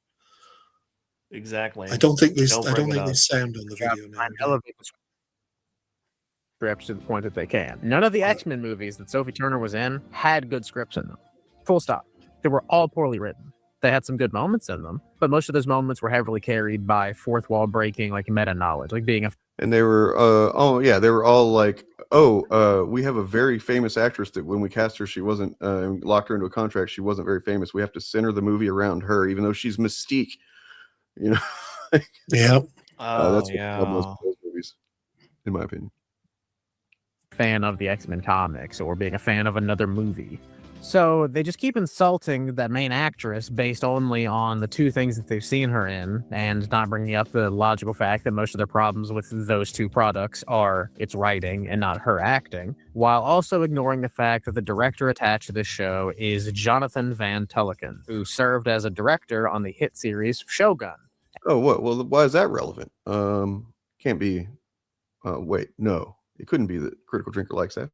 Exactly. I don't think there's sound on the video now. Elevate the scripts to the point that they can. None of the X-Men movies that Sophie Turner was in had good scripts in them. Full stop. They were all poorly written. They had some good moments in them, but most of those moments were heavily carried by fourth wall breaking, like meta knowledge, like being a. And they were, they were all like, we have a very famous actress that when we cast her, she wasn't, locked her into a contract, she wasn't very famous. We have to center the movie around her, even though she's Mystique. Yeah. That's what those movies, in my opinion. Fan of the X-Men comics or being a fan of another movie. So they just keep insulting that main actress based only on the 2 things that they've seen her in, and not bringing up the logical fact that most of their problems with those 2 products are its writing and not her acting, while also ignoring the fact that the director attached to this show is Jonathan Van Tulleken, who served as a director on the hit series Shogun. Oh, what? Well, why is that relevant? Can't be. Wait, no, it couldn't be that Critical Drinker likes that.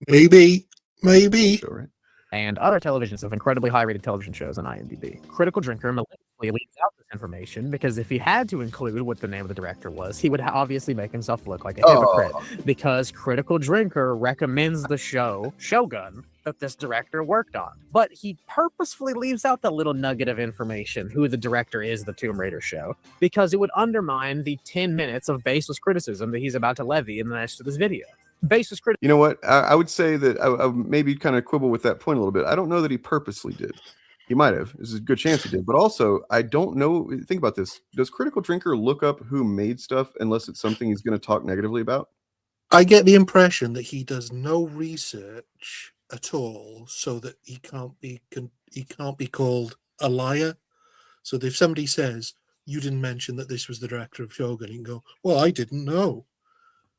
Maybe. Show, right? And other televisions of incredibly high-rated television shows on IMDb. Critical Drinker maliciously leaves out this information because if he had to include what the name of the director was, he would obviously make himself look like a hypocrite. Because Critical Drinker recommends the show Shogun that this director worked on. But he purposefully leaves out the little nugget of information, who the director is of the Tomb Raider show, because it would undermine the 10 minutes of baseless criticism that he's about to levy in the next of this video. Baseless criticism. You know what? I would say that I maybe kind of quibble with that point a little bit. I don't know that he purposely did. He might have. There's a good chance he did. But also, I don't know. Think about this. Does Critical Drinker look up who made stuff unless it's something he's going to talk negatively about? I get the impression that he does no research at all, so that he can't be called a liar. So that if somebody says, you didn't mention that this was the director of Shogun, he can go, well, I didn't know.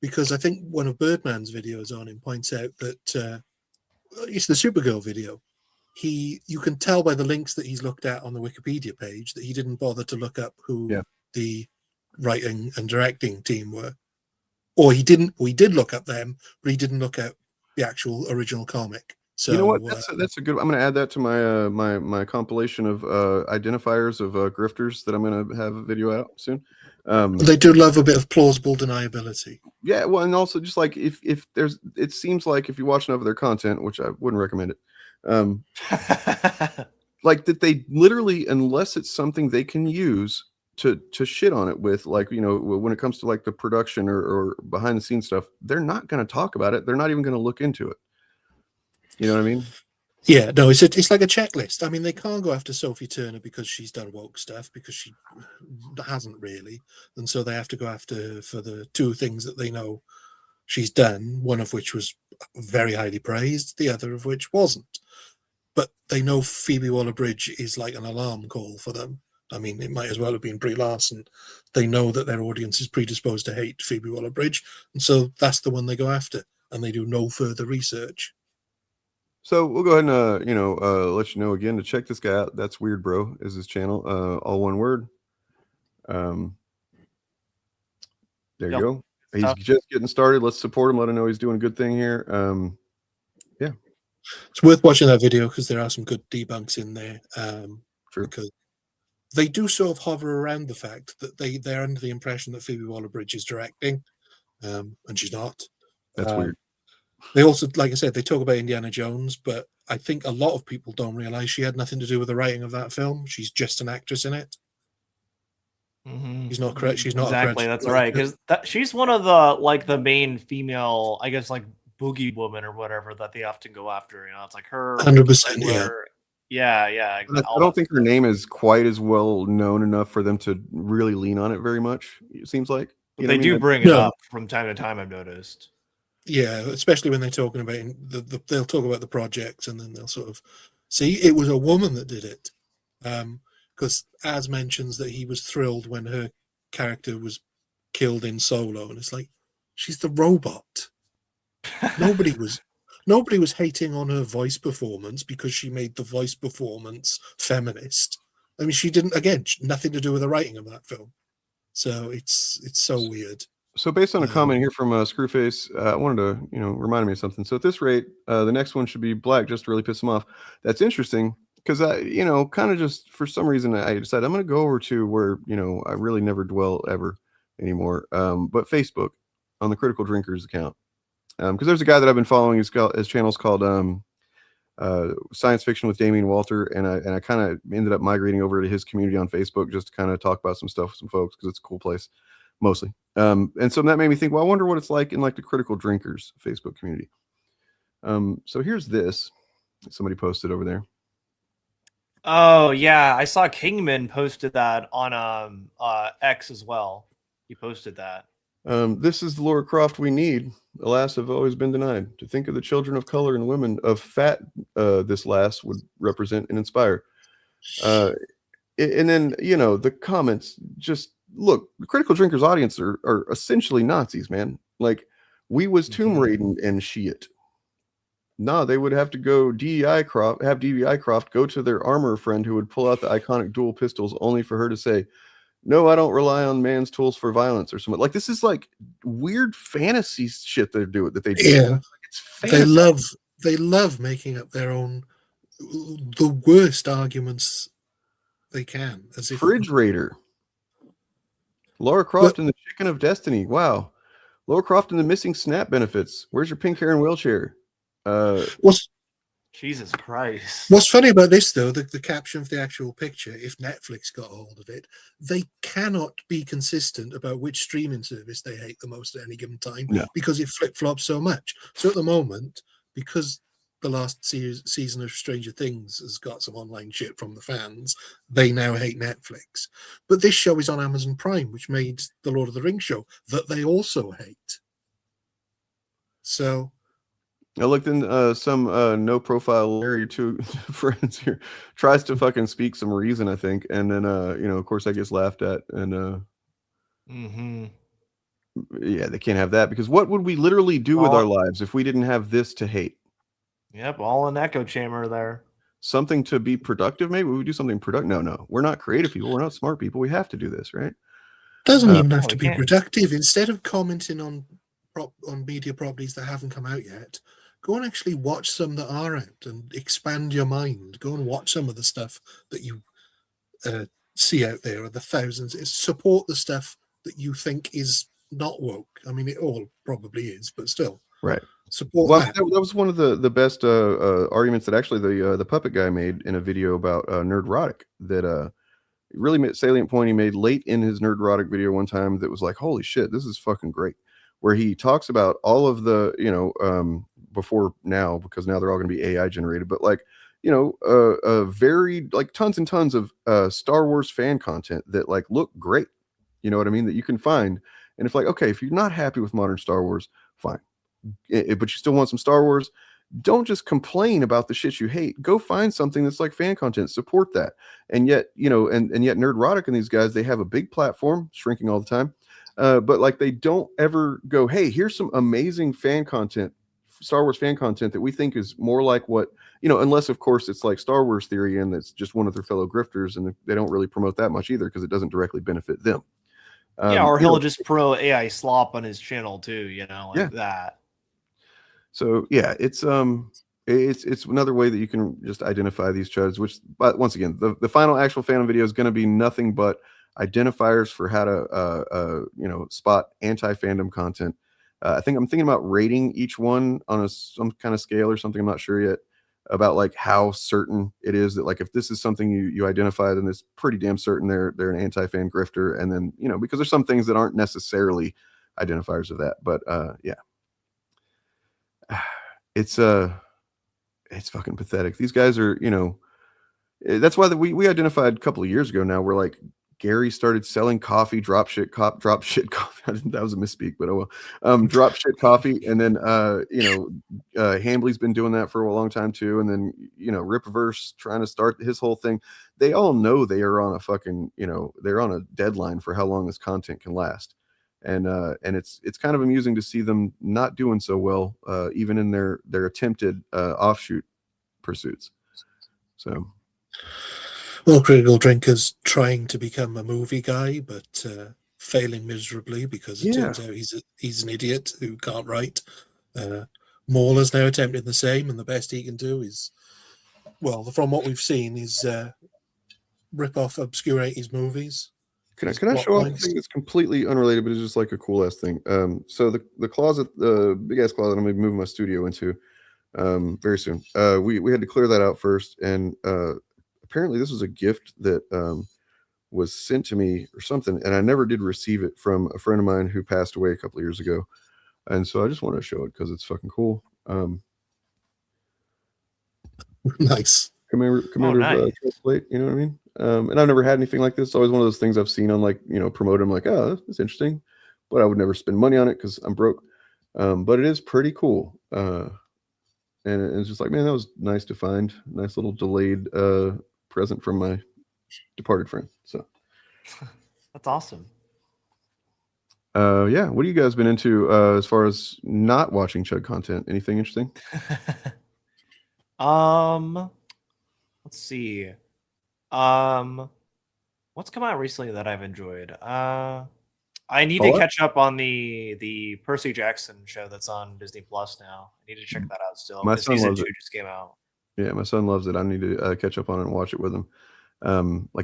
Because I think one of Birdman's videos on him points out that it's the Supergirl video. You can tell by the links that he's looked at on the Wikipedia page that he didn't bother to look up who the writing and directing team were. Or he did look up them, but he didn't look at the actual original comic. So you know what? That's a good. I'm going to add that to my my compilation of identifiers of grifters that I'm going to have a video out soon. They do love a bit of plausible deniability. Yeah, well, and also just like if there's, it seems like if you watch enough of their content, which I wouldn't recommend it, like that they literally, unless it's something they can use to shit on it with, like, when it comes to like the production or behind the scenes stuff, they're not going to talk about it. They're not even going to look into it. You know what I mean? Yeah, no, it's like a checklist. I mean, they can't go after Sophie Turner because she's done woke stuff, because she hasn't really. And so they have to go after her for the 2 things that they know she's done, one of which was very highly praised, the other of which wasn't. But they know Phoebe Waller-Bridge is like an alarm call for them. I mean, it might as well have been Brie Larson. They know that their audience is predisposed to hate Phoebe Waller-Bridge, and so that's the one they go after, and they do no further research. So we'll go ahead and let you know again to check this guy out. That's Weird Bro is his channel, all one word. There you go. He's just getting started. Let's support him. Let him know he's doing a good thing here. Yeah, it's worth watching that video because there are some good debunks in there. True. Because they do sort of hover around the fact that they're under the impression that Phoebe Waller-Bridge is directing, and she's not. That's weird. They also, like I said, they talk about Indiana Jones, but I think a lot of people don't realize she had nothing to do with the writing of that film. She's just an actress in it. She's not correct. She's not exactly. That's right. Because she's one of the main female, I guess, like boogie woman or whatever that they often go after. It's like her. 100%. Yeah. I don't think her name is quite as well known enough for them to really lean on it very much. It seems like they do bring it up from time to time. I've noticed. Yeah, especially when they're talking about they'll talk about the project, and then they'll sort of see it was a woman that did it, because Az mentions that he was thrilled when her character was killed in Solo, and it's like she's the robot. Nobody was hating on her voice performance because she made the voice performance feminist. I mean, she didn't, again, nothing to do with the writing of that film. So it's so weird. So based on a comment here from Screwface, I wanted to, remind me of something. So at this rate, the next one should be black just to really piss him off. That's interesting because I, kind of just for some reason I decided I'm going to go over to where, I really never dwell ever anymore. But Facebook on the Critical Drinkers account. Because there's a guy that I've been following. His channel's called Science Fiction with Damien Walter, and I kind of ended up migrating over to his community on Facebook just to kind of talk about some stuff with some folks because it's a cool place, mostly. And so that made me think, well, I wonder what it's like in like the Critical Drinkers Facebook community. So here's this somebody posted over there. Oh yeah, I saw Kingman posted that on X as well. He posted that. This is the Lara Croft we need. Alas, have always been denied. To think of the children of color and women of fat this last would represent and inspire. And then, the comments just look, the Critical Drinkers audience are essentially Nazis, man. Like, we was Tomb Raiding and shit. No, they would have to go have DVI Croft go to their armor friend who would pull out the iconic dual pistols only for her to say, no, I don't rely on man's tools for violence or something. Like, this is like weird fantasy shit they do. Yeah, they love making up their own, the worst arguments they can. As if Fridge Raider. Lara Croft and the Chicken of Destiny. Wow. Lara Croft and the missing SNAP benefits. Where's your pink hair and wheelchair? Jesus Christ. What's funny about this, though, the caption of the actual picture, if Netflix got a hold of it, they cannot be consistent about which streaming service they hate the most at any given time because it flip-flops so much. So at the moment, because the last season of Stranger Things has got some online shit from the fans, they now hate Netflix. But this show is on Amazon Prime, which made the Lord of the Rings show that they also hate. So... I looked in some no profile Larry two friends here tries to fucking speak some reason, I think, and then of course that gets laughed at, and yeah, they can't have that because what would we literally do with our lives if we didn't have this to hate? Yep, all an echo chamber there. Something to be productive, maybe we would do something productive. No, we're not creative people, we're not smart people. We have to do this, right? Doesn't even have to be productive. Instead of commenting on media properties that haven't come out yet, go and actually watch some that are out and expand your mind. Go and watch some of the stuff that you see out there, or the thousands. Support the stuff that you think is not woke. I mean, it all probably is, but still. Right. Support that was one of the best arguments that actually the puppet guy made in a video about Nerdrotic that really salient point he made late in his Nerdrotic video one time that was like, holy shit, this is fucking great. Where he talks about all of the, before now, because now they're all going to be AI generated, but like, varied, like tons and tons of Star Wars fan content that like look great. You know what I mean? That you can find. And if like, okay, if you're not happy with modern Star Wars, fine. But you still want some Star Wars, don't just complain about the shit you hate. Go find something that's like fan content, support that. And yet, and yet Nerdrotic and these guys, they have a big platform, shrinking all the time. But like they don't ever go, hey, here's some amazing fan content, Star Wars fan content that we think is more like what, unless of course it's like Star Wars theory and it's just one of their fellow grifters and they don't really promote that much either because it doesn't directly benefit them. Or he'll just pro AI slop on his channel too, that. So yeah, it's another way that you can just identify these chuds, which, but once again, the final actual fandom video is going to be nothing but identifiers for how to spot anti-fandom content. I'm thinking about rating each one on some kind of scale or something. I'm not sure yet about like how certain it is that like if this is something you identify, then it's pretty damn certain they're an anti-fan grifter. And then because there's some things that aren't necessarily identifiers of that. But yeah, it's fucking pathetic. These guys are that's why we identified a couple of years ago now. We're like, Gary started selling coffee, drop shit coffee. That was a misspeak, but oh well. Drop shit coffee, and then Hambley's been doing that for a long time too, and then Ripverse trying to start his whole thing. They all know they are on a fucking they're on a deadline for how long this content can last, and it's kind of amusing to see them not doing so well, even in their attempted offshoot pursuits. So. Well, Critical Drinker's trying to become a movie guy, but failing miserably because it turns out he's an idiot who can't write. Mauler's now attempting the same, and the best he can do is, well, from what we've seen, is rip off obscure 80s movies. Can I show off a thing that's completely unrelated, but it's just like a cool ass thing? So the closet, the big ass closet, I'm gonna be moving my studio into very soon. We had to clear that out first, and apparently this was a gift that was sent to me or something, and I never did receive it from a friend of mine who passed away a couple of years ago. And so I just want to show it because it's fucking cool. Nice. Commemorative plate, you know what I mean? And I've never had anything like this. It's always one of those things I've seen on promoted. I'm like, oh, that's interesting, but I would never spend money on it because I'm broke. But it is pretty cool. And it's just like, man, that was nice to find. Nice little delayed present from my departed friend. So that's awesome. What have you guys been into as far as not watching Chud content? Anything interesting? Let's see. What's come out recently that I've enjoyed? I need to catch up on the Percy Jackson show that's on Disney Plus now. I need to check that out still. My son loves it. Just came out. Yeah, my son loves it. I need to catch up on it and watch it with him.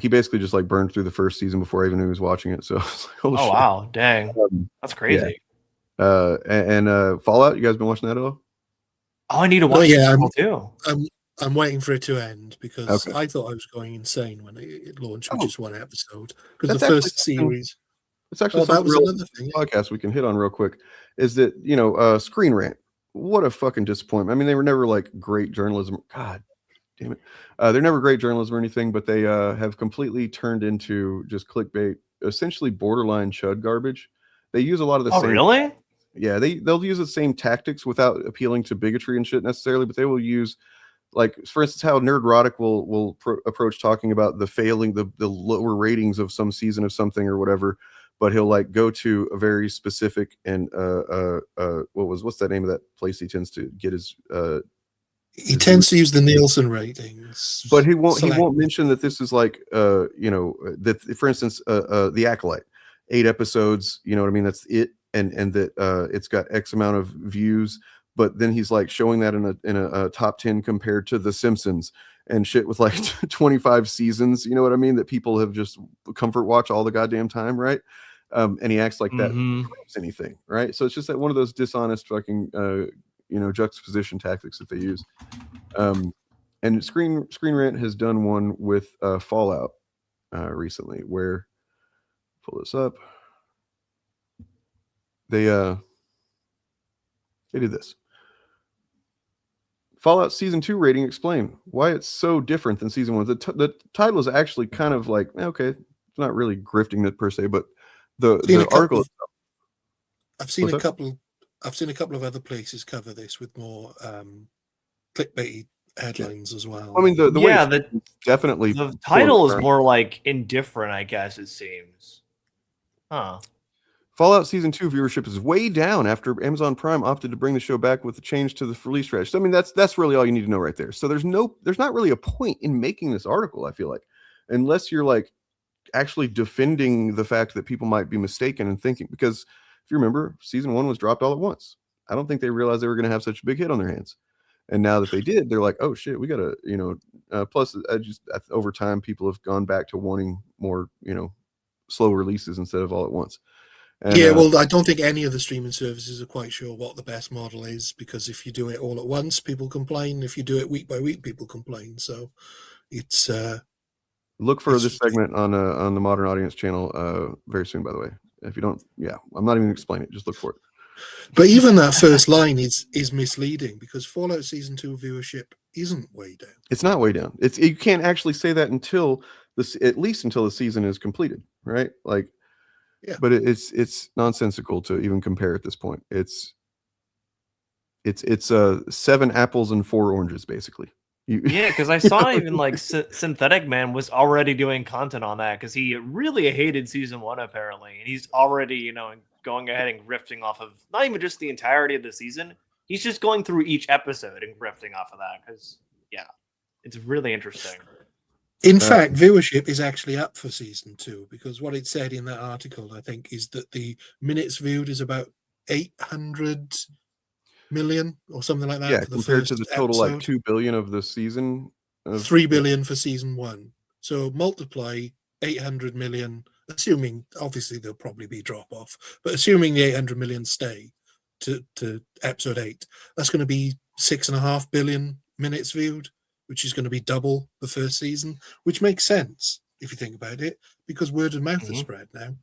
He basically just burned through the first season before I even knew he was watching it. So I was like, oh wow, dang, that's crazy. Yeah. And Fallout, you guys been watching that at all? Oh, I need to watch it too. I'm waiting for it to end because I thought I was going insane when it launched with just one episode. Because the first series. It's actually something podcast we can hit on real quick. Is that Screen Rant? What a fucking disappointment. I mean, they were never great journalism. God damn it, they're never great journalism or anything, but they have completely turned into just clickbait, essentially borderline chud garbage. They use a lot of the same. Really? Yeah, they'll use the same tactics without appealing to bigotry and shit necessarily, but they will use. For instance, how Nerdrotic will approach talking about the lower ratings of some season of something or whatever, but he'll go to a very specific and what's that name of that place he tends to get his he tends to use the Nielsen ratings, but he won't mention that this is that for instance The Acolyte, 8 episodes, you know what I mean, that's it, and that it's got X amount of views. But then he's showing that in a top 10 compared to The Simpsons and shit with 25 seasons, you know what I mean? That people have just comfort watch all the goddamn time, right? And he acts like that proves anything, right? So it's just that one of those dishonest fucking juxtaposition tactics that they use. And Screen Rant has done one with Fallout recently, where pull this up. They did this. Fallout Season 2 rating, explain why it's so different than Season 1. The title is actually kind of okay, it's not really grifting it per se, but the article. I've seen a couple of other places cover this with more clickbaity headlines as well. I mean, definitely the title is more indifferent, I guess it seems. Huh. Fallout Season 2 viewership is way down after Amazon Prime opted to bring the show back with the change to the release strategy. So, I mean, that's really all you need to know right there. So there's not really a point in making this article, I feel like, unless you're actually defending the fact that people might be mistaken and thinking, because if you remember, Season 1 was dropped all at once. I don't think they realized they were going to have such a big hit on their hands. And now that they did, they're like, oh shit, we got to, plus over time, people have gone back to wanting more, slow releases instead of all at once. And, well, I don't think any of the streaming services are quite sure what the best model is, because if you do it all at once, people complain. If you do it week by week, people complain. So it's look for this segment on the Modern Audience channel very soon. By the way, if you don't, I'm not even gonna explain it. Just look for it. But even that first line is misleading, because Fallout Season 2 viewership isn't way down. It's not way down. You can't actually say that until this at least until the season is completed, right? Like, yeah. But it's nonsensical to even compare at this point. It's 7 apples and 4 oranges, basically. Yeah, because I saw even like Synthetic Man was already doing content on that because he really hated season 1 apparently, and he's already going ahead and grifting off of not even just the entirety of the season. He's just going through each episode and grifting off of that because it's really interesting. In fact, viewership is actually up for season 2 because what it said in that article, I think, is that the minutes viewed is about 800 million or something like that. Yeah, for the compared first to the total episode. like 2 billion of the season. 3 billion for season 1. So multiply 800 million, assuming obviously there'll probably be drop off, but assuming the 800 million stay to episode 8, that's going to be 6.5 billion minutes viewed, which is going to be double the first season, which makes sense if you think about it, because word of mouth has spread now.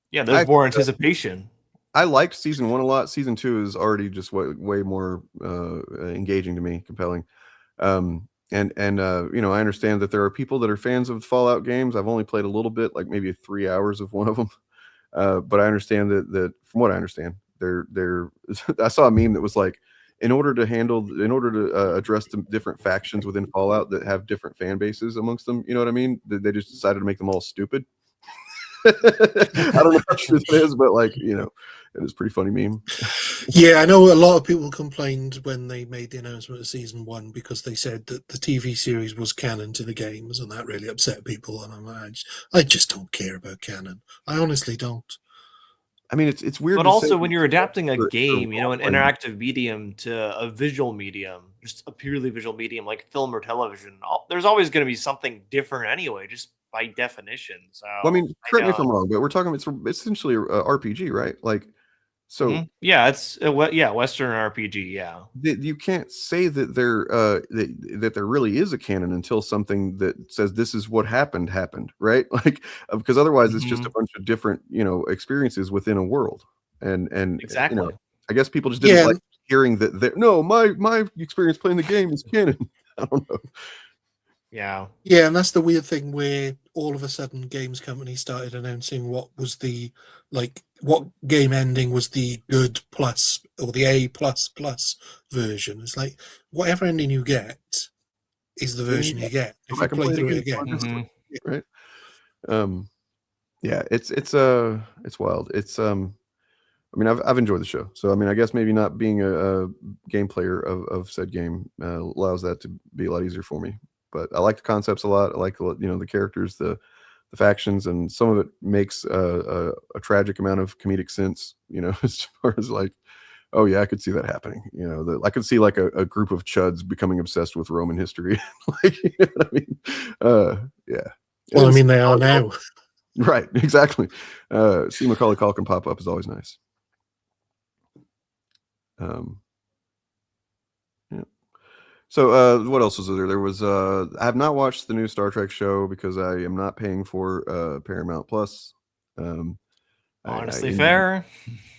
Yeah, there's more anticipation. I liked season 1 a lot. Season 2 is already just way more engaging to me, compelling. And I understand that there are people that are fans of Fallout games. I've only played a little bit, like maybe 3 hours of one of them. But I understand that from what I understand, they're I saw a meme that was like, in order to address the different factions within Fallout that have different fan bases amongst them, you know what I mean? They just decided to make them all stupid. I don't know how true that is, but it is a pretty funny meme. Yeah, I know a lot of people complained when they made the announcement of season 1 because they said that the TV series was canon to the games, and that really upset people. And I'm like, I just don't care about canon. I honestly don't. I mean, it's weird. But also, when you're adapting a game, an interactive medium to a visual medium, just a purely visual medium like film or television, there's always going to be something different anyway, just by definition. So, well, I mean, correct me if I'm wrong, but we're talking it's essentially a RPG, right? Like, so yeah, it's Western RPG. Yeah, you can't say that that there really is a canon until something that says this is what happened, right? Like, because otherwise it's just a bunch of different experiences within a world, and exactly. I guess people just didn't like hearing that. No, my experience playing the game is canon. I don't know. Yeah, and that's the weird thing where all of a sudden games companies started announcing what game ending was the good plus or the A++ version. It's like whatever ending you get is the version you get if you play through it again. Right? Yeah, it's wild. It's I mean, I've enjoyed the show, so I mean, I guess maybe not being a game player of said game allows that to be a lot easier for me. But I like the concepts a lot. I like the characters, the factions, and some of it makes a tragic amount of comedic sense. As far as like, oh yeah, I could see that happening. I could see like a group of chuds becoming obsessed with Roman history. Like, you know what I mean? Yeah. Well, I mean, they are now. Right. Exactly. See Macaulay Culkin pop up is always nice. So what else was there? There was I have not watched the new Star Trek show because I am not paying for Paramount Plus. Honestly, fair.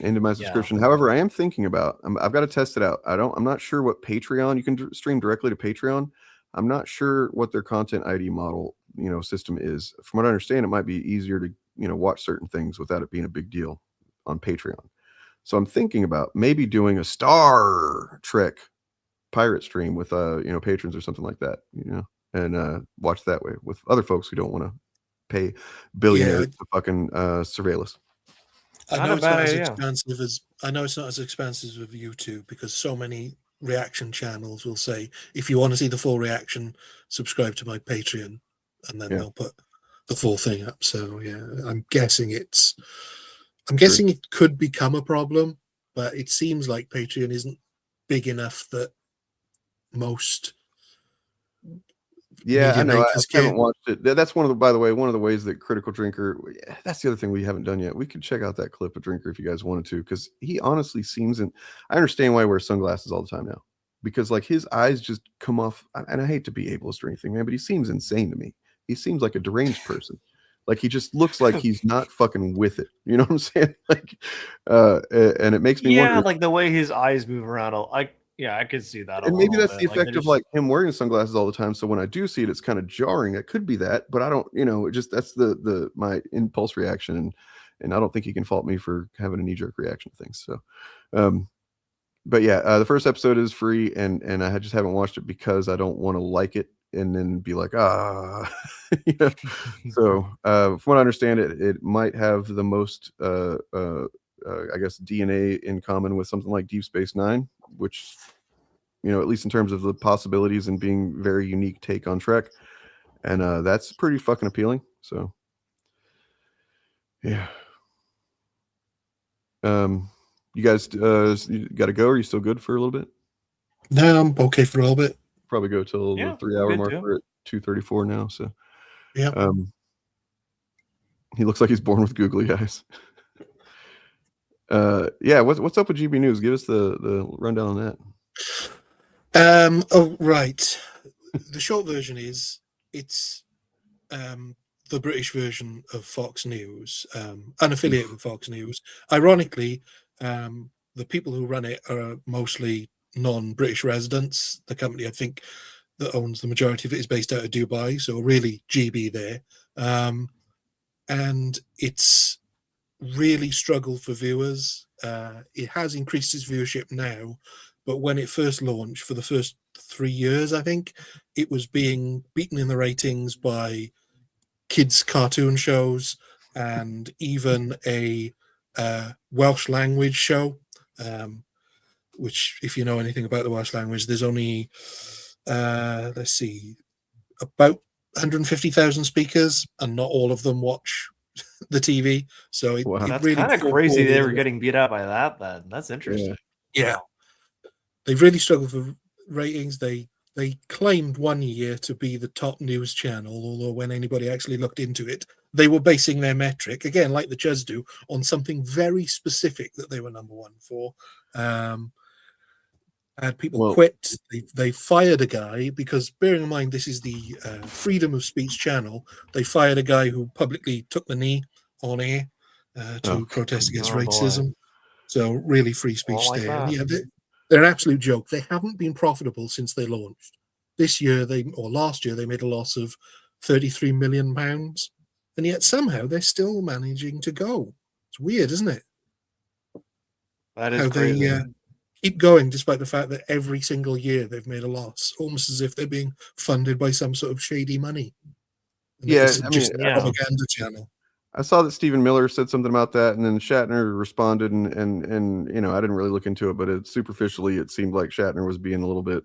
Ended my subscription. However, I am thinking about. I've got to test it out. I'm not sure what Patreon. You can stream directly to Patreon. I'm not sure what their content ID model system is. From what I understand, it might be easier to watch certain things without it being a big deal on Patreon. So I'm thinking about maybe doing a Star Trek pirate stream with patrons or something like that, and watch that way with other folks who don't want to pay billionaires to fucking surveil us. I know it's not as expensive as YouTube because so many reaction channels will say, if you want to see the full reaction, subscribe to my Patreon, and then they'll put the full thing up. So yeah, I'm guessing it could become a problem, but it seems like Patreon isn't big enough that most I know. I haven't watched it. That's by the way, one of the ways that Critical Drinker, that's the other thing we haven't done yet. We could check out that clip of Drinker if you guys wanted to, because he honestly seems, and I understand why he wears sunglasses all the time now, because like his eyes just come off, and I hate to be ableist or anything, man, but he seems insane to me. He seems like a deranged person. Like he just looks like he's not fucking with it. You know what I'm saying? Like, and it makes me wonder. Like the way his eyes move around. Yeah, I could see that. And maybe that's the effect of like him wearing sunglasses all the time. So when I do see it, it's kind of jarring. It could be that, but I don't, that's my impulse reaction, and I don't think he can fault me for having a knee jerk reaction to things. So, but yeah, the first episode is free, and I just haven't watched it because I don't want to like it and then be like, So from what I understand, it might have the most, I guess, DNA in common with something like Deep Space Nine, which, at least in terms of the possibilities and being very unique take on Trek, and that's pretty fucking appealing. So, yeah. You guys you got to go? Are you still good for a little bit? No, I'm okay for a little bit. Probably go till the 3-hour mark. We're at 2:34 now. So, yeah. He looks like he's born with googly eyes. Yeah. What's up with GB News? Give us the rundown on that. Oh, right. The short version is it's the British version of Fox News, unaffiliated with Fox News. Ironically, the people who run it are mostly non-British residents. The company, I think, that owns the majority of it is based out of Dubai, so really GB there. And it's really struggled for viewers. It has increased its viewership now, but when it first launched, for the first 3 years, I think, it was being beaten in the ratings by kids' cartoon shows and even a Welsh language show, which, if you know anything about the Welsh language, there's only, let's see, about 150,000 speakers, and not all of them watch the TV. So it That's really kind of crazy they were getting beat out by that then. That's interesting. Yeah. They've really struggled for ratings. They claimed one year to be the top news channel, although when anybody actually looked into it, they were basing their metric, again, like the Chuz do, on something very specific that they were number one for. Had people quit. They fired a guy because, bearing in mind, this is the freedom of speech channel. They fired a guy who publicly took the knee on air to protest against racism. So really free speech there. And yeah, they're an absolute joke. They haven't been profitable since they launched. This year, last year, they made a loss of £33 million, and yet somehow they're still managing to go. It's weird, isn't it? That is crazy. They keep going despite the fact that every single year they've made a loss, almost as if they're being funded by some sort of shady money. And it's just a propaganda channel. I saw that Stephen Miller said something about that, and then Shatner responded, and I didn't really look into it, but superficially it seemed like Shatner was being a little bit,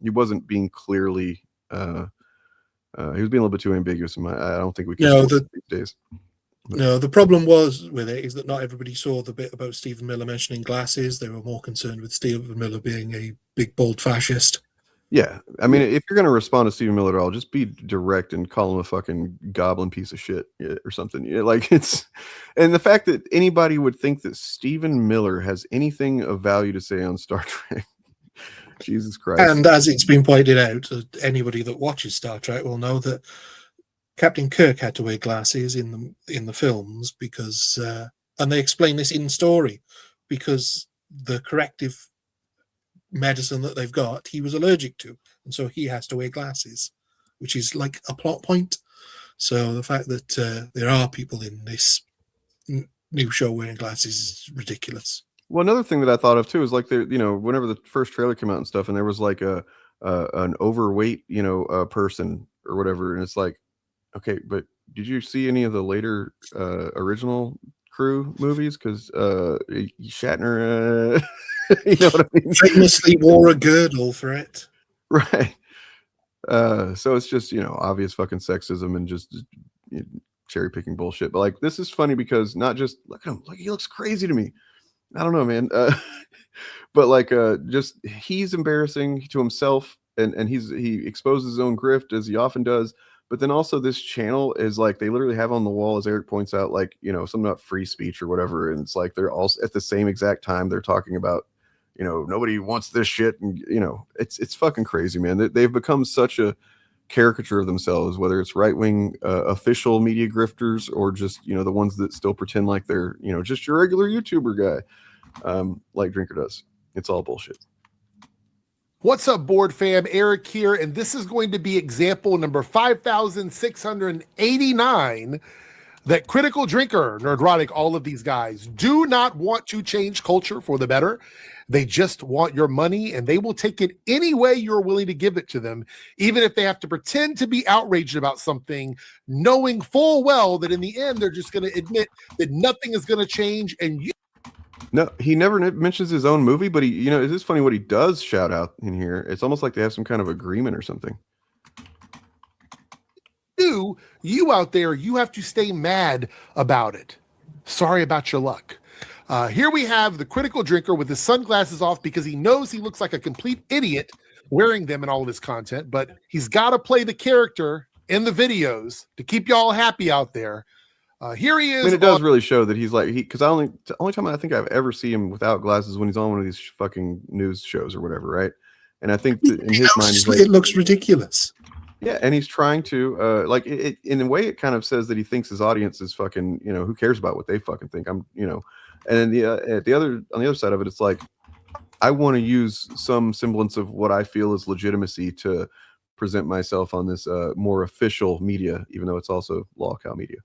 he wasn't being clearly, he was being a little bit too ambiguous. I don't think we can these days. No, the problem with it is that not everybody saw the bit about Stephen Miller mentioning glasses. They were more concerned with Stephen Miller being a big, bold fascist. Yeah, I mean, if you're going to respond to Stephen Miller at all, just be direct and call him a fucking goblin piece of shit or something. And the fact that anybody would think that Stephen Miller has anything of value to say on Star Trek, Jesus Christ. And as it's been pointed out, anybody that watches Star Trek will know that Captain Kirk had to wear glasses in the films because, and they explain this in story, because the corrective medicine that they've got, he was allergic to, and so he has to wear glasses, which is like a plot point. So the fact that there are people in this new show wearing glasses is ridiculous. Well, another thing that I thought of too is like whenever the first trailer came out and stuff, and there was like an overweight person or whatever, and it's like, okay, but did you see any of the later original crew movies? Because Shatner, you know what I mean? Famously wore a girdle for it. Right. So it's just, obvious fucking sexism and just cherry picking bullshit. But like, this is funny because not just look at him, like he looks crazy to me. I don't know, man. But like, just he's embarrassing to himself, and he exposes his own grift as he often does. But then also this channel is like, they literally have on the wall, as Eric points out, like, something about free speech or whatever. And it's like, they're also at the same exact time, they're talking about, nobody wants this shit. And, it's fucking crazy, man. They've become such a caricature of themselves, whether it's right-wing official media grifters or just, the ones that still pretend like they're, just your regular YouTuber guy, like Drinker does. It's all bullshit. What's up, board fam? Eric here, and this is going to be example number 5,689 that Critical Drinker, Nerdrotic, all of these guys do not want to change culture for the better. They just want your money, and they will take it any way you're willing to give it to them, even if they have to pretend to be outraged about something, knowing full well that in the end, they're just going to admit that nothing is going to change, and you. No, he never mentions his own movie, but he, it is funny what he does shout out in here. It's almost like they have some kind of agreement or something. You out there, you have to stay mad about it. Sorry about your luck. Here we have the Critical Drinker with his sunglasses off because he knows he looks like a complete idiot wearing them in all of his content, but he's got to play the character in the videos to keep y'all happy out there. Here he is. I mean, it does really show that he's like, because the only time I think I've ever seen him without glasses when he's on one of these fucking news shows or whatever, right? And I think that in his mind, he's like, it looks ridiculous. Yeah, and he's trying to in a way, it kind of says that he thinks his audience is fucking, who cares about what they fucking think? And then on the other side of it, it's like, I want to use some semblance of what I feel is legitimacy to present myself on this more official media, even though it's also law cow media.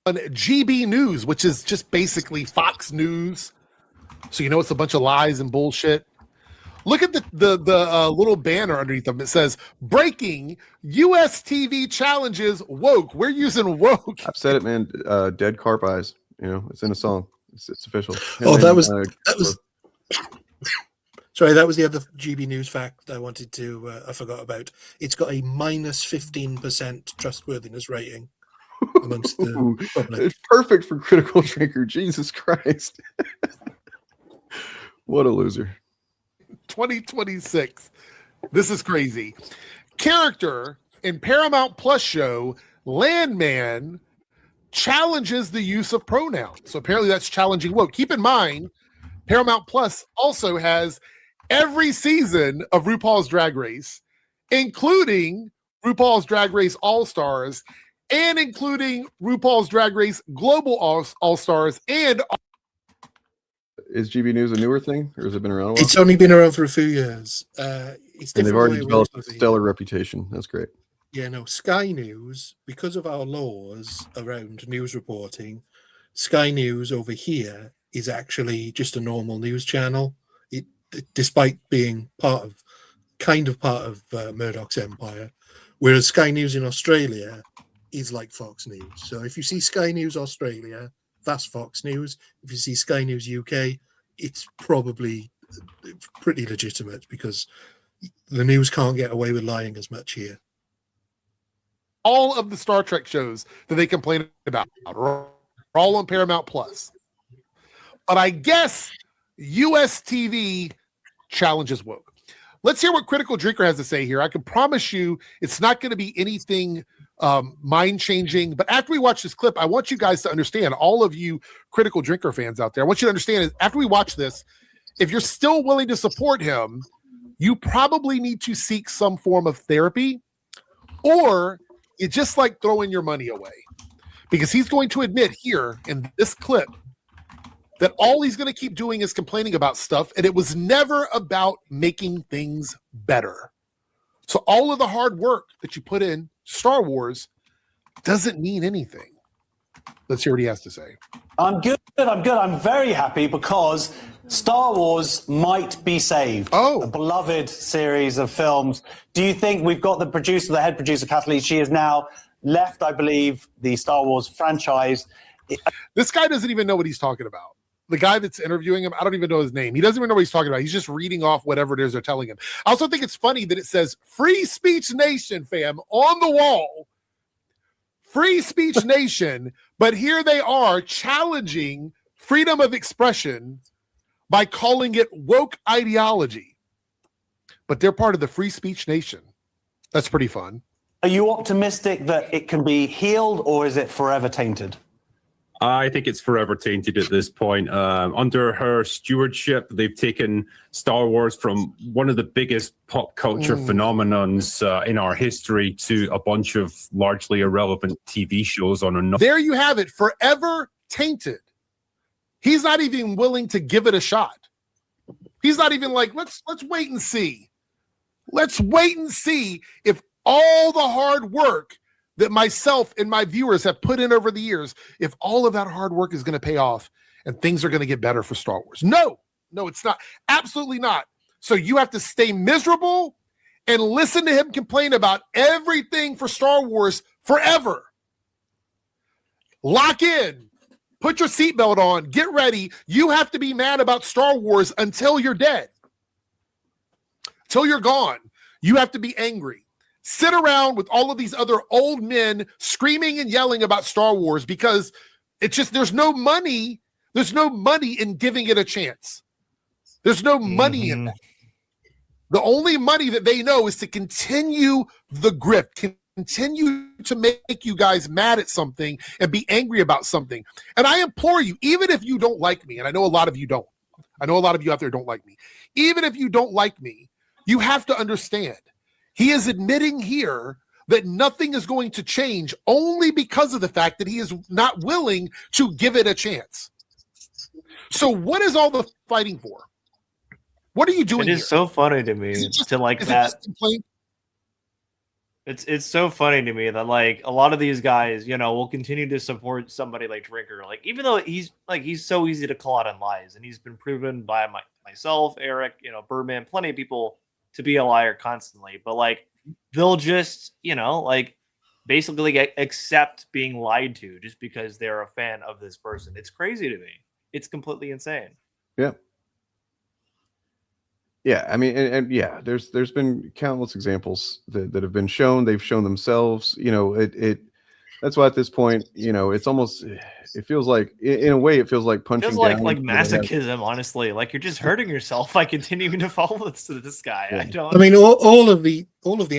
On GB News, which is just basically Fox News, so it's a bunch of lies and bullshit. Look at the little banner underneath them. It says, breaking, U.S. TV challenges woke. We're using woke. I've said it, man. Dead carp eyes. It's in a song. It's official. That was sorry, that was the other GB News fact I wanted to, I forgot about. It's got a minus 15% trustworthiness rating amongst the public. It's perfect for Critical Drinker. Jesus Christ. What a loser. 2026. This is crazy. Character in Paramount Plus show Landman challenges the use of pronouns. So apparently that's challenging woke. Keep in mind, Paramount Plus also has every season of RuPaul's Drag Race, including RuPaul's Drag Race All-Stars and including RuPaul's Drag Race Global All-Stars and. Is GB News a newer thing, or has it been around a while? It's only been around for a few years. And they've already developed a stellar reputation. That's great. Yeah, no, Sky News, because of our laws around news reporting, Sky News over here is actually just a normal news channel. Despite being part of Murdoch's empire, whereas Sky News in Australia is like Fox News. So if you see Sky News Australia, that's Fox News. If you see Sky News UK, it's probably pretty legitimate because the news can't get away with lying as much here. All of the Star Trek shows that they complain about are all on Paramount Plus. But I guess US TV challenges woke. Let's hear what Critical Drinker has to say here. I can promise you it's not going to be anything mind-changing. But after we watch this clip, I want you guys to understand, all of you Critical Drinker fans out there, I want you to understand is after we watch this, if you're still willing to support him, you probably need to seek some form of therapy, or you just like throwing your money away. Because he's going to admit here in this clip that all he's going to keep doing is complaining about stuff, and it was never about making things better. So all of the hard work that you put in Star Wars doesn't mean anything. Let's hear what he has to say. I'm good. I'm very happy because Star Wars might be saved. A beloved series of films. Do you think we've got the head producer, Kathleen? She has now left, I believe, the Star Wars franchise. This guy doesn't even know what he's talking about. The guy that's interviewing him, I don't even know his name. He doesn't even know what he's talking about. He's just reading off whatever it is they're telling him. I also think it's funny that it says Free Speech Nation, fam, on the wall. Free Speech Nation, but here they are challenging freedom of expression by calling it woke ideology. But they're part of the Free Speech Nation. That's pretty fun. Are you optimistic that it can be healed, or is it forever tainted? I think it's forever tainted at this point. Under her stewardship, they've taken Star Wars from one of the biggest pop culture phenomenons in our history to a bunch of largely irrelevant TV shows on another. There you have it, forever tainted. He's not even willing to give it a shot. He's not even like, let's wait and see. Let's wait and see if all the hard work that myself and my viewers have put in over the years, if all of that hard work is going to pay off and things are going to get better for Star Wars. No, it's not. Absolutely not. So you have to stay miserable and listen to him complain about everything for Star Wars forever. Lock in. Put your seatbelt on. Get ready. You have to be mad about Star Wars until you're dead. Till you're gone. You have to be angry. Sit around with all of these other old men screaming and yelling about Star Wars because it's just, there's no money. There's no money in giving it a chance. There's no money in that. The only money that they know is to continue the grift, continue to make you guys mad at something and be angry about something. And I implore you, even if you don't like me, and I know a lot of you don't. I know a lot of you out there don't like me. Even if you don't like me, you have to understand. He is admitting here that nothing is going to change only because of the fact that he is not willing to give it a chance. So what is all the fighting for? What are you doing? It is so funny to me to like that. It's so funny to me that like a lot of these guys, you know, will continue to support somebody like Drinker, like even though he's so easy to call out on lies, and he's been proven by myself, Eric, you know, Birdman, plenty of people to be a liar constantly, but like they'll just, you know, like basically accept being lied to just because they're a fan of this person. It's crazy to me. It's completely insane. Yeah. Yeah, I mean, and yeah, there's been countless examples that have been shown. They've shown themselves. You know, that's why at this point, you know, it's almost, it feels like, in a way, it feels like punching feels like down. Like masochism, honestly. Like you're just hurting yourself by continuing to follow this guy. Yeah. I mean, all of the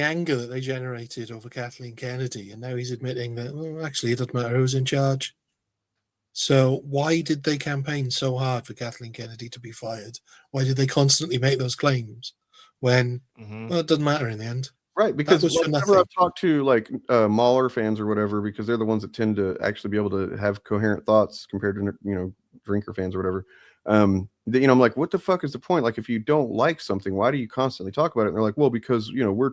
anger that they generated over Kathleen Kennedy, and now he's admitting that, well, actually, it doesn't matter who's in charge. So why did they campaign so hard for Kathleen Kennedy to be fired? Why did they constantly make those claims when well, it doesn't matter in the end? Right, because whenever I've talked to like Mahler fans or whatever, because they're the ones that tend to actually be able to have coherent thoughts compared to, you know, Drinker fans or whatever. You know, I'm like, what the fuck is the point? Like, if you don't like something, why do you constantly talk about it? And they're like, well, because, you know,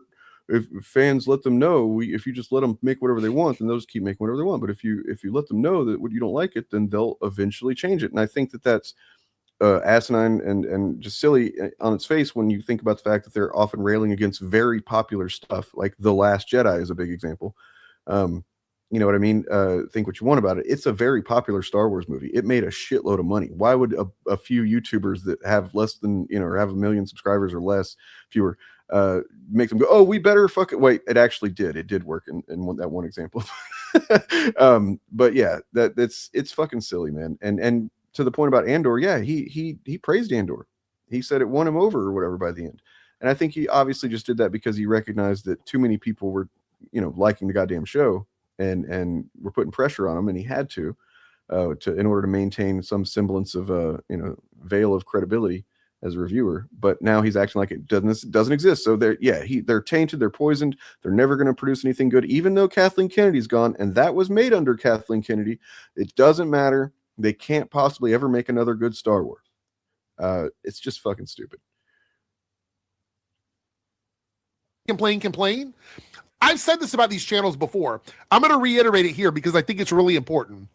if fans let them know, if you just let them make whatever they want, then they'll just keep making whatever they want. But if you let them know that you don't like it, then they'll eventually change it. And I think that's asinine and just silly on its face when you think about the fact that they're often railing against very popular stuff, like The Last Jedi is a big example. You know what I mean? Think what you want about it. It's a very popular Star Wars movie. It made a shitload of money. Why would a few YouTubers that have less than, you know, or have 1 million subscribers or less, fewer, make them go, oh, we better fuck it. Wait, it actually did. It did work in that one example. But yeah, it's fucking silly, man. And to the point about Andor, yeah, he praised Andor. He said it won him over or whatever by the end. And I think he obviously just did that because he recognized that too many people were, you know, liking the goddamn show and were putting pressure on him, and he had to in order to maintain some semblance of you know, veil of credibility as a reviewer. But now he's acting like it doesn't exist. So they're tainted, they're poisoned, they're never going to produce anything good, even though Kathleen Kennedy's gone, and that was made under Kathleen Kennedy. It doesn't matter. They can't possibly ever make another good Star Wars. It's just fucking stupid. Complain. I've said this about these channels before. I'm going to reiterate it here because I think it's really important.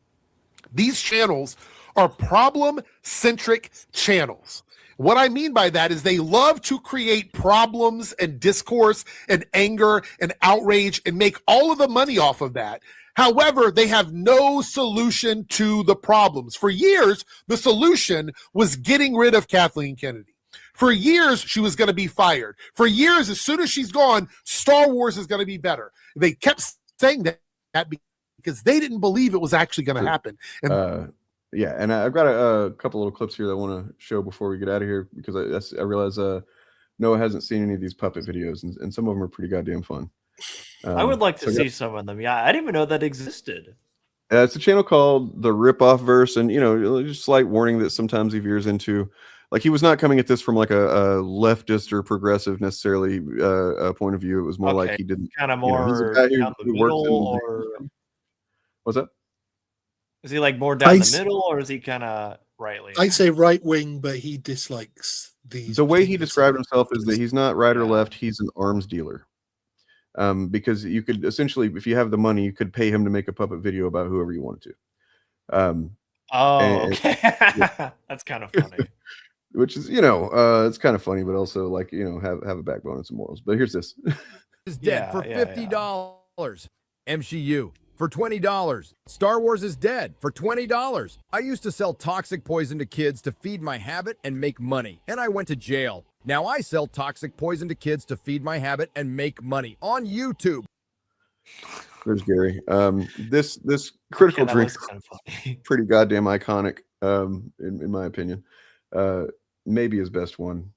These channels are problem-centric channels. What I mean by that is they love to create problems and discourse and anger and outrage and make all of the money off of that. However, they have no solution to the problems. For years, the solution was getting rid of Kathleen Kennedy. For years, she was going to be fired. For years, as soon as she's gone, Star Wars is going to be better. They kept saying that because they didn't believe it was actually going to happen. And yeah, and I've got a couple little clips here that I want to show before we get out of here, because I realize Noah hasn't seen any of these puppet videos, and some of them are pretty goddamn fun. I would like to see some of them. Yeah, I didn't even know that existed. It's a channel called The Ripoff Verse, and, you know, just slight warning that sometimes he veers into, like, he was not coming at this from like a leftist or progressive necessarily point of view. It was more like he didn't kind of more, he's a guy down the middle, or what's that? Is he like more down the middle, or is he kind of rightly. I'd say right wing, but he dislikes these. The way he described himself is that he's not right or left, he's an arms dealer. Because you could essentially, if you have the money, you could pay him to make a puppet video about whoever you wanted to. Okay. Yeah. That's kind of funny. Which is, it's kind of funny, but also like, have a backbone and some morals. But here's this. Is dead for $50. MCU for $20. Star Wars is dead for $20. I used to sell toxic poison to kids to feed my habit and make money, and I went to jail. Now I sell toxic poison to kids to feed my habit and make money on YouTube. There's Gary. This critical drink, pretty goddamn iconic, in my opinion. Maybe his best one.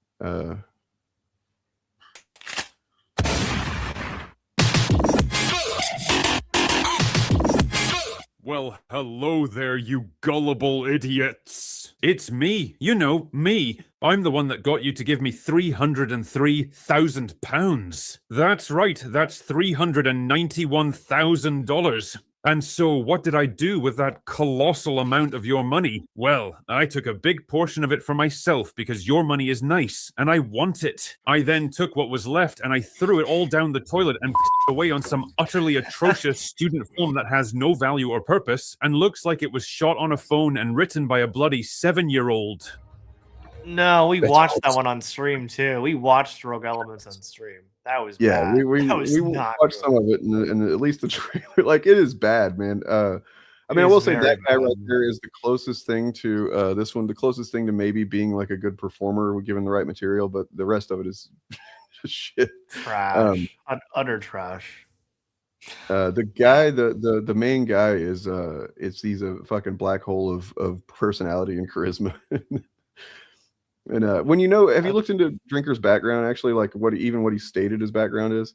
Well, hello there, you gullible idiots. It's me, me. I'm the one that got you to give me £303,000. That's right, that's $391,000. And so what did I do with that colossal amount of your money? Well, I took a big portion of it for myself because your money is nice and I want it. I then took what was left and I threw it all down the toilet and away on some utterly atrocious student film that has no value or purpose and looks like it was shot on a phone and written by a bloody 7-year-old. No, we watched that one on stream too. We watched Rogue Elements on stream. That was bad. we not watched some of it, and at least the trailer, like, it is bad, man. I will say that guy right there is the closest thing to this one, the closest thing to maybe being like a good performer given the right material, but the rest of it is just shit. Trash. Utter trash. The guy, the main guy is he's a fucking black hole of personality and charisma. And have you looked into Drinker's background, actually, like what he stated his background is?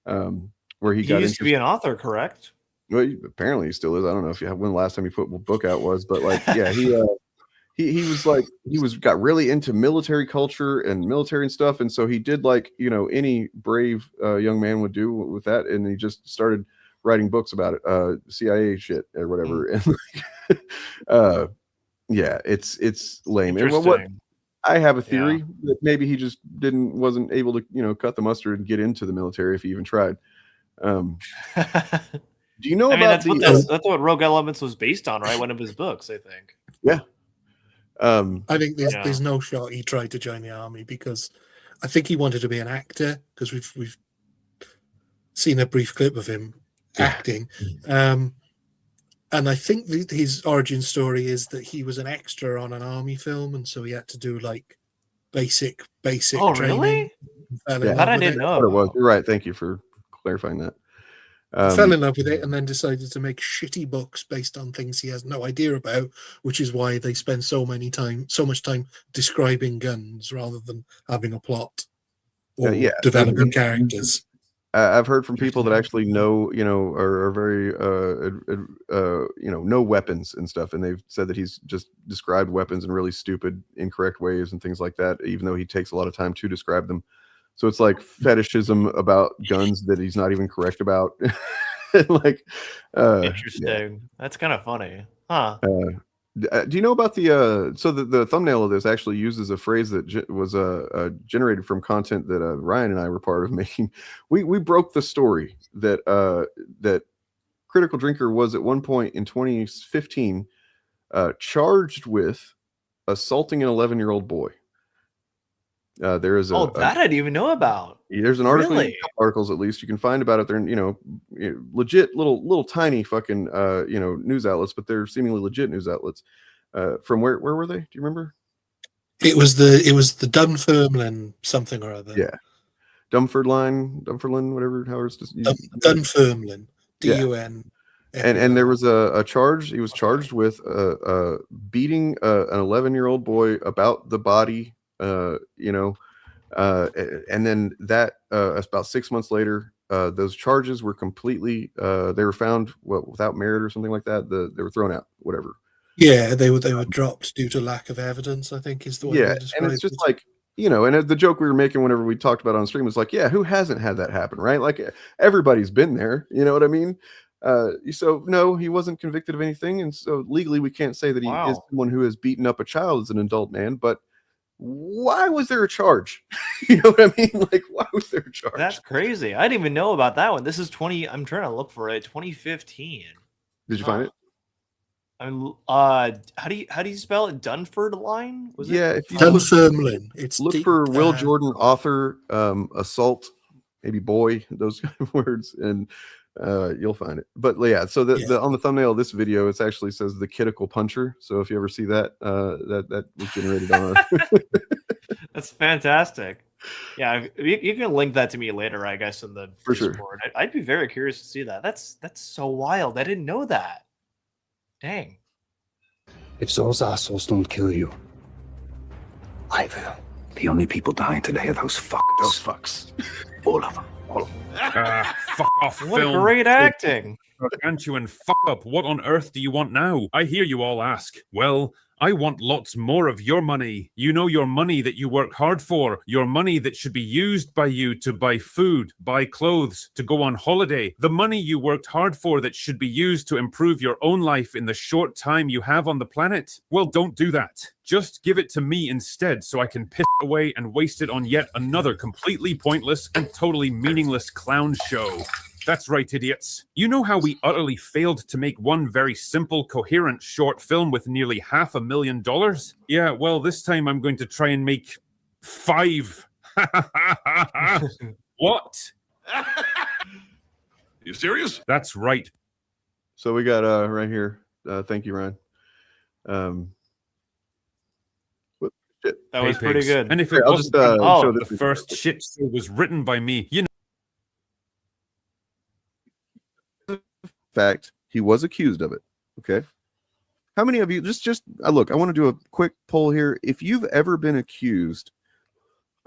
Where he got used to be an author, correct? Well, apparently he still is. I don't know when the last time he put a book out was, but like, yeah, he got really into military culture and military and stuff, and so he did like any brave young man would do with that, and he just started writing books about it, CIA shit or whatever, and like, yeah, it's lame. And what I have a theory that maybe he just wasn't able to cut the mustard and get into the military if he even tried. Do you know about that's what Rogue Elements was based on, right? One of his books, I think. Yeah. I think there's no shot he tried to join the army because I think he wanted to be an actor because we've seen a brief clip of him acting. And I think his origin story is that he was an extra on an army film, and so he had to do like basic Oh, training. really? That I didn't know. It was. You're right. Thank you for clarifying that. Fell in love with it and then decided to make shitty books based on things he has no idea about, which is why they spend so much time describing guns rather than having a plot or developing characters. I've heard from people that actually know, are very, know weapons and stuff, and they've said that he's just described weapons in really stupid, incorrect ways and things like that, even though he takes a lot of time to describe them. So it's like fetishism about guns that he's not even correct about. Like, interesting. Yeah. That's kind of funny, huh? Do you know about the thumbnail of this actually uses a phrase that was generated from content that Ryan and I were part of making. We broke the story that that Critical Drinker was at one point in 2015 charged with assaulting an 11-year-old boy. There is that I didn't even know about. There's an article, a couple articles at least you can find about it. They're legit little tiny fucking news outlets, but they're seemingly legit news outlets. From where were they? Do you remember? It was the Dunfermline something or other. Yeah, Dunfermline, whatever. How it's just Dunfermline, DUN. And there was a charge. He was charged with beating an 11-year-old boy about the body. And then that about 6 months later, those charges were completely they were found without merit or something like that. They were thrown out, whatever. Yeah, they were dropped due to lack of evidence, I think is the way they described it. And it's just like, and the joke we were making whenever we talked about it on stream was like, yeah, who hasn't had that happen, right? Like everybody's been there, you know what I mean? So no, he wasn't convicted of anything, and so legally we can't say that he is someone who has beaten up a child as an adult man. But why was there a charge? You know what I mean? Like, why was there a charge? That's crazy. I didn't even know about that one. This is 20. I'm trying to look for it. 2015. Did you find it? How do you spell it? Dunford line? Was Yeah, it? if you Dunfermline. It's look for Will Jordan, author, assault, maybe boy, those kind of words, and you'll find it. But yeah, so the on the thumbnail of this video, it actually says the Kiddical Puncher. So if you ever see that, that was generated on our. That's fantastic. Yeah, you can link that to me later, I guess, in the For sure. Discord. I'd be very curious to see that. That's so wild. I didn't know that. Dang. If those assholes don't kill you, I will. The only people dying today are those fuckers. Those fucks. All of them. All of them. Fuck off, What film. great acting. Can't you and fuck up? What on earth do you want now? I hear you all ask. Well, I want lots more of your money. You know, your money that you work hard for, your money that should be used by you to buy food, buy clothes, to go on holiday, the money you worked hard for that should be used to improve your own life in the short time you have on the planet. Well, don't do that. Just give it to me instead so I can piss it away and waste it on yet another completely pointless and totally meaningless clown show. That's right, idiots. You know how we utterly failed to make one very simple, coherent short film with nearly $500,000? Yeah, well, this time I'm going to try and make 5. What? You serious? That's right. So we got right here. Thank you, Ryan. Shit. That was pretty good. And if Here, it I'll wasn't just, show the this first shit show was written by me, you know. Fact, he was accused of it. Okay. How many of you just look, I want to do a quick poll here. If you've ever been accused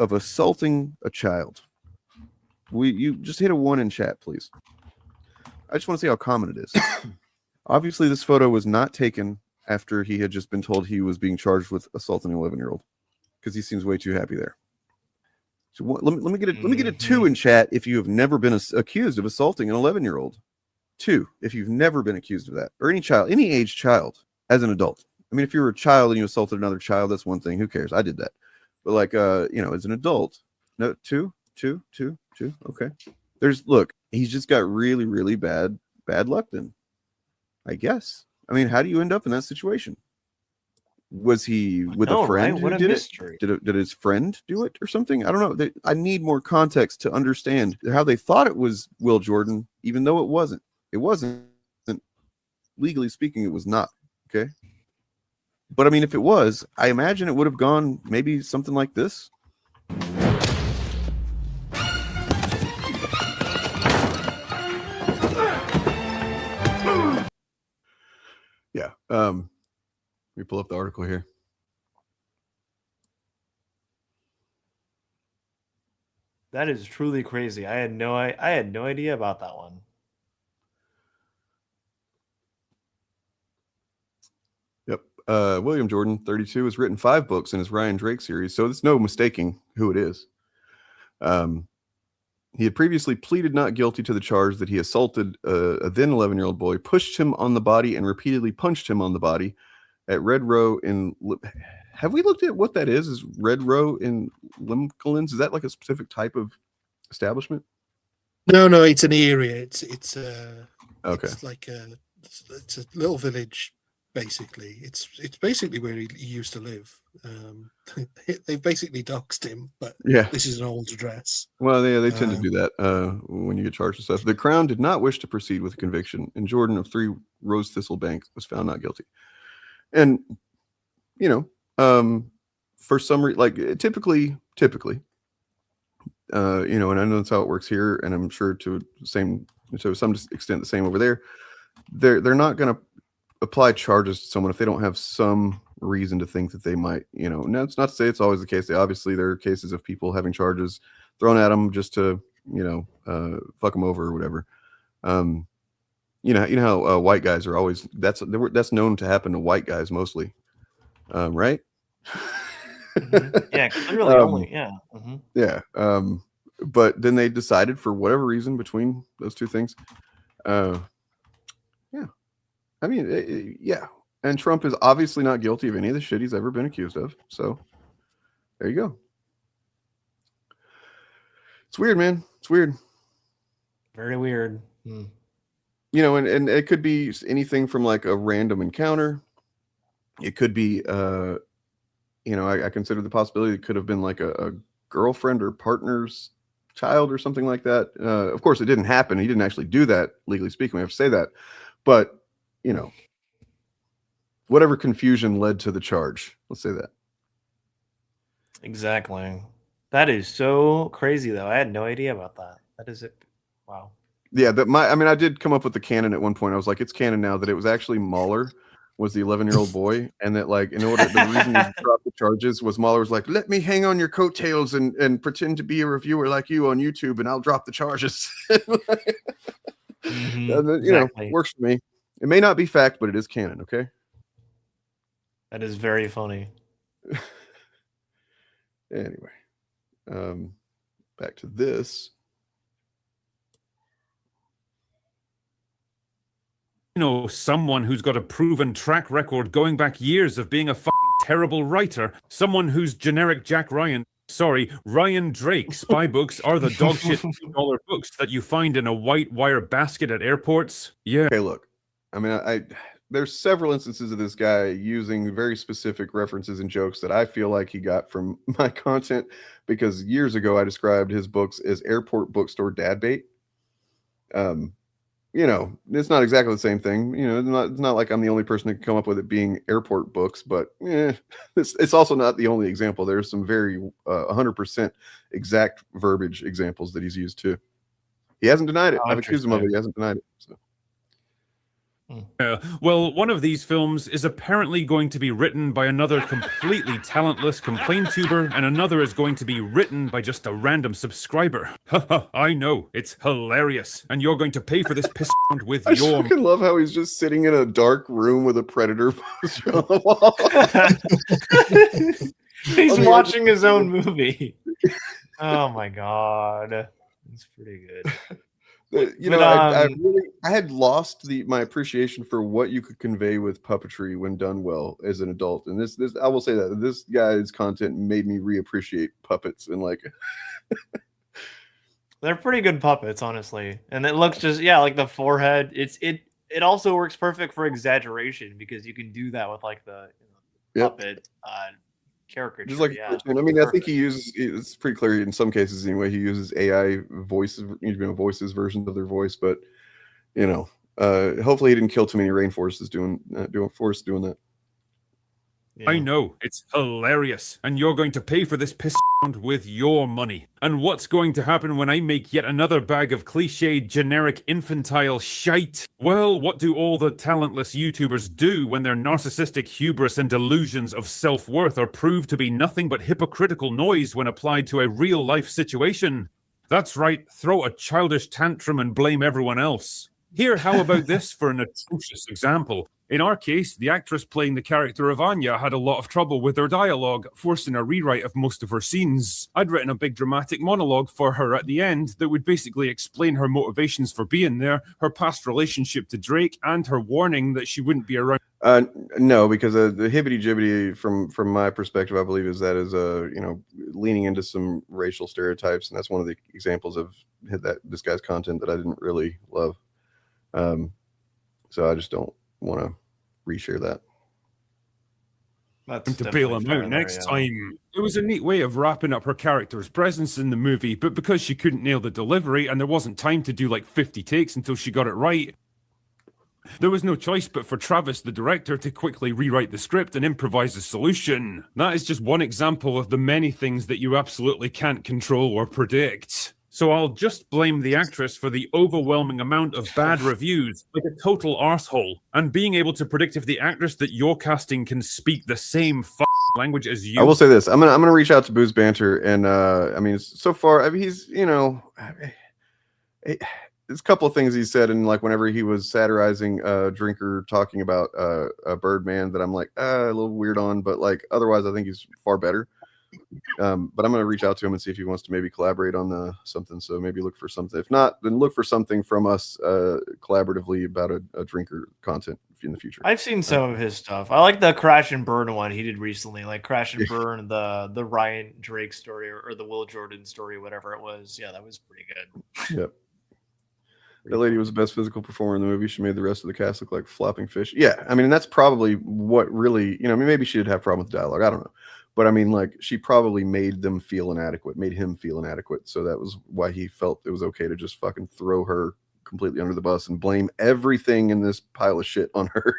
of assaulting a child, you just hit a 1 in chat, please. I just want to see how common it is. Obviously, this photo was not taken after he had just been told he was being charged with assaulting an 11-year-old, because he seems way too happy there. So let me get a 2 in chat if you have never been accused of assaulting an 11-year-old. 2, if you've never been accused of that, or any child, any age child, as an adult. I mean, if you were a child and you assaulted another child, that's one thing. Who cares? I did that. But like, as an adult, no, 2. Okay. Look, he's just got really, really bad luck then, I guess. I mean, how do you end up in that situation? Was he with a friend who did it? Did his friend do it or something? I don't know. I need more context to understand how they thought it was Will Jordan, even though it wasn't. It wasn't. Legally speaking, it was not. Okay. But I mean, if it was, I imagine it would have gone maybe something like this. Yeah. Let me pull up the article here. That is truly crazy. I had no idea about that one. Yep. William Jordan, 32, has written 5 books in his Ryan Drake series, so there's no mistaking who it is. He had previously pleaded not guilty to the charge that he assaulted a then 11-year-old boy, pushed him on the body, and repeatedly punched him on the body at Red Row in... Have we looked at what that is? Is Red Row in Limcolins? Is that like a specific type of establishment? No, it's an area. It's okay. It's like it's a little village, basically. It's basically where he used to live. They've basically doxed him, but yeah, this is an old address. Well, they tend to do that when you get charged with stuff. The Crown did not wish to proceed with the conviction, and Jordan of 3 Rose Thistle Bank was found not guilty. And for some reason, like typically, and I know that's how it works here, and I'm sure to some extent the same over there. They're not going to apply charges to someone if they don't have some reason to think that they might, Now it's not to say it's always the case. Obviously, there are cases of people having charges thrown at them just to, fuck them over or whatever. You know how white guys are always that's known to happen to white guys mostly, right? Yeah, clearly only. Yeah. Mm-hmm. Yeah. But then they decided for whatever reason between those two things, I mean, yeah. And Trump is obviously not guilty of any of the shit he's ever been accused of. So there you go. It's weird, man. It's weird. Very weird. You know, and it could be anything from like a random encounter. It could be, you know, I consider the possibility it could have been like a girlfriend or partner's child or something like that. Of course, it didn't happen. He didn't actually do that, legally speaking. We have to say that. But, you know, whatever confusion led to the charge. Let's say that. Exactly. That is so crazy, though. I had no idea about that. That is it. Wow. Yeah, I mean, I did come up with the canon at one point. I was like, it's canon now that it was actually Mahler was the 11-year-old boy, and that like the reason he dropped the charges was Mahler was like, let me hang on your coattails and pretend to be a reviewer like you on YouTube, and I'll drop the charges. You know, works for me. It may not be fact, but it is canon. Okay. That is very funny. Anyway, back to this. You know, someone who's got a proven track record going back years of being a fucking terrible writer. Someone who's generic Jack Ryan. Sorry, Ryan Drake spy books are the dog shit $2 books that you find in a white wire basket at airports. Yeah. Okay, look. I mean, there's several instances of this guy using very specific references and jokes that I feel like he got from my content, because years ago I described his books as airport bookstore dad bait. You know, it's not exactly the same thing. You know, it's not like I'm the only person that can come up with it being airport books, but it's also not the only example. There's some very 100% exact verbiage examples that he's used too. He hasn't denied it. I've accused him of it. He hasn't denied it. So. Well, one of these films is apparently going to be written by another completely talentless complaint tuber, and another is going to be written by just a random subscriber. I know, it's hilarious, and you're going to pay for this piss with I your... fucking love how he's just sitting in a dark room with a Predator poster on the wall. He's watching his own movie. Oh my god, it's pretty good. You know, I had lost my appreciation for what you could convey with puppetry when done well as an adult, and this I will say that this guy's content made me reappreciate puppets and like. They're pretty good puppets, honestly, and it looks just like the forehead. It also works perfect for exaggeration because you can do that with like the puppet caricature. Just like, I mean, I think he uses. It's pretty clear in some cases anyway. He uses AI voices versions of their voice, but you know, hopefully he didn't kill too many rainforests doing that. Yeah. I know, it's hilarious, and you're going to pay for this piss with your money. And what's going to happen when I make yet another bag of cliched, generic, infantile shite? Well, what do all the talentless YouTubers do when their narcissistic hubris and delusions of self-worth are proved to be nothing but hypocritical noise when applied to a real-life situation? That's right, throw a childish tantrum and blame everyone else. Here, how about this for an atrocious example? In our case, the actress playing the character of Anya had a lot of trouble with her dialogue, forcing a rewrite of most of her scenes. I'd written a big dramatic monologue for her at the end that would basically explain her motivations for being there, her past relationship to Drake, and her warning that she wouldn't be around. No, because the hibbity-jibbity from my perspective, I believe, is you know, leaning into some racial stereotypes, and that's one of the examples of this guy's content that I didn't really love. So I just don't want to reshare that. To bail him out next time. It was a neat way of wrapping up her character's presence in the movie, but because she couldn't nail the delivery and there wasn't time to do like 50 takes until she got it right, there was no choice but for Travis, the director, to quickly rewrite the script and improvise a solution. That is just one example of the many things that you absolutely can't control or predict. So I'll just blame the actress for the overwhelming amount of bad reviews, like a total arsehole, and being able to predict if the actress that you're casting can speak the same language as you. I will say this: I'm gonna reach out to Booze Banter, and I mean, so far, I mean, he's, you know, there's a couple of things he said, and like whenever he was satirizing Drinker talking about Birdman, that I'm like a little weird on, but like otherwise, I think he's far better. But I'm going to reach out to him and see if he wants to maybe collaborate on something. So maybe look for something. If not, then look for something from us collaboratively about a drinker content in the future. I've seen some of his stuff. I like the Crash and Burn one he did recently, like Crash and Burn, the Ryan Drake story or the Will Jordan story, whatever it was. Yeah, that was pretty good. Yep. That lady was the best physical performer in the movie. She made the rest of the cast look like flopping fish. Yeah, I mean, that's probably what really, I mean, maybe she did have a problem with dialogue. I don't know. But I mean, like, she probably made them feel inadequate, made him feel inadequate. So that was why he felt it was okay to just fucking throw her completely under the bus and blame everything in this pile of shit on her.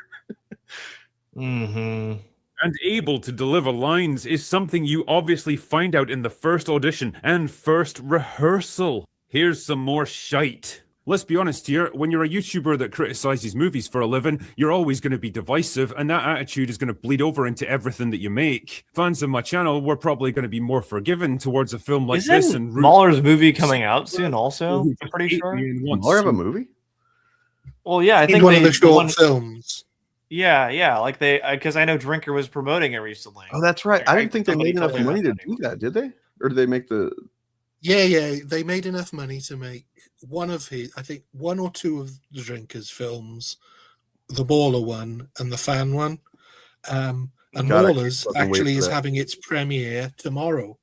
Mm-hmm. And able to deliver lines is something you obviously find out in the first audition and first rehearsal. Here's some more shite. Let's be honest here, when you're a YouTuber that criticizes movies for a living, you're always going to be divisive, and that attitude is going to bleed over into everything that you make. Fans of my channel were probably going to be more forgiving towards a film like this. And Mahler's movie coming out soon also, I'm pretty sure. Mahler have a movie? Well, yeah, I think one of the short films. Yeah, like because I know Drinker was promoting it recently. Oh, that's right. I didn't think they made enough money to do that, did they? Or did they make the... Yeah, they made enough money to make one of his, I think, one or two of the Drinkers films, the Baller one and the Fan one. And Mauler's actually is having its premiere tomorrow.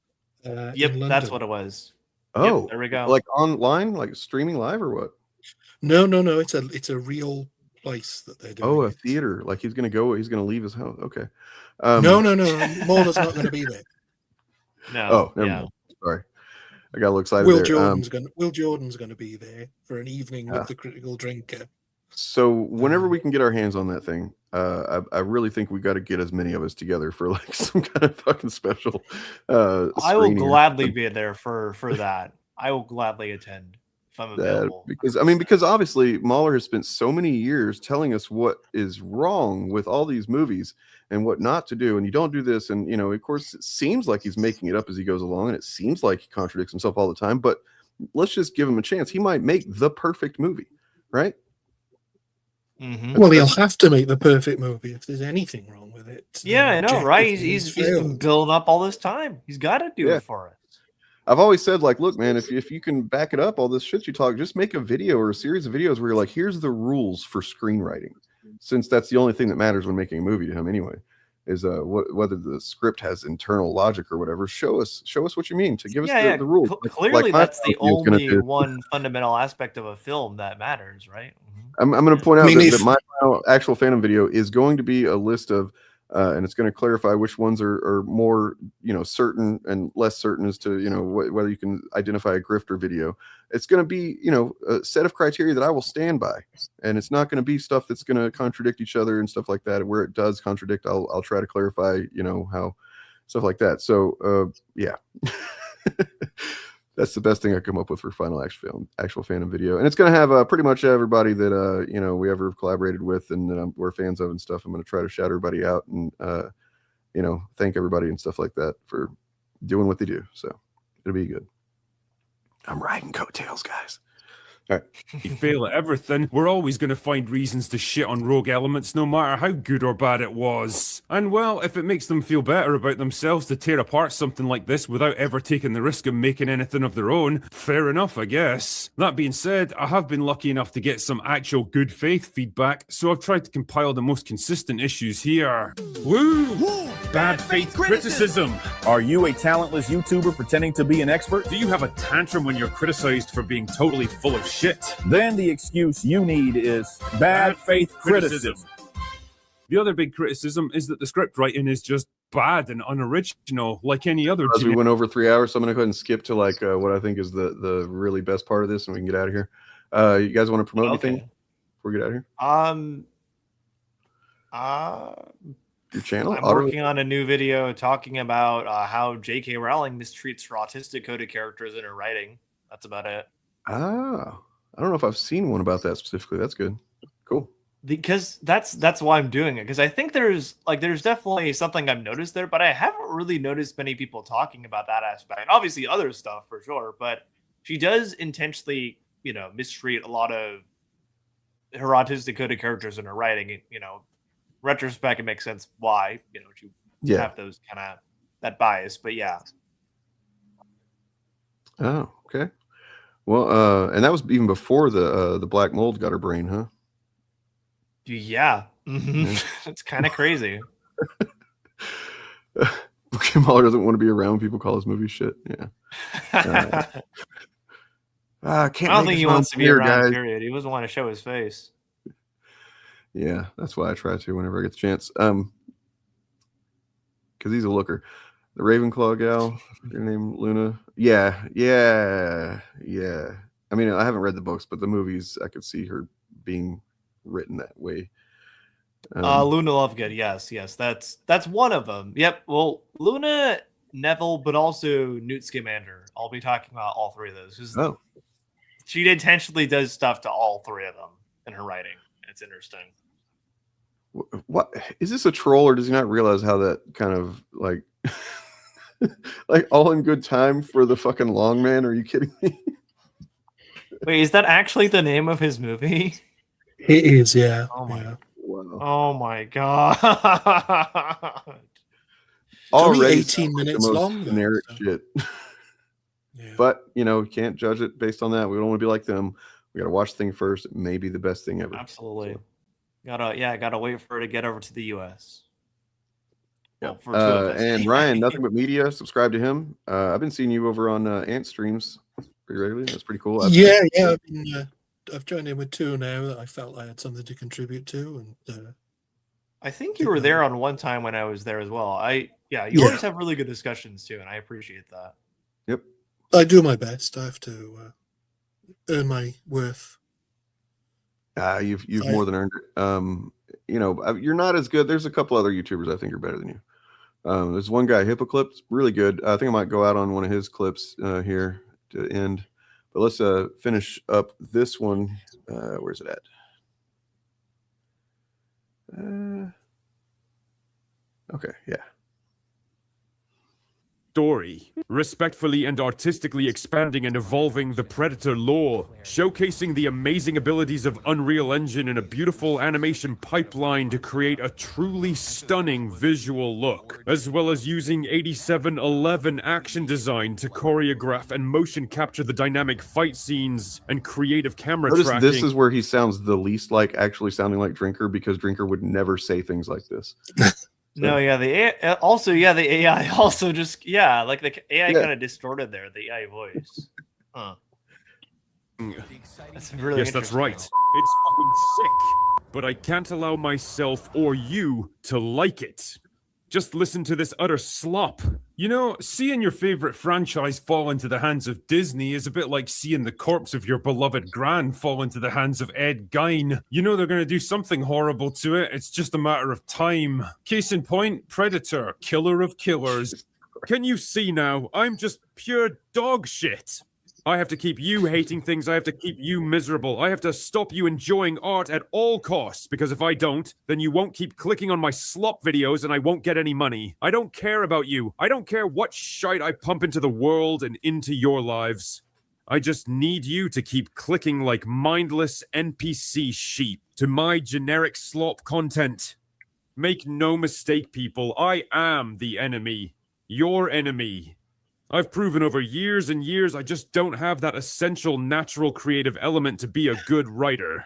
Yep, that's what it was. Oh, yep, there we go. Like online, like streaming live or what? No. It's a real place that they're doing. Oh, a theater. Like he's gonna leave his house. Okay. No. Mauler's not going to be there. No. Oh, never mind. Sorry. I got a little excited. Will Jordan's going to be there for an evening with the Critical Drinker. So whenever we can get our hands on that thing, I really think we got to get as many of us together for like some kind of fucking special. I will gladly be there for that. I will gladly attend if I'm available. Because obviously Mahler has spent so many years telling us what is wrong with all these movies and what not to do, and you don't do this, and of course it seems like he's making it up as he goes along, and it seems like he contradicts himself all the time, but let's just give him a chance. He might make the perfect movie, right? Mm-hmm. Well, he'll have to make the perfect movie if there's anything wrong with it. Yeah, I know, right? He's been building up all this time. He's got to do it for us. I've always said, like, look, man, if you can back it up, all this shit you talk, just make a video or a series of videos where you're like, here's the rules for screenwriting, since that's the only thing that matters when making a movie to him anyway, is whether the script has internal logic or whatever. Show us what you mean, to give us the rules. Clearly, that's the only one fundamental aspect of a film that matters, right? I'm going to point out that my actual Phantom video is going to be a list of, and it's going to clarify which ones are more, certain and less certain as to, whether you can identify a grifter video. It's going to be, a set of criteria that I will stand by, and it's not going to be stuff that's going to contradict each other and stuff like that. Where it does contradict, I'll try to clarify, how stuff like that. So, yeah. That's the best thing I come up with for final actual Phantom video, and it's going to have pretty much everybody that we ever collaborated with and that we're fans of and stuff. I'm going to try to shout everybody out and thank everybody and stuff like that for doing what they do. So it'll be good. I'm riding coattails, guys. All right. You fail at everything, we're always going to find reasons to shit on rogue elements, no matter how good or bad it was. And well, if it makes them feel better about themselves to tear apart something like this without ever taking the risk of making anything of their own, fair enough, I guess. That being said, I have been lucky enough to get some actual good faith feedback, so I've tried to compile the most consistent issues here. Woo! Bad faith criticism. Are you a talentless YouTuber pretending to be an expert? Do you have a tantrum when you're criticized for being totally full of shit? Then the excuse you need is bad faith criticism. The other big criticism is that the script writing is just bad and unoriginal, like any other. As we went over 3 hours, so I'm going to go ahead and skip to like what I think is the really best part of this, and we can get out of here. You guys want to promote anything before we get out of here? Your channel? I'm working on a new video talking about how J.K. Rowling mistreats autistic coded characters in her writing. That's about it. Ah, I don't know if I've seen one about that specifically. That's good. Cool. Because that's why I'm doing it. Because I think there's definitely something I've noticed there, but I haven't really noticed many people talking about that aspect. Obviously, other stuff for sure, but she does intentionally, mistreat a lot of her autistic coded characters in her writing. Retrospect, it makes sense why she have those kind of bias. But yeah. Oh, okay. Well, and that was even before the black mold got her brain, huh? Yeah. It's kind of crazy. Mahler doesn't want to be around when people call his movie shit. Yeah. I don't think he wants to be around, guys. Period. He doesn't want to show his face. Yeah, that's why I try to whenever I get the chance. Because he's a looker. The Ravenclaw gal, your name Luna. Yeah. I mean, I haven't read the books, but the movies, I could see her being written that way. Luna Lovegood, yes, that's one of them. Yep. Well, Luna, Neville, but also Newt Scamander. I'll be talking about all three of those. She intentionally does stuff to all three of them in her writing. It's interesting. What is this a troll, or does he not realize how that kind of like all in good time for the fucking long man? Are you kidding me? Wait, is that actually the name of his movie? It is, yeah. Oh my, wow. Oh my god. Only 18 minutes long. Generic shit. Yeah. But you can't judge it based on that. We don't want to be like them. We got to watch the thing first. It may be the best thing ever. Absolutely. Gotta wait for her to get over to the US. Yeah. And Ryan, Nothing But Media, subscribe to him. I've been seeing you over on Ant streams pretty regularly. That's pretty cool. Yeah. I've joined in with 2 now that I felt I had something to contribute to, and I think you were there on one time when I was there as well. You always have really good discussions too, and I appreciate that. Yep. I do my best. I have to earn my worth. You've more than earned it. You're not as good. There's a couple other YouTubers I think are better than you. There's one guy, Hypoclips, really good. I think I might go out on one of his clips here to end. But let's finish up this one. Where's it at? Okay, yeah. Story, respectfully and artistically expanding and evolving the Predator lore, showcasing the amazing abilities of Unreal Engine in a beautiful animation pipeline to create a truly stunning visual look, as well as using 8711 action design to choreograph and motion capture the dynamic fight scenes and creative camera tracking. This is where he sounds the least like actually sounding like Drinker, because Drinker would never say things like this. No, yeah, the AI also just like the AI kind of distorted there, the AI voice. Huh. That's really yes, that's right. It's fucking sick. But I can't allow myself or you to like it. Just listen to this utter slop. Seeing your favorite franchise fall into the hands of Disney is a bit like seeing the corpse of your beloved gran fall into the hands of Ed Gein. They're going to do something horrible to it. It's just a matter of time. Case in point, Predator, killer of killers. Can you see now? I'm just pure dog shit. I have to keep you hating things. I have to keep you miserable. I have to stop you enjoying art at all costs, because if I don't, then you won't keep clicking on my slop videos and I won't get any money. I don't care about you. I don't care what shite I pump into the world and into your lives. I just need you to keep clicking like mindless NPC sheep to my generic slop content. Make no mistake, people. I am the enemy. Your enemy. I've proven over years and years I just don't have that essential natural creative element to be a good writer.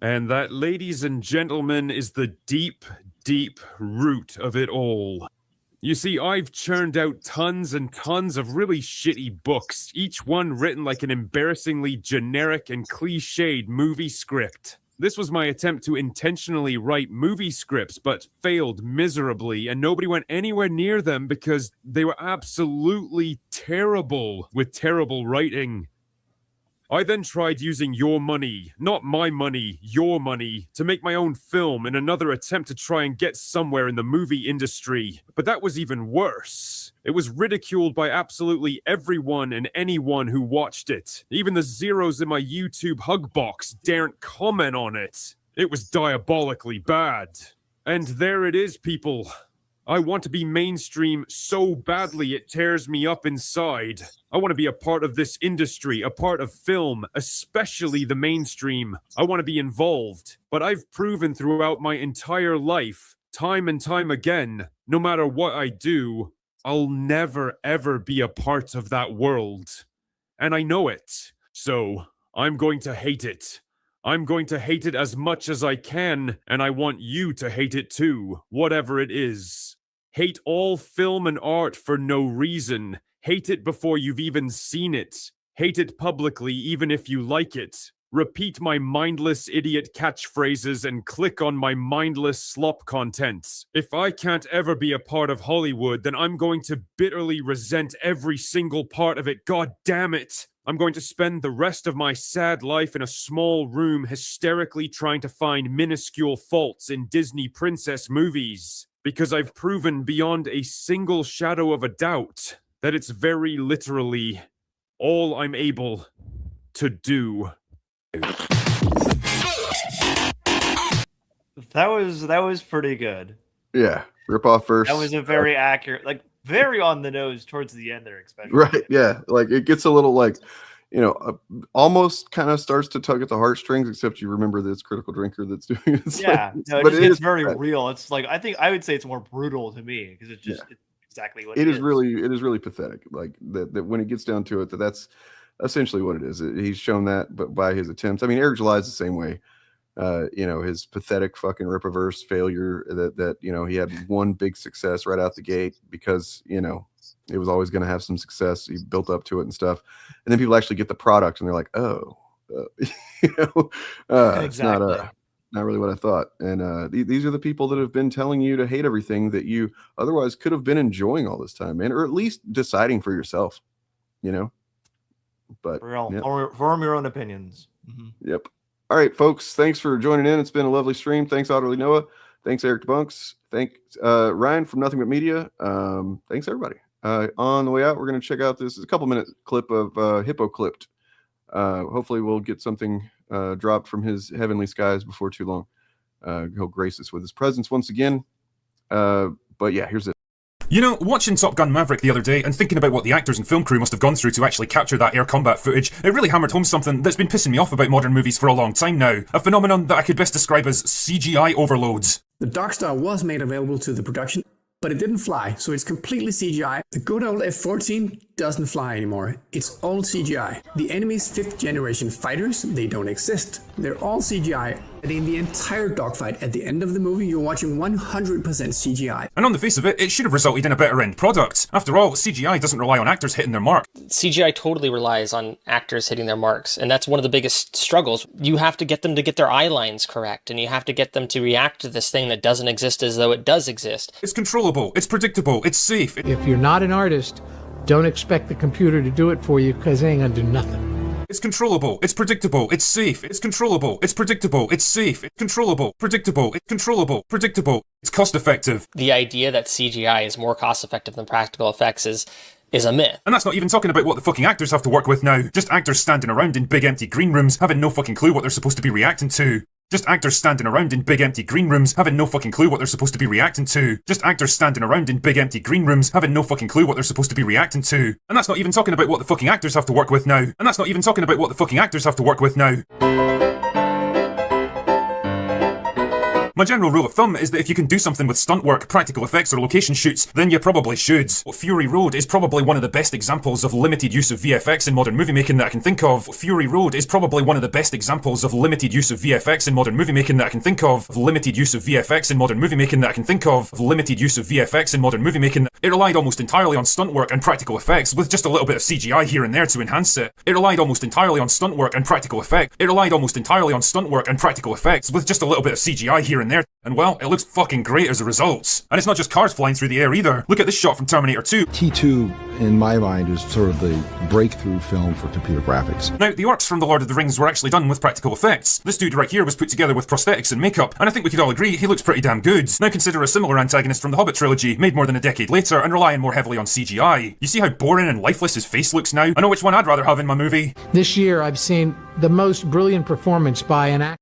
And that, ladies and gentlemen, is the deep, deep root of it all. You see, I've churned out tons and tons of really shitty books, each one written like an embarrassingly generic and cliched movie script. This was my attempt to intentionally write movie scripts, but failed miserably, and nobody went anywhere near them because they were absolutely terrible with terrible writing. I then tried using your money, not my money, your money, to make my own film in another attempt to try and get somewhere in the movie industry. But that was even worse. It was ridiculed by absolutely everyone and anyone who watched it. Even the zeros in my YouTube hug box daren't comment on it. It was diabolically bad. And there it is, people. I want to be mainstream so badly it tears me up inside. I want to be a part of this industry, a part of film, especially the mainstream. I want to be involved. But I've proven throughout my entire life, time and time again, no matter what I do, I'll never, ever be a part of that world. And I know it. So, I'm going to hate it. I'm going to hate it as much as I can, and I want you to hate it too, whatever it is. Hate all film and art for no reason. Hate it before you've even seen it. Hate it publicly even if you like it. Repeat my mindless idiot catchphrases and click on my mindless slop content. If I can't ever be a part of Hollywood, then I'm going to bitterly resent every single part of it. God damn it! I'm going to spend the rest of my sad life in a small room hysterically trying to find minuscule faults in Disney princess movies. Because I've proven beyond a single shadow of a doubt that it's very literally all I'm able to do. That was pretty good. Yeah, rip off verse. That was a very accurate, like very on the nose towards the end there, especially. Right, yeah. Like it gets a little like, almost kind of starts to tug at the heartstrings, except you remember that it's Critical Drinker that's doing it. Yeah, no, it is very real. It's like I would say it's more brutal to me because it's just it's exactly what it is. It is really pathetic. Like that when it gets down to it, that's essentially what it is. He's shown that, but by his attempts. I mean, Eric July is the same way. His pathetic fucking Rip-A-Verse failure that he had one big success right out the gate because, it was always going to have some success. He built up to it and stuff. And then people actually get the product and they're like, oh, exactly. It's not really what I thought. And these are the people that have been telling you to hate everything that you otherwise could have been enjoying all this time, man, or at least deciding for yourself, But form your own opinions. Mm-hmm. Yep. All right, folks. Thanks for joining in. It's been a lovely stream. Thanks, OtterlyNoah. Thanks, Eric DeBunks. Thanks, Ryan from Nothing But Media. Thanks, everybody. On the way out, we're going to check out this is a couple-minute clip of Hippo Clipped. Hopefully, we'll get something dropped from his heavenly skies before too long. He'll grace us with his presence once again. But yeah, here's it. Watching Top Gun Maverick the other day and thinking about what the actors and film crew must have gone through to actually capture that air combat footage, it really hammered home something that's been pissing me off about modern movies for a long time now. A phenomenon that I could best describe as CGI overloads. The Dark Star was made available to the production, but it didn't fly, so it's completely CGI. The good old F-14 doesn't fly anymore. It's all CGI. The enemy's 5th generation fighters, they don't exist. They're all CGI. And in the entire dogfight at the end of the movie, you're watching 100% CGI. And on the face of it, it should have resulted in a better end product. After all, CGI doesn't rely on actors hitting their mark. CGI totally relies on actors hitting their marks, and that's one of the biggest struggles. You have to get them to get their eye lines correct, and you have to get them to react to this thing that doesn't exist as though it does exist. It's controllable, it's predictable, it's safe. If you're not an artist, don't expect the computer to do it for you because it ain't gonna do nothing. It's controllable, it's predictable, it's safe, it's controllable, it's predictable, it's safe, it's controllable, predictable, it's controllable, predictable, it's cost effective. The idea that CGI is more cost effective than practical effects is a myth. And that's not even talking about what the fucking actors have to work with now. Just actors standing around in big empty green rooms having no fucking clue what they're supposed to be reacting to. Just actors standing around in big empty green rooms having no fucking clue what they're supposed to be reacting to. Just actors standing around in big empty green rooms having no fucking clue what they're supposed to be reacting to. And that's not even talking about what the fucking actors have to work with now. And that's not even talking about what the fucking actors have to work with now. My general rule of thumb is that if you can do something with stunt work, practical effects, or location shoots, then you probably should. Fury Road is probably one of the best examples of limited use of VFX in modern movie making that I can think of. Fury Road is probably one of the best examples of limited use of VFX in modern movie making that I can think of. Limited use of VFX in modern movie making that I can think of. Limited use of VFX in modern movie making. It relied almost entirely on stunt work and practical effects, with just a little bit of CGI here and there to enhance it. It relied almost entirely on stunt work and practical effects. It relied almost entirely on stunt work and practical effects, with just a little bit of CGI here and there. And well, it looks fucking great as a result. And it's not just cars flying through the air either. Look at this shot from Terminator 2. T2, in my mind, is sort of the breakthrough film for computer graphics. Now, the orcs from The Lord of the Rings were actually done with practical effects. This dude right here was put together with prosthetics and makeup, and I think we could all agree he looks pretty damn good. Now consider a similar antagonist from the Hobbit trilogy, made more than a decade later and relying more heavily on CGI. You see how boring and lifeless his face looks now? I know which one I'd rather have in my movie. This year, I've seen the most brilliant performance by an actor.